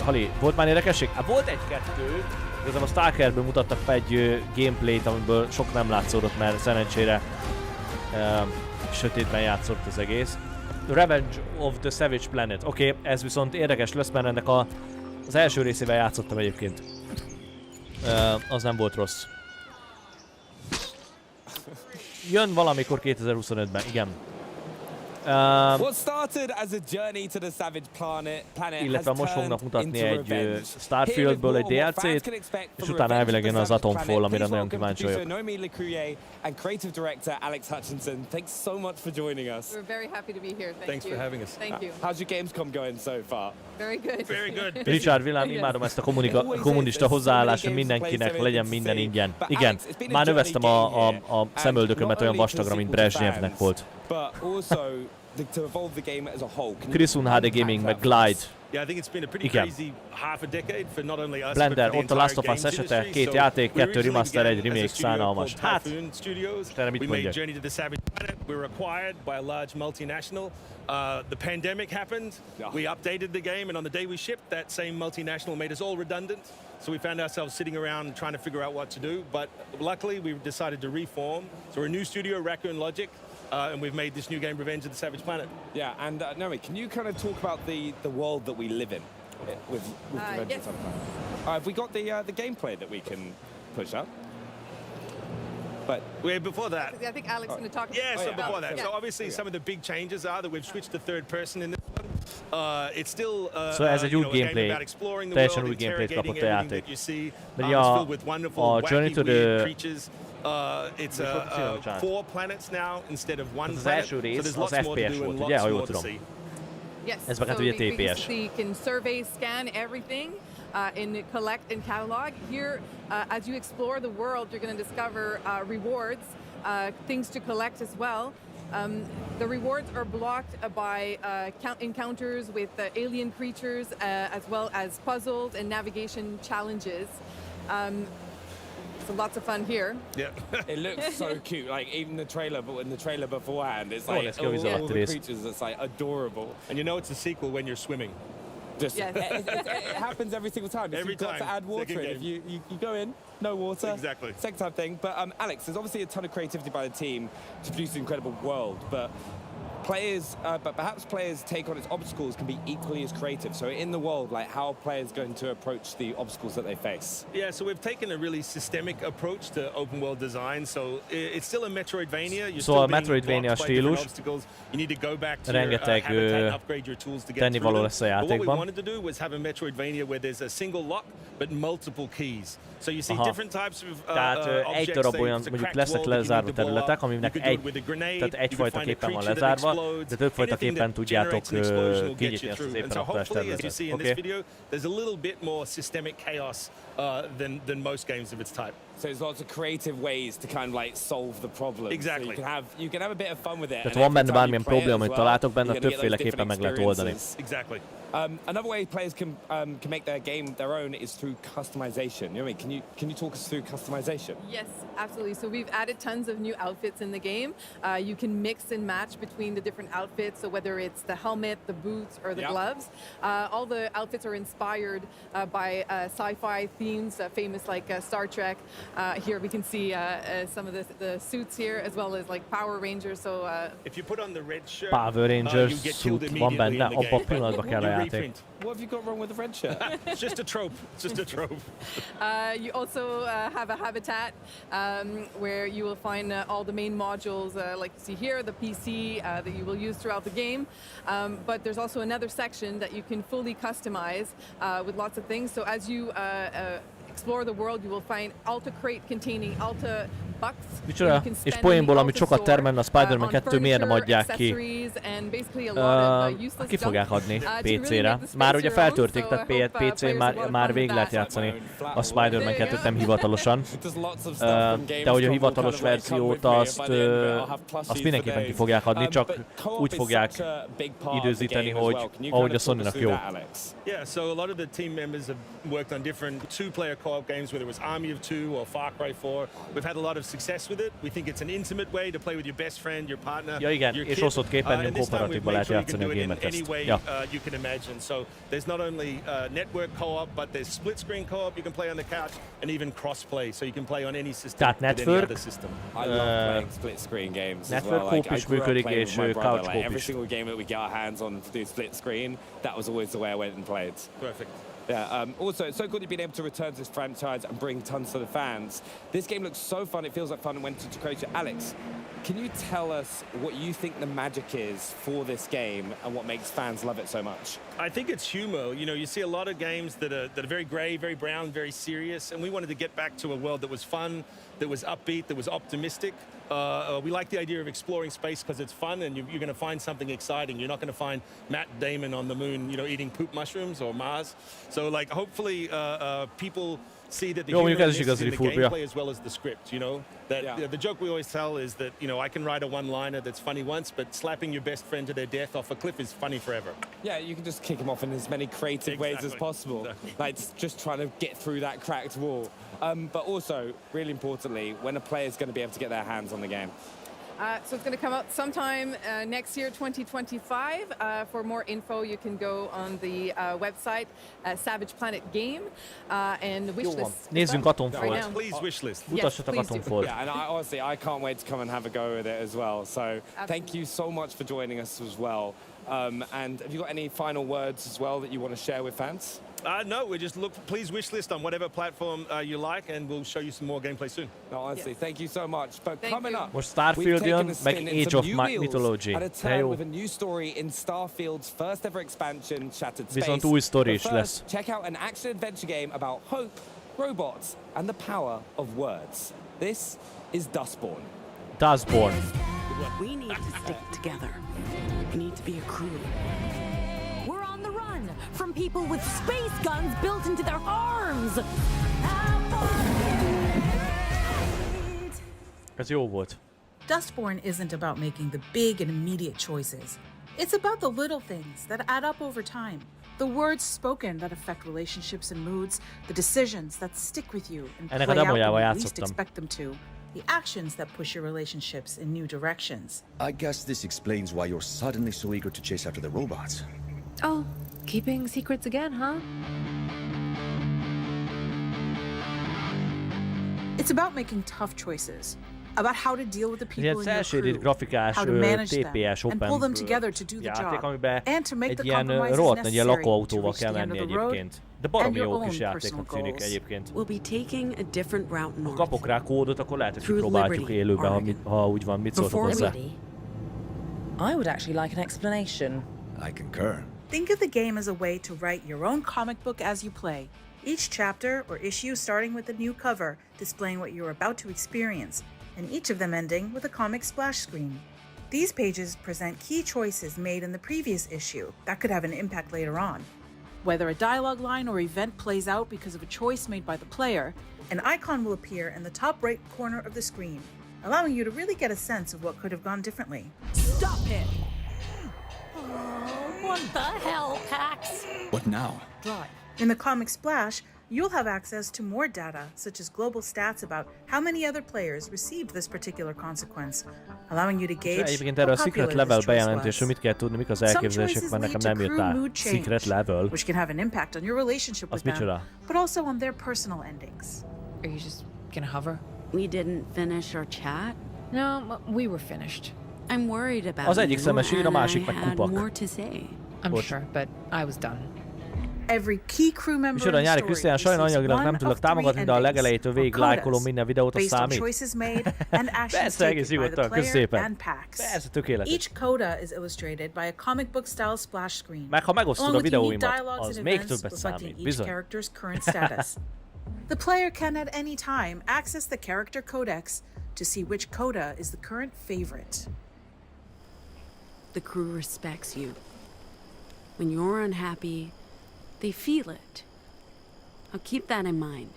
Hali, volt már érdekesség? Hát volt egy-kettő. Igazából a Stalkerből mutattak be egy gameplayt, amiből sok nem látszódott, mert szerencsére sötétben játszott az egész. Revenge of the Savage Planet. Oké, ez viszont érdekes lesz, mert ennek az első részével játszottam egyébként. Az nem volt rossz. Jön valamikor 2025-ben, igen. Illetve most fognak mutatni egy Starfieldből egy DLC-t, és utána elvileg jön az Atomfall, amire nagyon kíváncsi vagyok. And creative director Alex Hutchinson, thanks so much for joining us. We're very happy to be here. Thanks for having us. Thank you. How's your Gamescom going so far? Very good. Very good. Richard Villám, imádom ezt a kommunista hozzáállást, hogy mindenkinek legyen minden ingyen. Igen, már növeztem a szemöldökömet olyan vastagra, mint Brezsnyevnek volt. Chris HD Gaming, meg Glide. Igen. Blender, ott a Last of Us esete, 2 játék, 2 remaster, 1 remake, szánalmas. Hát, Istenem, mit mondjak? We were acquired by a large multinational. The pandemic happened. We updated the game, and on the day we shipped, that same multinational made us all redundant. So we found ourselves sitting around trying to figure out what to do. But luckily, we decided to reform. So we're a new studio, Raccoon Logic, and we've made this new game, Revenge of the Savage Planet. Yeah, and Naomi, can you kind of talk about the world that we live in with Revenge of the Savage Planet? Have we got the gameplay that we can push up? But before that, I think Alex is going to talk. Before that. So obviously, some of the big changes are that we've switched to third person in this one. It's still so ez egy új gameplay, teljesen új gameplayt kapott a játék. Mert a Journey to the... It's 4 planets now instead of 1 az planet. első rész az FPS volt, ugye, ha jól tudom. Yes, ez meg hát so ugye we TPS. basically can survey, scan everything, and collect and catalog. Here, as you explore the world, you're going to discover rewards, things to collect as well. The rewards are blocked by encounters with alien creatures, as well as puzzles and navigation challenges. So lots of fun here. Yeah, it looks so cute. Like even the trailer, but in the trailer beforehand, it's like all the creatures. It's like adorable. And you know it's a sequel when you're swimming. Just it happens every single time. Every time. You've got to add water in. If you go in, no water. Exactly. Second time thing. But Alex, there's obviously a ton of creativity by the team to produce an incredible world, but perhaps players' take on its obstacles can be equally as creative. So in the world, like how are players going to approach the obstacles that they face? Yeah, so we've taken a really systemic approach to open world design. So it's still a Metroidvania. You're Szóval still Metroidvania stílus, rengeteg tennivaló lesz a játékban. What we wanted to do was have a Metroidvania where there's a single lock but multiple keys. So you see different types of tehát egy darab olyan, mondjuk lesznek lezárva területek, aminek tehát egyfajta képen van lezárva, de többfajta képen tudjátok kinyitni azt az éppen aktuális területet. Okay? There's a little bit more systemic chaos than most games of its type. So there's lots of creative ways to kind of like solve the problem. Exactly. So you can have a bit of fun with it. Tehát van benne bármilyen probléma, amit találtok benne, többféleképpen meg lehet oldani. Exactly. Another way players can make their game their own is through customization. You know what I mean? Can you talk us through customization? Yes, absolutely. So we've added tons of new outfits in the game. You can mix and match between the different outfits. So whether it's the helmet, the boots, or the gloves, all the outfits are inspired by sci-fi themes, famous like Star Trek. Here we can see some of the suits here, as well as like Power Rangers. So if you put on the red shirt, Power Rangers suit van benne, abban a pillanatban kell a játék. What have you got wrong with the red shirt? It's just a trope. It's just a trope. You also have a habitat where you will find all the main modules, like you see here, the PC that you will use throughout the game. But there's also another section that you can fully customize with lots of things. So as you explore the world, you will find Alta crate containing Alta bucks. Micsoda? És poénból, amit sokat termelne a Spider-Man 2, miért nem adják ki? Ki fogják adni PC-re? Már ugye feltörték, tehát PC-n már végig lehet játszani a Spider-Man 2-t, nem hivatalosan. De hogy a hivatalos verziót azt mindenképpen ki fogják adni, csak úgy fogják időzíteni, hogy ahogy a Sony-nak jó. Yeah, so a lot of the team members have worked on different two-player co-op games, whether it was Army of Two or Far Cry 4. We've had a lot of success with it. We think it's an intimate way to play with your best friend, your partner, ja, igen, your és kid. osztott képernyőn kooperatívban lehet játszani a gémeket. Any way you can imagine. So there's not only network co-op, but there's split screen co-op. You can play on the couch and even cross-play, so you can play on any system with any other system. I love playing split screen games network as well. Co-op is működik, és couch co-op every is. single game that we get our hands on to do split screen, that was always the way I went and played. Perfect. Yeah, also, it's so good you've been able to return to this franchise and bring tons to the fans. This game looks so fun, it feels like fun, and went to create it. Alex, can you tell us what you think the magic is for this game and what makes fans love it so much? I think it's humor. You know, you see a lot of games that are very grey, very brown, very serious, and we wanted to get back to a world that was fun, that was upbeat, that was optimistic. We like the idea of exploring space because it's fun and you're going to find something exciting. You're not going to find Matt Damon on the moon, you know, eating poop mushrooms or Mars. So, like, hopefully people see that the humor is in the gameplay as well as the script, you know? That the joke we always tell is that, you know, I can write a one-liner that's funny once, but slapping your best friend to their death off a cliff is funny forever. Yeah, you can just kick them off in as many creative ways as possible. Like just trying to get through that cracked wall. But also, really importantly, when a player is going to be able to get their hands on the game. So it's going to come out sometime next year, 2025. For more info, you can go on the website, Savage Planet Game, and wishlist. Nézzünk Atomfall. Please wishlist. Mutassatok Atomfall. Yeah, and honestly, I can't wait to come and have a go with it as well. So thank you so much for joining us as well. And have you got any final words as well that you want to share with fans? No, we just please wishlist on whatever platform you like, and we'll show you some more gameplay soon. No, honestly, thank you so much. But coming up, most Starfield jön, meg Age of Mythology. At a turn with a new story in Starfield's first ever expansion, Shattered Space. Viszont új sztori is lesz. Check out an action-adventure game about hope, robots, and the power of words. This is DUSTBORN. DUSTBORN. We need to stick together. We need to be a crew. We're on the run from people with space guns built into their arms. Ez jó volt. DUSTBORN isn't about making the big and immediate choices. It's about the little things that add up over time. The words spoken that affect relationships and moods, the decisions that stick with you and play out when you least expect them to, the actions that push your relationships in new directions. I guess this explains why you're suddenly so eager to chase after the robots. Oh, keeping secrets again, huh? It's about making tough choices, about how to deal with the people in your crew, grafikás, how to manage TPS them, and pull them together to do the job, and to make the compromises necessary to reach the end of the road, and your own personal goals. We'll be taking a different route north. Ha kapok rá kódot, akkor lehet, hogy kipróbáljuk élőben, ha úgy van, mit szóltok hozzá. I would actually like an explanation. I concur. Think of the game as a way to write your own comic book as you play. Each chapter or issue starting with a new cover displaying what you're about to experience, and each of them ending with a comic splash screen. These pages present key choices made in the previous issue that could have an impact later on. Whether a dialogue line or event plays out because of a choice made by the player, an icon will appear in the top right corner of the screen, allowing you to really get a sense of what could have gone differently. Stop it! Oh, what the hell, Pax? What now? Drive. In the comic splash, you'll have access to more data, such as global stats about how many other players received this particular consequence, allowing you to gauge egyébként erről a Secret Level bejelentésről mit kell tudni, mik az elképzelések, mert nekem nem jött rá. Secret Level. Which can have an impact on your relationship with them, but also on their personal endings. Are you just gonna hover? We didn't finish our chat? No, we were finished. I'm worried about az egyik szemes ír, a másik meg kupak. More to say. I'm sure, but I was done. Every key crew member Micsoda nyári Krisztián, sajnos anyagilag nem tudlak támogatni, de a legelejétől végig lájkolom minden videót, a számít. Persze, egész nyugodtan, köszönöm szépen. Persze, tökéletes. Each coda is illustrated by a comic book style splash screen. Meg ha megosztod a videóimat, az még többet számít, bizony. The player can at any time access the character codex to see which coda is the current favorite. The crew respects you. When you're unhappy, they feel it. I'll keep that in mind.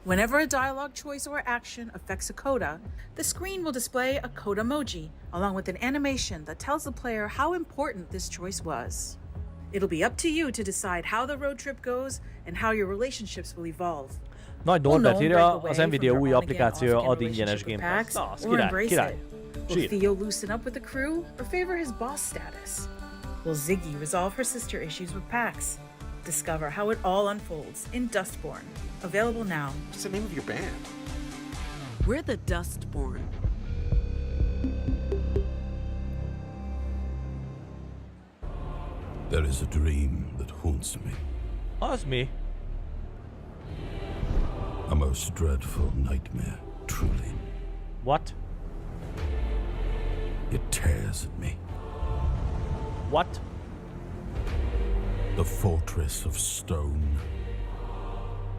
Whenever a dialogue choice or action affects a coda, the screen will display a coda emoji, along with an animation that tells the player how important this choice was. It'll be up to you to decide how the road trip goes and how your relationships will evolve. Nagy Norbert írja, az Nvidia új applikációja ad ingyenes Game Pass. Na, az király. Will Theo loosen up with the crew or favor his boss status? Will Ziggy resolve her sister issues with Pax? Discover how it all unfolds in DUSTBORN. Available now. What's the name of your band? We're the DUSTBORN. There is a dream that haunts me. Az mi? A most dreadful nightmare, truly. What? It tears at me. What? The fortress of stone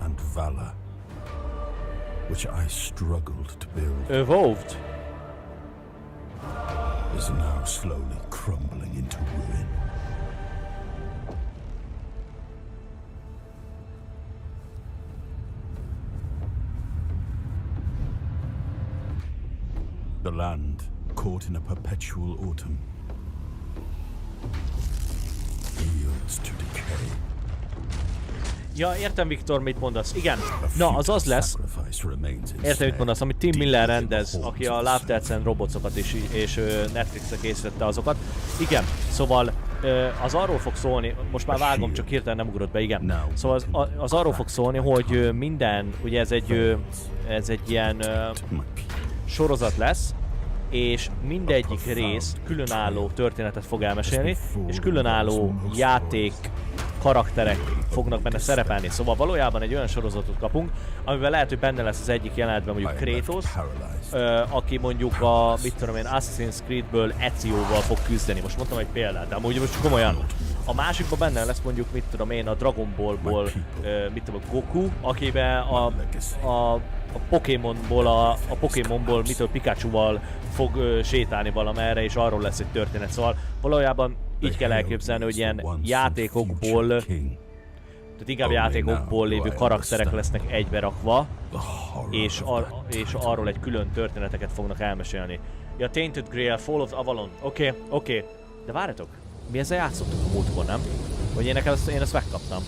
and valor, which I struggled to build, evolved, is now slowly crumbling into ruin. The land caught in a perpetual autumn. Ja, értem, Viktor, mit mondasz. Igen. Na, az lesz. Értem, mit mondasz, amit Tim Miller rendez, aki a Love, Death and Robots-okat is, és Netflixre készítette azokat. Igen, szóval az arról fog szólni, most már vágom, csak hirtelen nem ugrott be, igen. Szóval az arról fog szólni, hogy minden, ugye ez egy ilyen sorozat lesz, és mindegyik rész különálló történetet fog elmesélni, és különálló játék karakterek fognak benne szerepelni. Szóval valójában egy olyan sorozatot kapunk, amiben lehet, hogy benne lesz az egyik jelenetben mondjuk Kratos, aki mondjuk a, mit tudom én, Assassin's Creedből Ezioval fog küzdeni. Most mondtam egy példát, de amúgy most komolyan. A másikban benne lesz mondjuk, mit tudom én, a Dragon Ballból, mit tudom, Goku, akiben a Pokémonból, mitől Pikachuval fog sétálni valamerre, és arról lesz egy történet. Szóval valójában így kell elképzelni, hogy ilyen játékokból, tehát inkább játékokból lévő karakterek lesznek egyberakva, és arról egy külön történeteket fognak elmesélni. Ja, TAINTED, GRAIL, Fall of AVALON. Oké. De várjatok, mi ezzel játszottuk a múltkor, nem? Vagy én ezt megkaptam.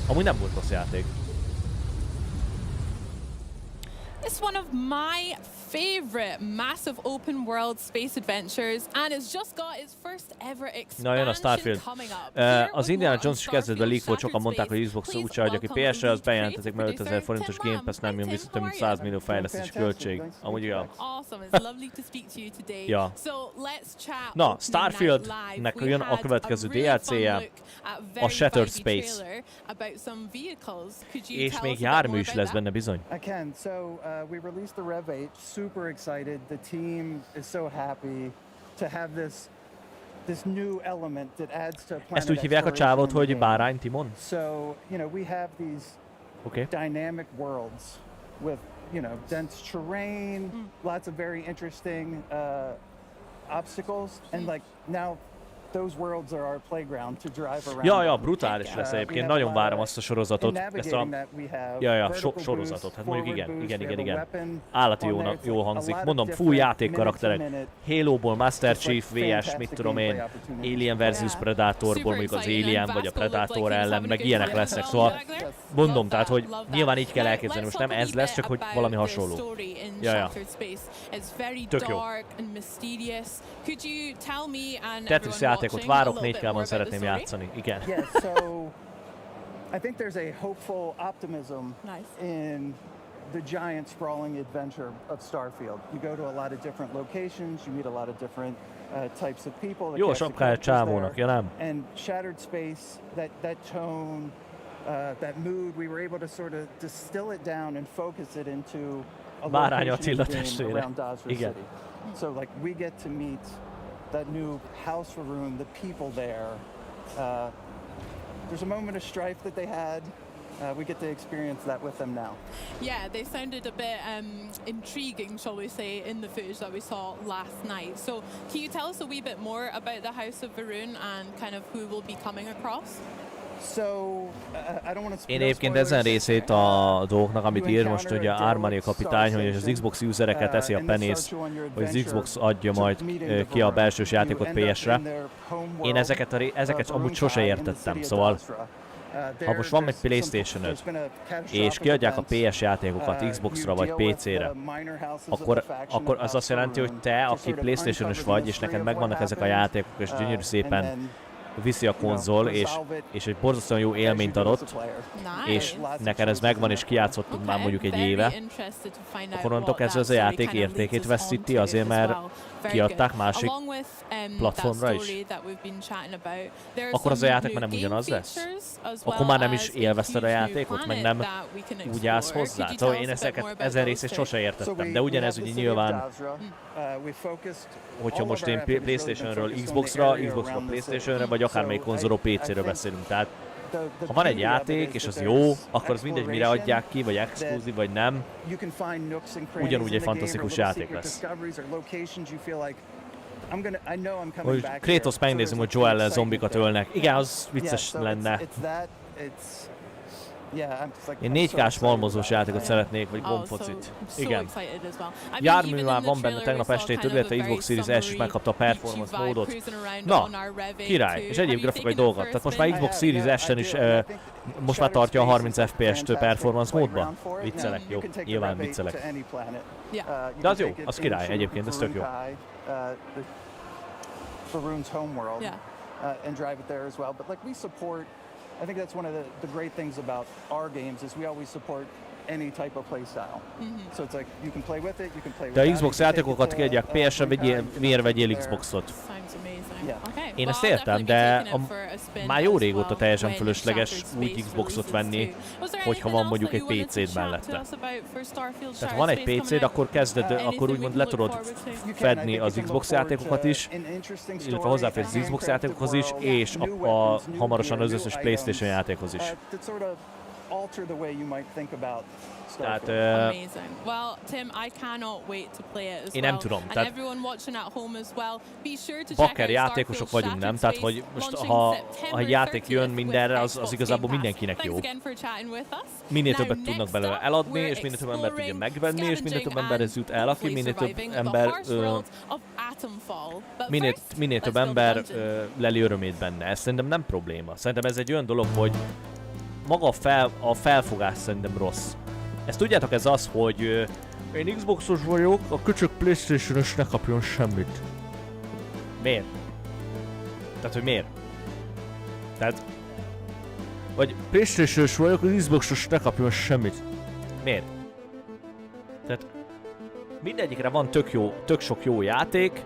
Amúgy nem volt rossz játék. It's one of my favorite massive open world space adventures, and it's just got its first ever Na, jön a expansion Starfield. coming up. Az Indiana Jones is kezdetben leak volt, sokan mondták, hogy Xbox úgyse adja ki PS-re, az bejelentették, mert 5000 forintos Game Pass nem jön vissza, több mint 100 millió fejlesztési költség. Amúgy igen. Awesome, it's lovely to speak to you today. Ja. So let's chat. Na, Starfieldnek jön a következő DLC-je, a Shattered Space. És még jármű is lesz benne bizony. I can. So we released the Rev 8, super excited. The team is so happy to have this new element that adds to planet. Ezt úgy hívják a csávot, hogy Bárány Timon? So, you know, we have these dynamic worlds with, you know, dense terrain, lots of very interesting obstacles, and like now those worlds are our playground to drive around. Ja, brutális lesz egyébként, nagyon várom azt a sorozatot, ezt a... sorozatot, hát mondjuk igen. Állati jól hangzik, mondom, full játék karakterek. Halo-ból Master Chief vs, mit tudom én, Alien vs Predatorból mondjuk az Alien vagy a Predator ellen, meg ilyenek lesznek, szóval mondom, tehát, hogy nyilván így kell elképzelni, most nem ez lesz, csak hogy valami hasonló. Ja. Tök jó. Tetris játékot várok, 4K-ban szeretném játszani. Igen. Yeah, so I think there's a hopeful optimism in the giant sprawling adventure of Starfield. You go to a lot of different locations, you meet a lot of different types of people. Jó sapkája csávónak, ja nem? And Shattered Space, that tone, that mood, we were able to sort of distill it down and focus it into a location around Dazra City. So like we get to meet that new house room, the people there. There's a moment of strife that they had. We get to experience that with them now. Yeah, they sounded a bit intriguing, shall we say, in the footage that we saw last night. So can you tell us a wee bit more about the House of Varun and kind of who will be coming across? Én egyébként ezen részét a dolgoknak, amit ír most ugye Armani a kapitány, hogy az Xbox usereket teszi a penész, hogy az Xbox adja majd ki a belsős játékot PS-re. Én ezeket amúgy sose értettem, szóval ha most van egy PlayStation-öd, és kiadják a PS játékokat Xbox-ra vagy PC-re, akkor az azt jelenti, hogy te, aki PlayStation-ös vagy, és neked megvannak ezek a játékok, és gyönyörű szépen viszi a konzol, és egy borzasztóan jó élményt adott, és neked ez megvan, és kijátszottunk már mondjuk egy éve, akkor onnantól kezdve ez a játék értékét veszíti azért, mert kiadták másik platformra is. Akkor az a játék már nem ugyanaz lesz? Akkor már nem is élvezted a játékot, meg nem úgy állsz hozzá? Szóval én ezen részét sose értettem, de ugyanez ugye nyilván, hogyha most én PlayStation-ről Xbox-ra, Xbox-ra PlayStation-re, vagy akármelyik konzolról PC-ről beszélünk, tehát ha van egy játék, és az jó, akkor az mindegy, mire adják ki, vagy exkluzív, vagy nem, ugyanúgy egy fantasztikus játék lesz. Hogy Kratos megnézem, hogy Joel-lel zombikat ölnek. Igen, az vicces lenne. Én 4K-s malmozós játékot szeretnék, vagy gombfocit. Igen. Jármű már van benne tegnap este, illetve Xbox Series S is megkapta a performance módot. Na, király, és egyéb grafikai dolgokat. Tehát most már Xbox Series S-en is most már tartja a 30 FPS-t performance módba. Viccelek, jó, nyilván viccelek. De az jó, az király egyébként, ez tök jó. And drive it there as well. But like we support, I think that's one of the great things about our games is we always support any type of play style. So it's like you can play with it, you can play with it. De a Xbox játékokat kiadják PS-re, miért vegyél Xboxot? Én ezt értem, de már jó régóta teljesen fölösleges úgy Xboxot venni, hogyha van mondjuk egy PC-d mellette. Tehát ha van egy PC-d, akkor akkor úgymond le tudod fedni az Xbox játékokat is, illetve hozzáférsz az Xbox játékokhoz is, és hamarosan az összes PlayStation játékhoz is. Tehát, én nem tudom, tehát bakker játékosok vagyunk, nem? Tehát, hogy most ha egy játék jön mindenre, az igazából mindenkinek jó. Minél többet tudnak belőle eladni, és minél több ember tudja megvenni, és minél több emberhez jut el, aki minél több ember minél több ember leli örömét benne. Ez szerintem nem probléma. Szerintem ez egy olyan dolog, hogy maga a felfogás szerintem rossz. Ezt tudjátok, ez az, hogy én Xboxos vagyok, a kücsök PlayStation-ös ne kapjon semmit. Miért? Tehát, hogy miért? Tehát... Vagy PlayStation-ös vagyok, az Xboxos ne kapjon semmit. Miért? Tehát... Mindegyikre van tök sok jó játék.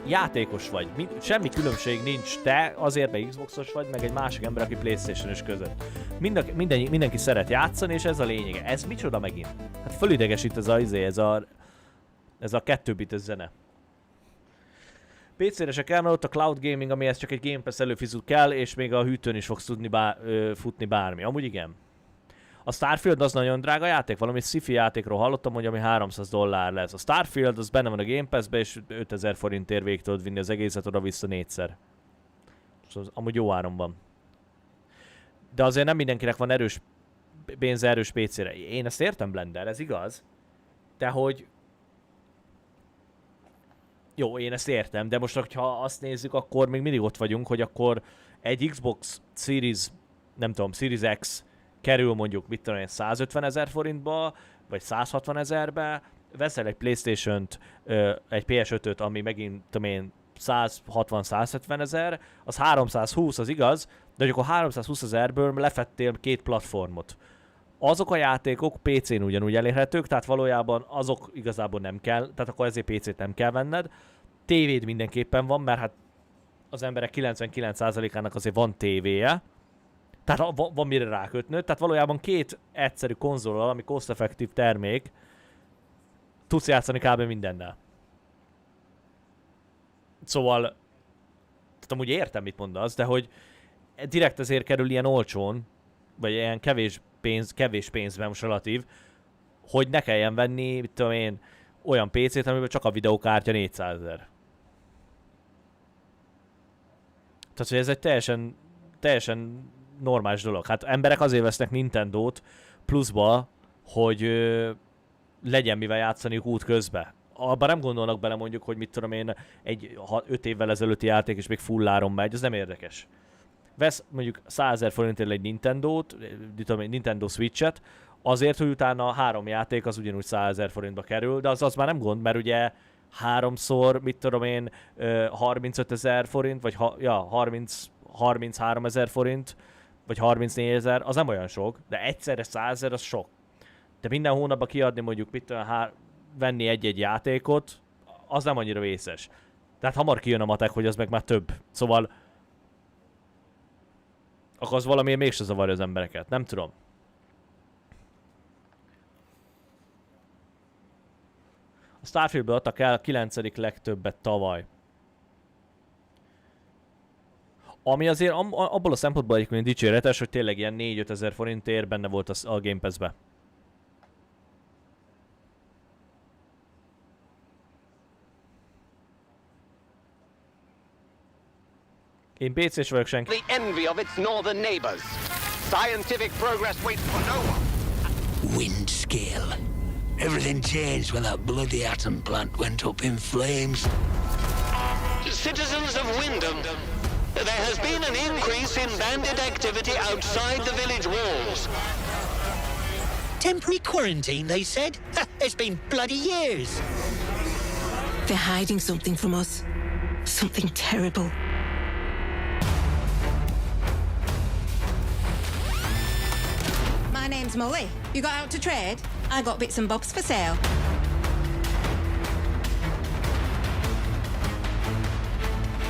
Játékos vagy. Semmi különbség nincs te, azért mert Xboxos vagy, meg egy másik ember, aki PlayStation-ös között. Mindenki szeret játszani, és ez a lényege. Ez micsoda megint? Hát fölidegesít ez a 2-bites zene. PC-re se kell, mert ott a cloud gaming, amihez csak egy Game Pass előfizető kell, és még a hűtőn is fogsz tudni futni bármi. Amúgy igen. A Starfield az nagyon drága játék, valami sci-fi játékról hallottam, hogy ami $300 lesz. A Starfield az benne van a Game Pass-be, és 5000 forintért végig tudod vinni az egészet oda-vissza 4-szer. Szóval amúgy jó áron van. De azért nem mindenkinek van pénze erős PC-re. Én ezt értem, Blender, ez igaz. De hogy... Jó, én ezt értem, de most ha azt nézzük, akkor még mindig ott vagyunk, hogy akkor egy Xbox Series, nem tudom, Series X kerül mondjuk, mit tudom én, 150 000 forintba, vagy 160 000-be, veszel egy PlayStation-t, egy PS5-öt, ami megint, tudom én, 160-170 000, az 320, az igaz, de akkor 320 000-ből lefettél 2 platformot. Azok a játékok PC-n ugyanúgy elérhetők, tehát valójában azok igazából nem kell, tehát akkor ezért PC-t nem kell venned. Tévéd mindenképpen van, mert hát az emberek 99%-ának azért van tévéje, tehát van mire rákötnöd, tehát valójában 2 egyszerű konzollal, ami cost-effective termék, tudsz játszani kb. Mindennel. Szóval, tehát amúgy értem, mit mondasz, de hogy direkt ezért kerül ilyen olcsón, vagy ilyen kevés pénzben most relatív, hogy ne kelljen venni, mit tudom én, olyan PC-t, amiben csak a videókártya 400 000. Tehát, hogy ez egy teljesen normális dolog. Hát emberek azért vesznek Nintendót pluszba, hogy legyen mivel játszaniuk út közben. Abban nem gondolnak bele mondjuk, hogy mit tudom én, egy 5 évvel ezelőtti játék és még fulláron megy, ez nem érdekes. Vesz mondjuk 100 000 forintért egy Nintendót, Nintendo Switch-et, azért, hogy utána 3 játék az ugyanúgy 100 000 forintba kerül, de az már nem gond, mert ugye 3-szor, mit tudom én, 35 000 forint, vagy 33 000 forint, vagy 34 000, az nem olyan sok, de egyszerre 100 000 az sok. De minden hónapban kiadni mondjuk, mit tudom, venni egy-egy játékot, az nem annyira vészes. Tehát hamar kijön a matek, hogy az meg már több. Szóval akkor az valamiért mégse zavarja az embereket, nem tudom. A Starfieldből adtak el a 9. legtöbbet tavaly. Ami azért abból a szempontból egyébként dicséretes, hogy tényleg ilyen 4-5 000 forintért benne volt a Game Pass-be. Én PC-s vagyok senki. The envy of its northern neighbors. Scientific progress waits for no one. Wind scale. Everything changed when that bloody atom plant went up in flames. Citizens of Wyndham, there has been an increase in bandit activity outside the village walls. Temporary quarantine, they said? It's been bloody years. They're hiding something from us. Something terrible. My name's Molly. You got out to trade? I got bits and bobs for sale.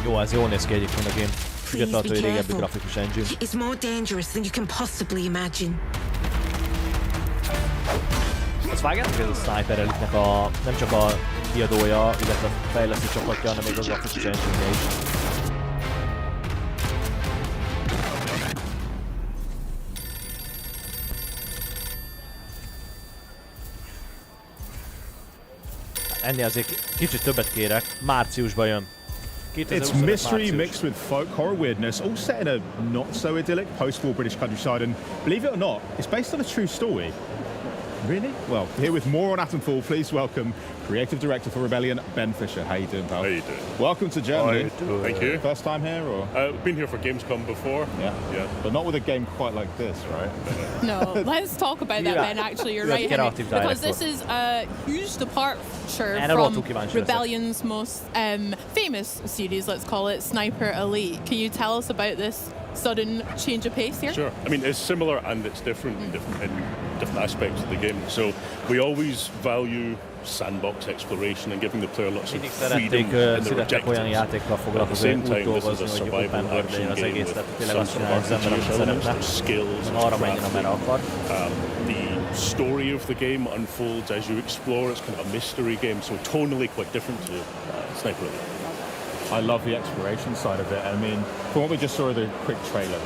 Jó, ez jól néz ki egyébként a game. Függetlenül attól, hogy régebbi grafikus engine. It's more dangerous than you can possibly imagine. Azt vágjátok, ez a Sniper Elite-nek a, nem csak a kiadója, illetve a fejlesztő csapatja, hanem még a grafikus engine-je is. Ennél azért kicsit többet kérek, márciusban jön. It's mystery mixed with folk horror weirdness, all set in a not-so-idyllic post-war British countryside, and believe it or not, it's based on a true story. Really? Well, here with more on Atomfall, please welcome Creative Director for Rebellion, Ben Fisher. How you doing, pal? How you doing? Welcome to Germany. Thank you. First time here, or? Been here for Gamescom before. Yeah. But not with a game quite like this, right? No, let's talk about that, Ben, actually. You're right, Henry, because this is a huge departure from Rebellion's most famous series, let's call it, Sniper Elite. Can you tell us about this sudden change of pace here? Sure. I mean, it's similar and it's different in different aspects of the game. So we always value sandbox exploration and giving the player lots of freedom in their objectives. At the same time, this is a survival action game with some sort of RPG elements, skills, the story of the game unfolds as you explore. It's kind of a mystery game, so tonally quite different to Sniper Elite. I love the exploration side of it. I mean, from what we just saw in the quick trailer,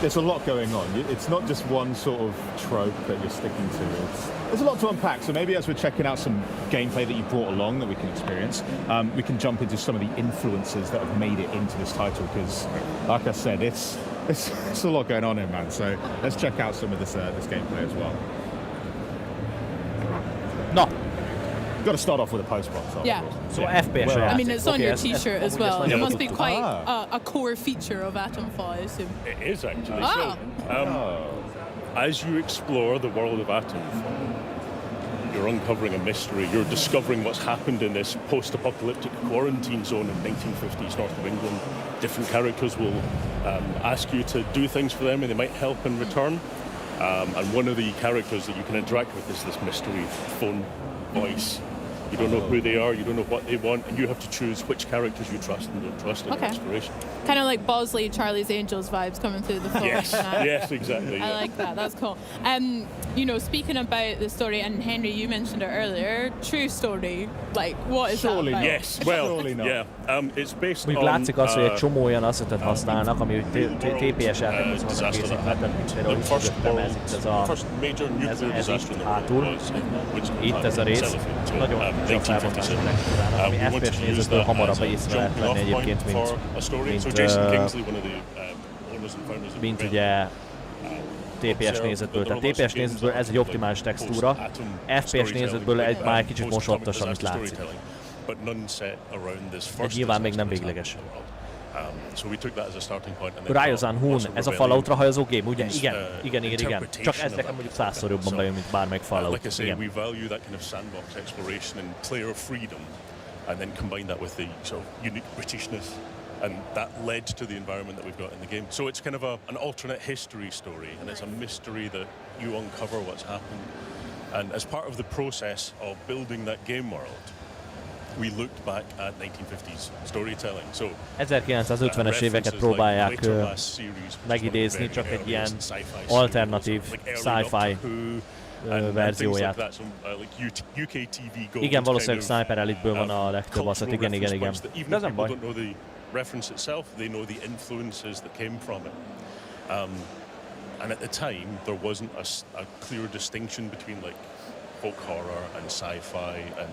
there's a lot going on. It's not just one sort of trope that you're sticking to. There's a lot to unpack. So maybe as we're checking out some gameplay that you brought along that we can experience, we can jump into some of the influences that have made it into this title. Because, like I said, it's a lot going on here, man. So let's check out some of this gameplay as well. No. Got to start off with a post box. Yeah. So FPS. I mean, it's on your T-shirt as well. It must be quite a core feature of Atomfall, I assume. It is actually. So, as you explore the world of Atomfall, you're uncovering a mystery. You're discovering what's happened in this post-apocalyptic quarantine zone in 1950s north of England. Different characters will ask you to do things for them, and they might help in return. And one of the characters that you can interact with is this mystery phone voice. You don't know who they are, you don't know what they want, and you have to choose which characters you trust and don't trust in your exploration. Kind of like Bosley, Charlie's Angels vibes coming through the phone. Yes, yes, exactly. I like that, that's cool. You know, speaking about the story, and Henry, you mentioned it earlier, true story, like what is Surely that about? Yes, well, yeah, it's based Úgy on... látszik az, hogy egy csomó olyan asszetet használnak, ami TPS játékhoz vannak készítve, például úgy sütöttem, ez itt ez itt hátul, itt ez a rész, nagyon csak felbontás ami FPS nézőtől hamarabb észre lehet venni egyébként, mint ugye TPS nézetből. Tehát TPS nézetből ez egy optimális textúra, FPS nézetből már egy kicsit mosottas, amit látszik. De nyilván még nem végleges. Ryzen Hun, ez a Falloutra hajazó game, ugye? Igen. Csak ez nekem mondjuk 100-szor jobban bejön, mint bármelyik Fallout. Like I say, we value that kind of sandbox exploration and player freedom, and then combine that with the sort of unique Britishness, and that led to the environment that we've got in the game. So it's kind of an alternate history story, and it's a mystery that you uncover what's happened. And as part of the process of building that game world, we looked back at 1950s storytelling. So 1950-es éveket próbálják megidézni, csak egy ilyen alternatív sci-fi verzióját. Igen, valószínűleg Sniper Elite-ből van a legtöbb asszet, igen. De ez nem baj. Reference itself, they know the influences that came from it. And at the time, there wasn't a clear distinction between like folk horror and sci-fi and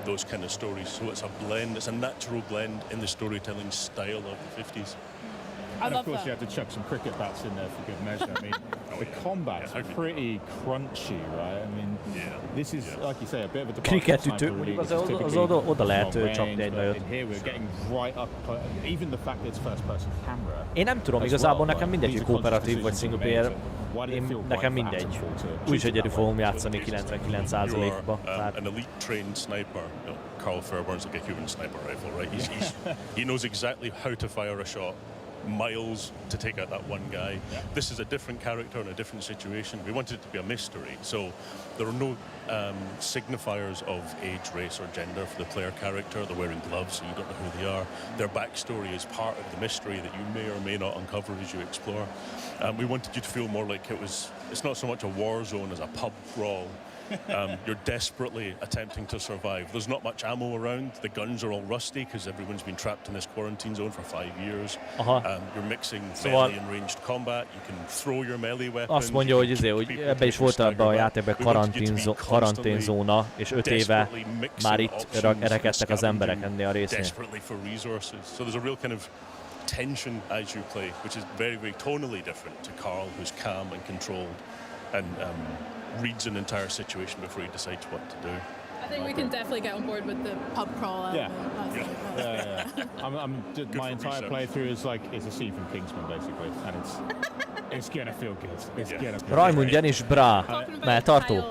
those kind of stories. So it's a blend, it's a natural blend in the storytelling style of the 50s. I love of course, that. you have to chuck some cricket bats in there for good measure. I mean, the combat's pretty crunchy, right? I mean, this is, like you say, a bit of a Cricketütő, mondjuk az oda lehet csapni egy nagyot. Here we're getting right up, even the fact that it's first-person camera. Én nem tudom, igazából nekem mindegy, hogy kooperatív vagy single player, nekem mindegy. Úgyis egyedül fogom játszani 99%-ba. An elite trained sniper, Carl Fairbairn's like a human sniper rifle, right? He knows exactly how to fire a shot miles to take out that one guy. This is a different character in a different situation. We wanted it to be a mystery, so there are no signifiers of age, race or gender for the player character. They're wearing gloves, so you don't know who they are. Their backstory is part of the mystery that you may or may not uncover as you explore. We wanted you to feel more like it's not so much a war zone as a pub brawl. You're desperately attempting to survive. There's not much ammo around. The guns are all rusty because everyone's been trapped in this quarantine zone for 5 years. You're mixing melee and ranged combat. You can throw your melee weapons. Azt mondja, hogy ebbe is volt ebbe a játékban karanténzóna, és 5 éve már itt rekedtek az emberek ennél a részén. Desperately for resources. So there's a real kind of tension as you play, which is very, very tonally different to Carl, who's calm and controlled and reads an entire situation before he decides what to do. I think we can definitely get on board with the pub crawl element. My entire playthrough is a scene from Kingsman, basically, and it's gonna feel good. It's gonna feel Raimund Janis Bra, melltartó.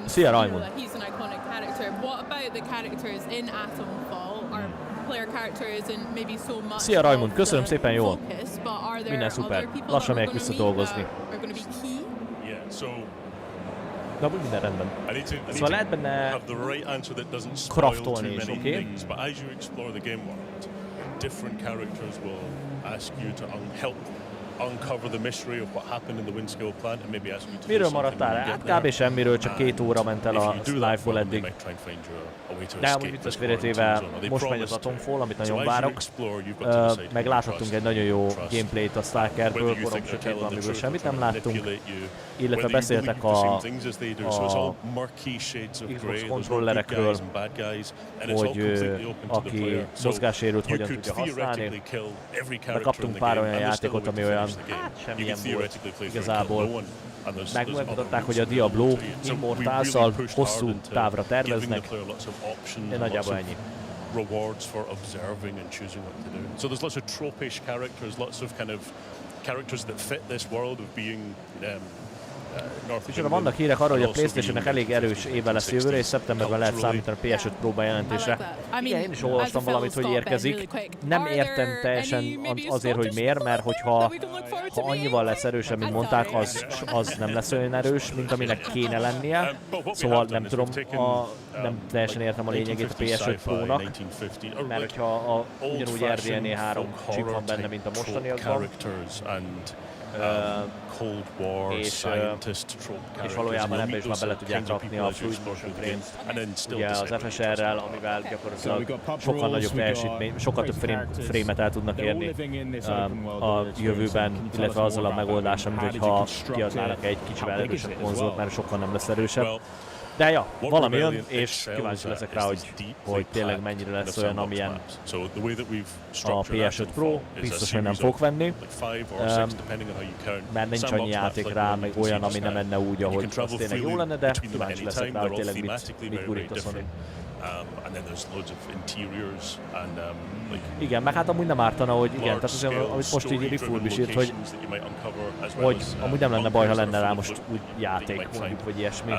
Szia Raimund! He's an iconic character. What about the characters in Atomfall? Are player characters and maybe so much. Szia Raimund, köszönöm szépen, jól. Minden szuper. Lassan megyek vissza dolgozni. De úgy minden rendben. Szóval lehet benne craftolni is, oké? But as you explore the game world, different characters will ask you to help uncover the mystery of what happened in the Windscale plant and maybe ask you to Miről maradtál? Hát kb. Semmiről, csak 2 óra ment el a Skyfall eddig. De úgy vicces félretéve most megy az Atomfall, amit nagyon várok. Meg láthattunk egy nagyon jó gameplayt a Stalkerből, korom sötét, amiből semmit nem láttunk. Illetve beszéltek a Xbox kontrollerekről, hogy aki mozgássérült, hogyan tudja használni. De kaptunk pár olyan játékot, ami olyan semmilyen volt igazából. Megmutatták, hogy a Diablo Immortals-szal hosszú távra terveznek, de nagyjából ennyi. Rewards for observing and choosing what to do. So there's lots of tropish characters, lots of kind of characters that fit this world of being És vannak hírek arról, hogy a PlayStation-nek elég erős éve lesz jövőre, és szeptemberben lehet számítani a PS5 próbajelentésre. Igen, én is olvastam valamit, hogy érkezik. Nem értem teljesen azért, hogy miért, mert hogyha annyival lesz erősebb, mint mondták, az nem lesz olyan erős, mint aminek kéne lennie. Szóval nem tudom, nem teljesen értem a lényegét a PS5 Pro-nak, mert hogyha ugyanúgy RDNA 3 chip van benne, mint a mostaniakban, Cold War scientist trope és valójában ebbe is már bele tudják rakni a Fluid Motion Frames, ugye az FSR-rel, amivel gyakorlatilag sokkal nagyobb teljesítmény, sokkal több frame-et el tudnak érni a jövőben, illetve azzal a megoldással, mint hogyha kiadnának egy kicsivel erősebb konzolt, mert sokkal nem lesz erősebb. De ja, valami jön, és kíváncsi leszek rá, hogy tényleg mennyire lesz olyan, amilyen a PS5 Pro, biztos, hogy nem fog venni, mert nincs annyi játék rá, meg olyan, ami nem menne úgy, ahogy az tényleg jó lenne, de kíváncsi leszek rá, hogy tényleg mit gurít a Sony. Igen, meg hát amúgy nem ártana, hogy igen, tehát azért, amit most így Rifurb is írt, hogy amúgy nem lenne baj, ha lenne rá most úgy játék, mondjuk, vagy ilyesmi.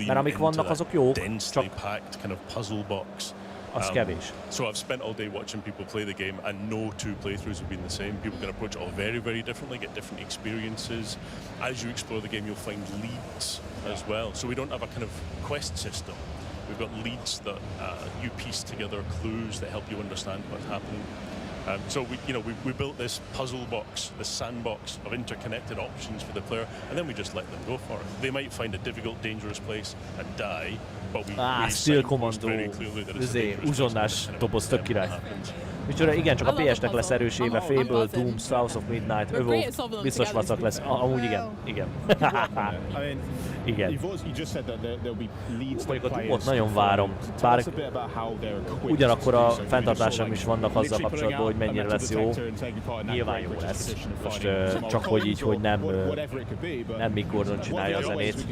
Mert amik vannak, azok jók, csak az kevés. So I've spent all day watching people play the game, and no 2 playthroughs have been the same. People can approach it all very, very differently, get different experiences. As you explore the game, you'll find leads as well. So we don't have a kind of quest system. We've got leads that you piece together, clues that help you understand what's happening. So we built this puzzle box, this sandbox of interconnected options for the player, and then we just let them go for it. They might find a difficult, dangerous place and die, but we Steel Commando, uzsonnás doboz, tök király. Micsoda, igen, csak a PS-nek lesz erősítve, Fable, Doom, South of Midnight, Evolve, biztos vacak lesz. Amúgy igen, igen. Igen. Mondjuk a Doomot nagyon várom, bár ugyanakkor a fenntartásom is vannak azzal kapcsolatban, hogy mennyire lesz jó. Nyilván jó lesz. Most csak hogy így, hogy nem Mick Gordon csinálja a zenét.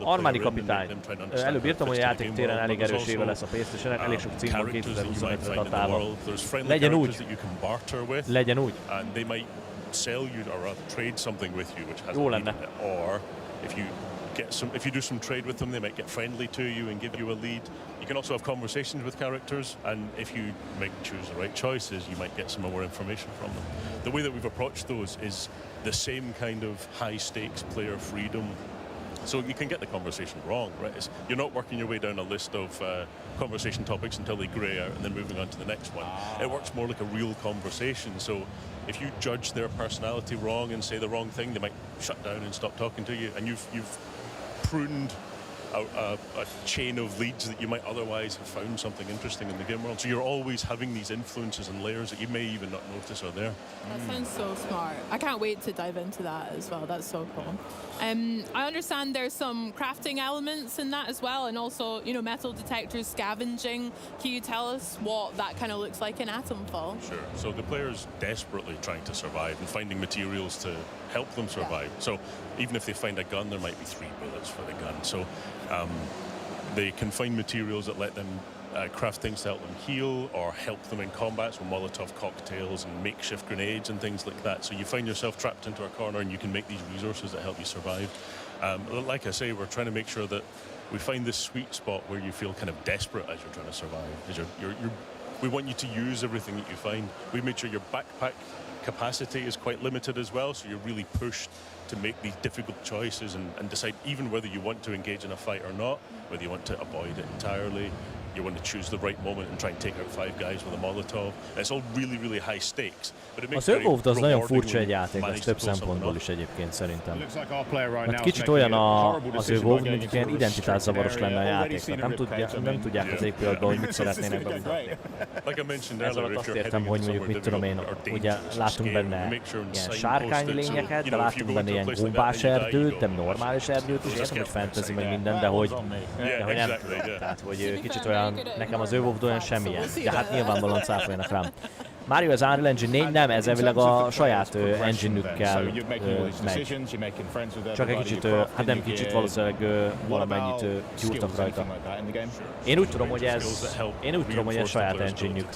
Armádi kapitány. Előbb írtam, hogy a játéktéren elég erős éve lesz a PlayStation-nek, elég sok cím van 2025-re datálva. Legyen úgy. Legyen úgy. Jó lenne. If you do some trade with them, they might get friendly to you and give you a lead. You can also have conversations with characters, and if you choose the right choices, you might get some more information from them. The way that we've approached those is the same kind of high-stakes player freedom. So you can get the conversation wrong, right? You're not working your way down a list of conversation topics until they grey out and then moving on to the next one. It works more like a real conversation. So if you judge their personality wrong and say the wrong thing, they might shut down and stop talking to you, and you've pruned a chain of leads that you might otherwise have found something interesting in the game world. So you're always having these influences and layers that you may even not notice are there. That sounds so smart. I can't wait to dive into that as well. That's so cool. I understand there's some crafting elements in that as well, and also, you know, metal detectors, scavenging. Can you tell us what that kind of looks like in Atomfall? Sure. So the player's desperately trying to survive and finding materials to help them survive. Yeah. So even if they find a gun, there might be 3 bullets for the gun. So they can find materials that let them craft things to help them heal or help them in combat, so Molotov cocktails and makeshift grenades and things like that. So you find yourself trapped into a corner and you can make these resources that help you survive. Like I say, we're trying to make sure that we find this sweet spot where you feel kind of desperate as you're trying to survive. As we want you to use everything that you find. We've made sure your backpack capacity is quite limited as well, so you're really pushed to make these difficult choices and decide even whether you want to engage in a fight or not, whether you want to avoid it entirely, you want to choose the right moment and try and take out 5 guys with a Molotov. It's all really, really high stakes. But it makes az Evolve az nagyon furcsa egy játék, ez több szempontból is egyébként szerintem. Mert kicsit olyan az Evolve, mint ilyen identitászavaros lenne a játéknak. Nem tudják az egyik pillanatban, hogy mit szeretnének bemutatni. Ez alatt azt értem, hogy mondjuk mit tudom én, ugye látunk benne ilyen sárkány lényeket, de látunk benne ilyen gombás erdőt, de normális erdőt is, értem, hogy fantasy meg minden, de hogy nem. Tehát, hogy kicsit olyan, nekem az Evolve olyan semmilyen, de hát nyilvánvalóan cáfoljanak rám. Mario az Unreal Engine 4 nem, ez elvileg a saját engine-ükkel megy. Csak egy kicsit, hát nem kicsit, valószínűleg valamennyit gyúrtak rajta. Én úgy tudom, hogy ez saját engine-ük.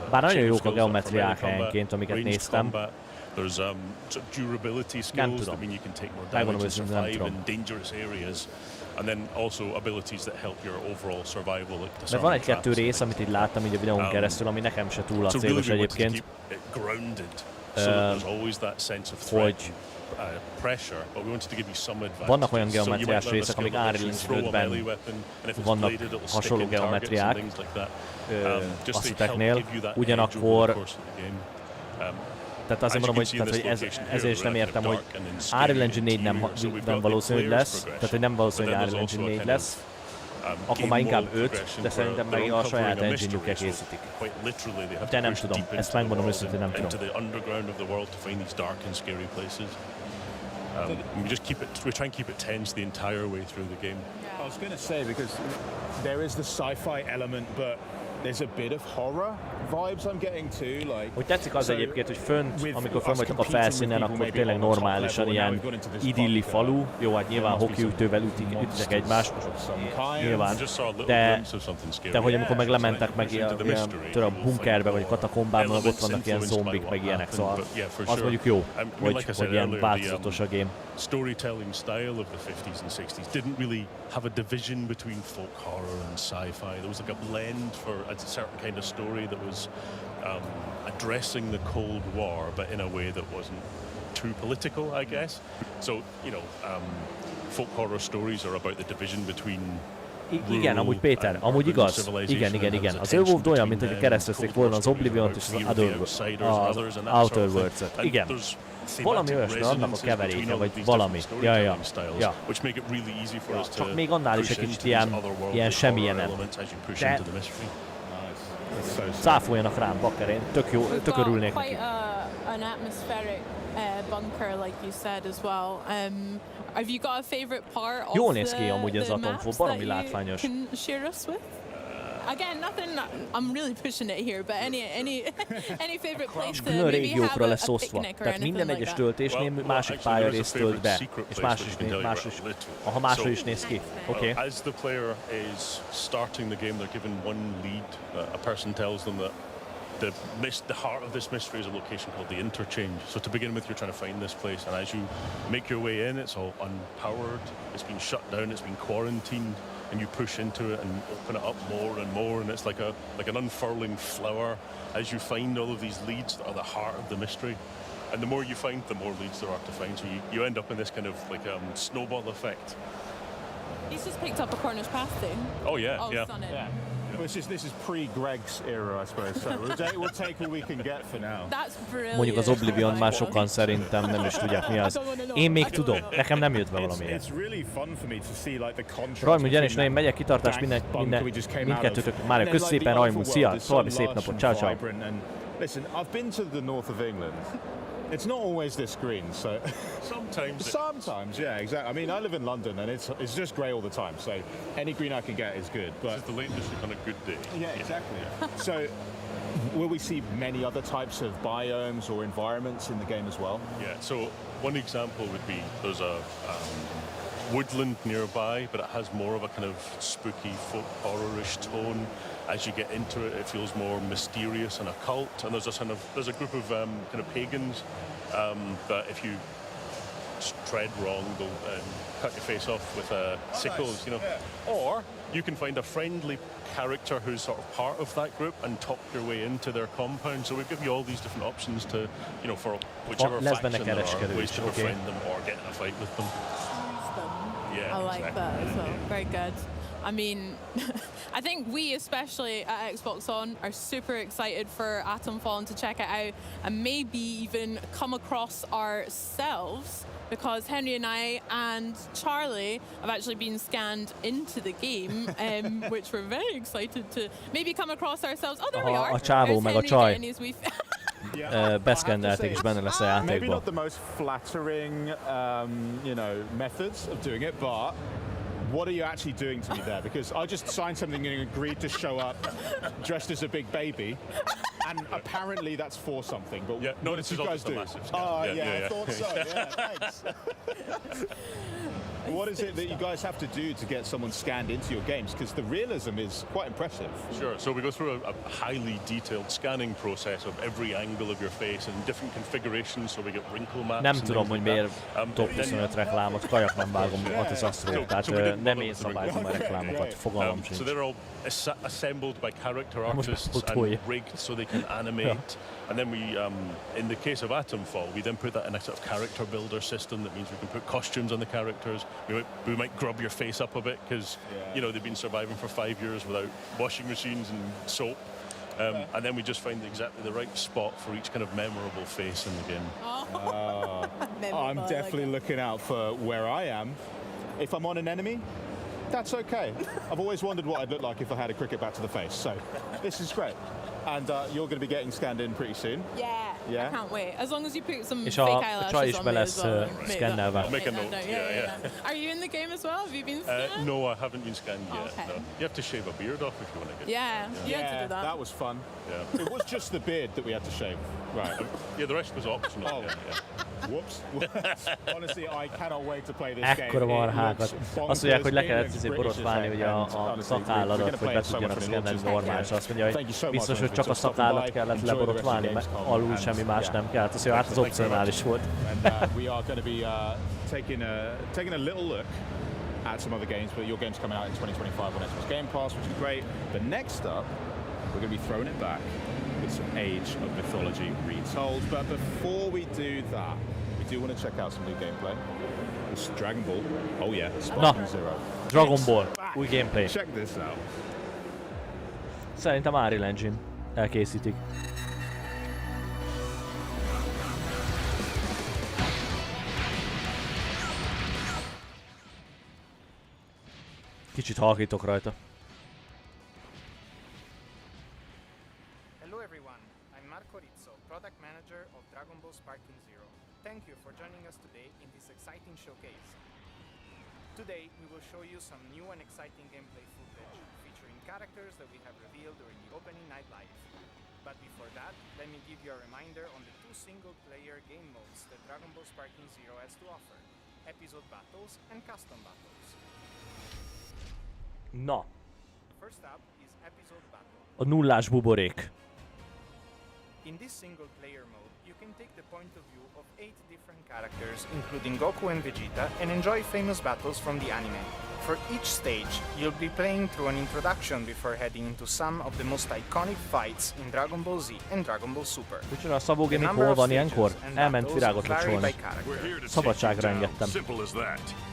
Bár nagyon jók a geometriák helyenként, amiket néztem. Nem tudom. Megmondom őszintén, nem tudom. And then also abilities that help your overall survival. Mert van egy-kettő rész, amit így láttam így a videón keresztül, ami nekem se túl acélos egyébként. Hogy vannak olyan geometriás részek, amik Unreal Engine 5-ben vannak hasonló geometriák assziteknél, ugyanakkor tehát azért mondom, hogy ezért is nem értem, hogy Unreal Engine 4 nem valószínű, hogy lesz, tehát hogy nem valószínű, hogy Unreal Engine 4 lesz, akkor már inkább 5, de szerintem meg a saját engine-jükkel készítik. De nem tudom, ezt megmondom őszintén, nem tudom. We try and keep it tense the entire way through the game. I was going to say, because there is the sci-fi element, but there's a bit of horror vibes I'm getting too, like. Hogy tetszik az egyébként, hogy fönt, amikor fönn vagytok a felszínen, akkor tényleg normálisan ilyen idilli falu. Jó, hát nyilván hokiütővel ütitek egymást, nyilván. De hogy amikor meg lementek meg ilyen a bunkerbe, vagy katakombában, ott vannak ilyen zombik, meg ilyenek, szóval az mondjuk jó, hogy ilyen változatos a game. Storytelling style of the 50s and 60s didn't really have a division between folk horror and sci-fi. There was like a blend for a certain kind of story that was addressing the Cold War, but in a way that wasn't too political, I guess. So, you know, folk horror stories are about the division between igen, amúgy Péter, amúgy igaz. Igen. Az Evolve olyan, mint hogy keresztezték volna az Oblivion-t és az Outer Worlds-et. Igen. Valami olyasmi, annak a keveréke, vagy valami. Ja. Csak még annál is egy kicsit ilyen semmilyenem. De cáfoljanak rám, bakker, én tök örülnék neki. An atmospheric bunker, like you said as well. Have you got a favorite part of jól néz ki amúgy az Atomfall, baromi látványos. Can share us with? Again, nothing. I'm really pushing it here, but any favorite place to maybe have a picnic or anything minden egyes töltésnél másik pályarészt tölt be, és másról is néz ki. Okay. As the player is starting the game, they're given one lead. A person tells them that the heart of this mystery is a location called the Interchange. So to begin with, you're trying to find this place, and as you make your way in, it's all unpowered, it's been shut down, it's been quarantined, and you push into it and open it up more and more, and it's like an unfurling flower as you find all of these leads that are the heart of the mystery. And the more you find, the more leads there are to find. So you end up in this kind of like snowball effect. He's just picked up a Cornish pasty. Oh yeah, yeah. Stunning. Yeah. This is pre-Greg's era, I suppose. So we'll take what we can get for now. That's brilliant. Mondjuk az Oblivion már sokan szerintem nem is tudják mi az. Én még tudom, nekem nem jött be valamiért. Rajmú, Gyenis, én megyek, kitartás mindkettőtök. Már kösz szépen, Rajmú, szia, további szép napot, ciao ciao. Listen, I've been to the north of England. It's not always this green, so sometimes, yeah, exactly. I mean, I live in London, and it's just grey all the time. So any green I can get is good. But this is the latest on a good day. Yeah, exactly. So, will we see many other types of biomes or environments in the game as well? Yeah. So one example would be there's a woodland nearby, but it has more of a kind of spooky folk horror-ish tone. As you get into it, it feels more mysterious and occult. And there's a group of kind of pagans that if you tread wrong, they'll cut your face off with sickles, you know. Or you can find a friendly character who's sort of part of that group and talk your way into their compound. So we give you all these different options to, you know, for whichever faction there are, ways to befriend them or get in a fight with them. Yeah, I like that as well. Very good. I mean, I think we, especially at Xbox On, are super excited for Atomfall and to check it out and maybe even come across ourselves, because Henry and I and Charlie have actually been scanned into the game, which we're very excited to maybe come across ourselves. Oh, there we are. A csávó meg a csaj. Beszkendelték, és benne lesz a játékban. Maybe not the most flattering, you know, methods of doing it, but what are you actually doing to me there? Because I just signed something and agreed to show up dressed as a big baby, and apparently that's for something. But yeah, no, this is all just a massive scam. I thought so. Yeah, thanks. What is it that you guys have to do to get someone scanned into your games? Because the realism is quite impressive. Sure. So we go through a highly detailed scanning process of every angle of your face and different configurations. So we get wrinkle maps. Nem tudom, hogy miért top 25 reklámot, kajak nem vágom, az azt mondom. Tehát nem én szabályozom a reklámokat, fogalmam sincs. So they're all assembled by character artists and rigged so they can animate. And then we, in the case of Atomfall, we then put that in a sort of character builder system. That means we can put costumes on the characters. We might grub your face up a bit because, you know, they've been surviving for 5 years without washing machines and soap. And then we just find exactly the right spot for each kind of memorable face in the game. I'm definitely looking out for where I am. If I'm on an enemy, that's okay. I've always wondered what I'd look like if I had a cricket bat to the face. So this is great. And you're going to be getting scanned in pretty soon. Yeah, I can't wait. As long as you put some fake eyelashes on me as well. I'll make a note. Yeah. Are you in the game as well? Have you been scanned? No, I haven't been scanned yet. Okay. No. You have to shave a beard off if you want to get. Yeah, you had to do that. That was fun. Yeah. It was just the beard that we had to shave. Right. Yeah, the rest was optional. Oh. Yeah. Whoops. Honestly, I cannot wait to play this game. Ekkora marhákat. Azt mondják, hogy le kellett borotválni ugye a szakálladat, hogy be tudjanak szkennelni normálisan. Azt mondja, hogy biztos, hogy csak a szakállat kellett leborotválni, mert alul semmi más nem kell. Azt mondja, hát az opcionális volt. We are going to be taking a little look at some other games, but your game's coming out in 2025 on Xbox Game Pass, which is great. But next up, we're going to be throwing it back with some Age of Mythology Retold. But before we do that, we do want to check out some new gameplay. It's Dragon Ball. Oh yeah, Sparking Zero. Dragon Ball. Új gameplay. Check this out. Szerintem Unreal Engine elkészítik. Kicsit halkítok rajta. Hello everyone, I'm Marco Rizzo, product manager of Dragon Ball Sparking Zero. Thank you for joining us today in this exciting showcase. Today we will show you some new and exciting gameplay footage featuring characters that we have revealed during the opening night live. But before that, let me give you a reminder on the 2 single-player game modes that Dragon Ball Sparking Zero has to offer: episode battles and custom battles. Na. First up is episode battle. A nullás buborék. In this single-player mode, you can take the point of view of 8 different characters, including Goku and Vegeta, and enjoy famous battles from the anime. For each stage, you'll be playing through an introduction before heading into some of the most iconic fights in Dragon Ball Z and Dragon Ball Super. Micsoda, a szabógémik hol van ilyenkor? Elment virágot locsolni. Szabadságra engedtem.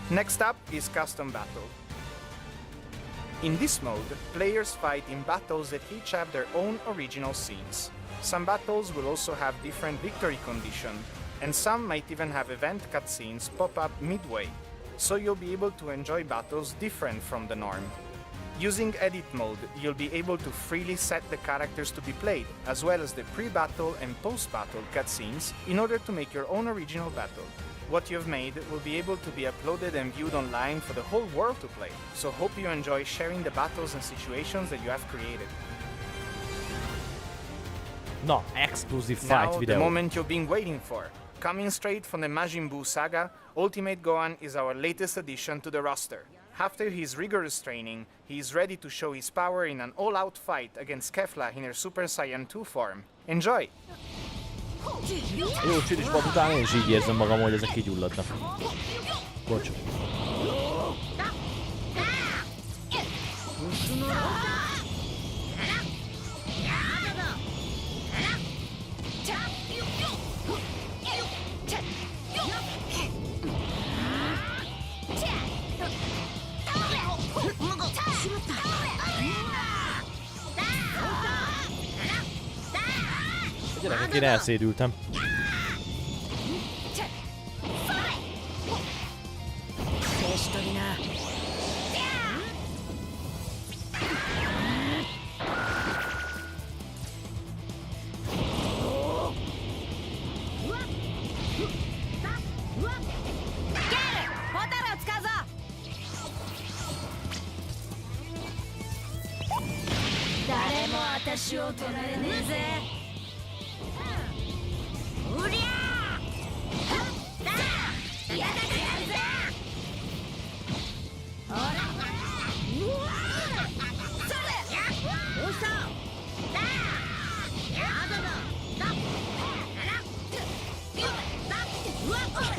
Next up is custom battle. In this mode, players fight in battles that each have their own original scenes. Some battles will also have different victory conditions, and some might even have event cutscenes pop up midway, so you'll be able to enjoy battles different from the norm. Using edit mode, you'll be able to freely set the characters to be played, as well as the pre-battle and post-battle cutscenes, in order to make your own original battle. What you've made will be able to be uploaded and viewed online for the whole world to play, so hope you enjoy sharing the battles and situations that you have created. Na, exclusive fight now, video. The moment you've been waiting for. Coming straight from the Majin Buu saga, Ultimate Gohan is our latest addition to the roster. After his rigorous training, he is ready to show his power in an all-out fight against Kefla in her Super Saiyan 2 form. Enjoy! Jó, csilis pap után én is így érzem magam, hogy ezek kigyulladnak. Bocs. Gyerekek, én elszédültem.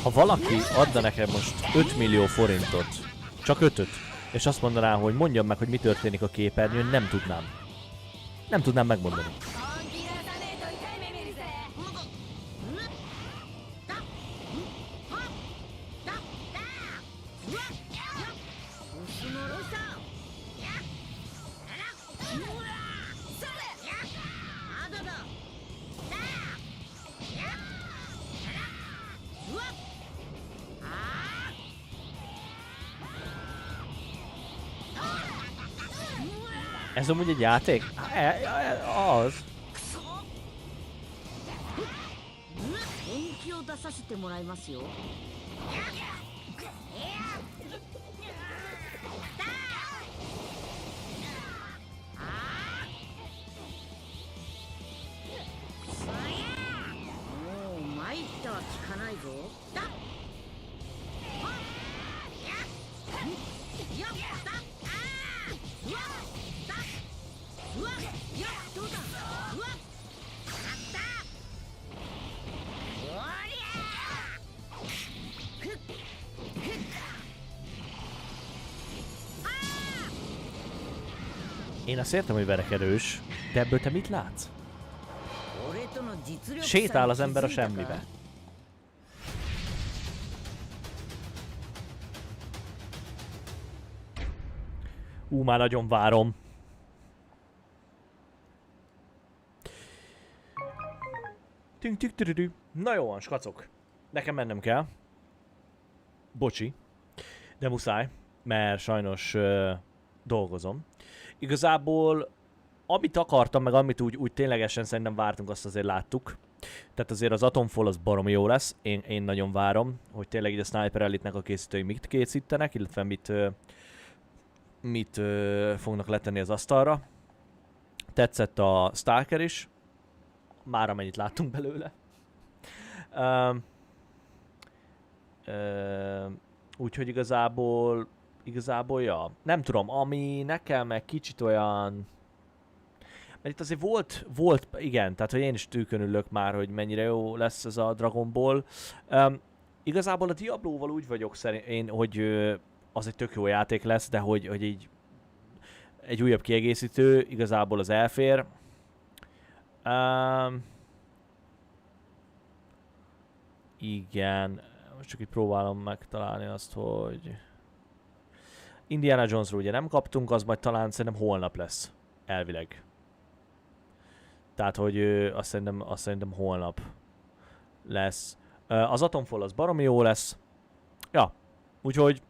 Ha valaki adna nekem most 5 millió forintot, csak 5-öt, és azt mondaná, hogy mondjam meg, hogy mi történik a képernyőn, nem tudnám. Nem tudnám megmondani. Ez amúgy egy játék? Az. Én azt értem, hogy verekedős, de ebből te mit látsz? Sétál az ember a semmibe. Már nagyon várom. Na jó van, skacok. Nekem mennem kell. Bocsi. De muszáj, mert sajnos dolgozom. Igazából amit akartam, meg amit úgy ténylegesen szerintem vártunk, azt azért láttuk. Tehát azért az Atomfall az baromi jó lesz. Én nagyon várom, hogy tényleg így a Sniper Elite-nek a készítői mit készítenek, illetve mit fognak letenni az asztalra. Tetszett a Stalker is. Már amennyit láttunk belőle. Úgyhogy igazából ja. Nem tudom, ami nekem meg kicsit olyan... Mert itt azért volt, igen, tehát hogy én is tűkön ülök már, hogy mennyire jó lesz ez a Dragon Ball. Igazából a Diablóval úgy vagyok szerint, hogy az egy tök jó játék lesz, de hogy így egy újabb kiegészítő igazából az elfér. Igen, most csak így próbálom megtalálni azt, hogy... Indiana Jonesról ugye nem kaptunk, az majd talán szerintem holnap lesz, elvileg. Tehát, hogy azt szerintem holnap lesz. Az Atomfall az baromi jó lesz. Ja, úgyhogy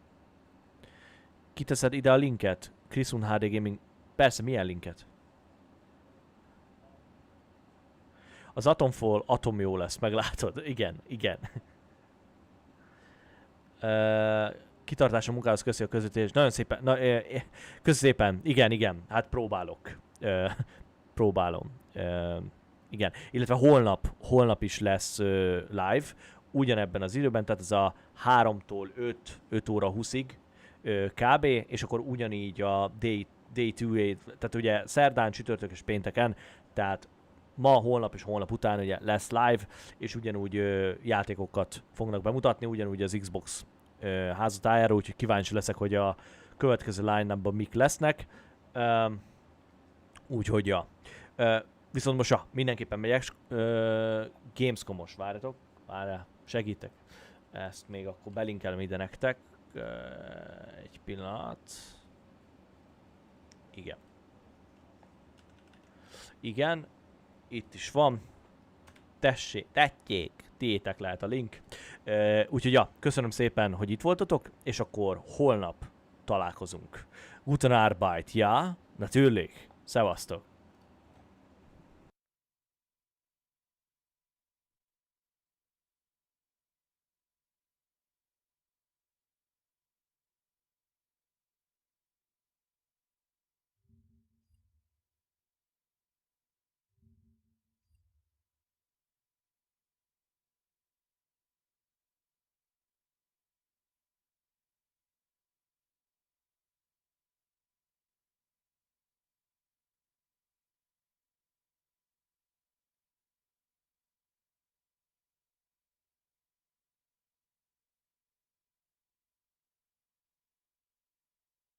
kiteszed ide a linket. Krisun HD Gaming. Persze, milyen linket? Az Atomfall atom jó lesz, meglátod. Igen. Kitartása munkához köszi a közvetítés. Nagyon szépen. Köszi szépen. Igen. Hát próbálok. Próbálom. Igen. Illetve holnap is lesz live. Ugyanebben az időben, tehát ez a 3-tól 5 óra 20-ig kb. És akkor ugyanígy a day 2, tehát ugye szerdán, csütörtök és pénteken, tehát ma, holnap és holnap után ugye lesz live, és ugyanúgy játékokat fognak bemutatni, ugyanúgy az Xbox házatájára, úgyhogy kíváncsi leszek, hogy a következő line-upban mik lesznek. Úgyhogy ja. Viszont most mindenképpen megyek. Gamescom-os, várjatok. Segítek. Ezt még akkor belinkelem ide nektek. Egy pillanat. Igen. Itt is van. Tetjék. Tiétek lehet a link. Úgyhogy ja, köszönöm szépen, hogy itt voltatok, és akkor holnap találkozunk. Guten Arbeit, ja? Natürlich. Szevasztok.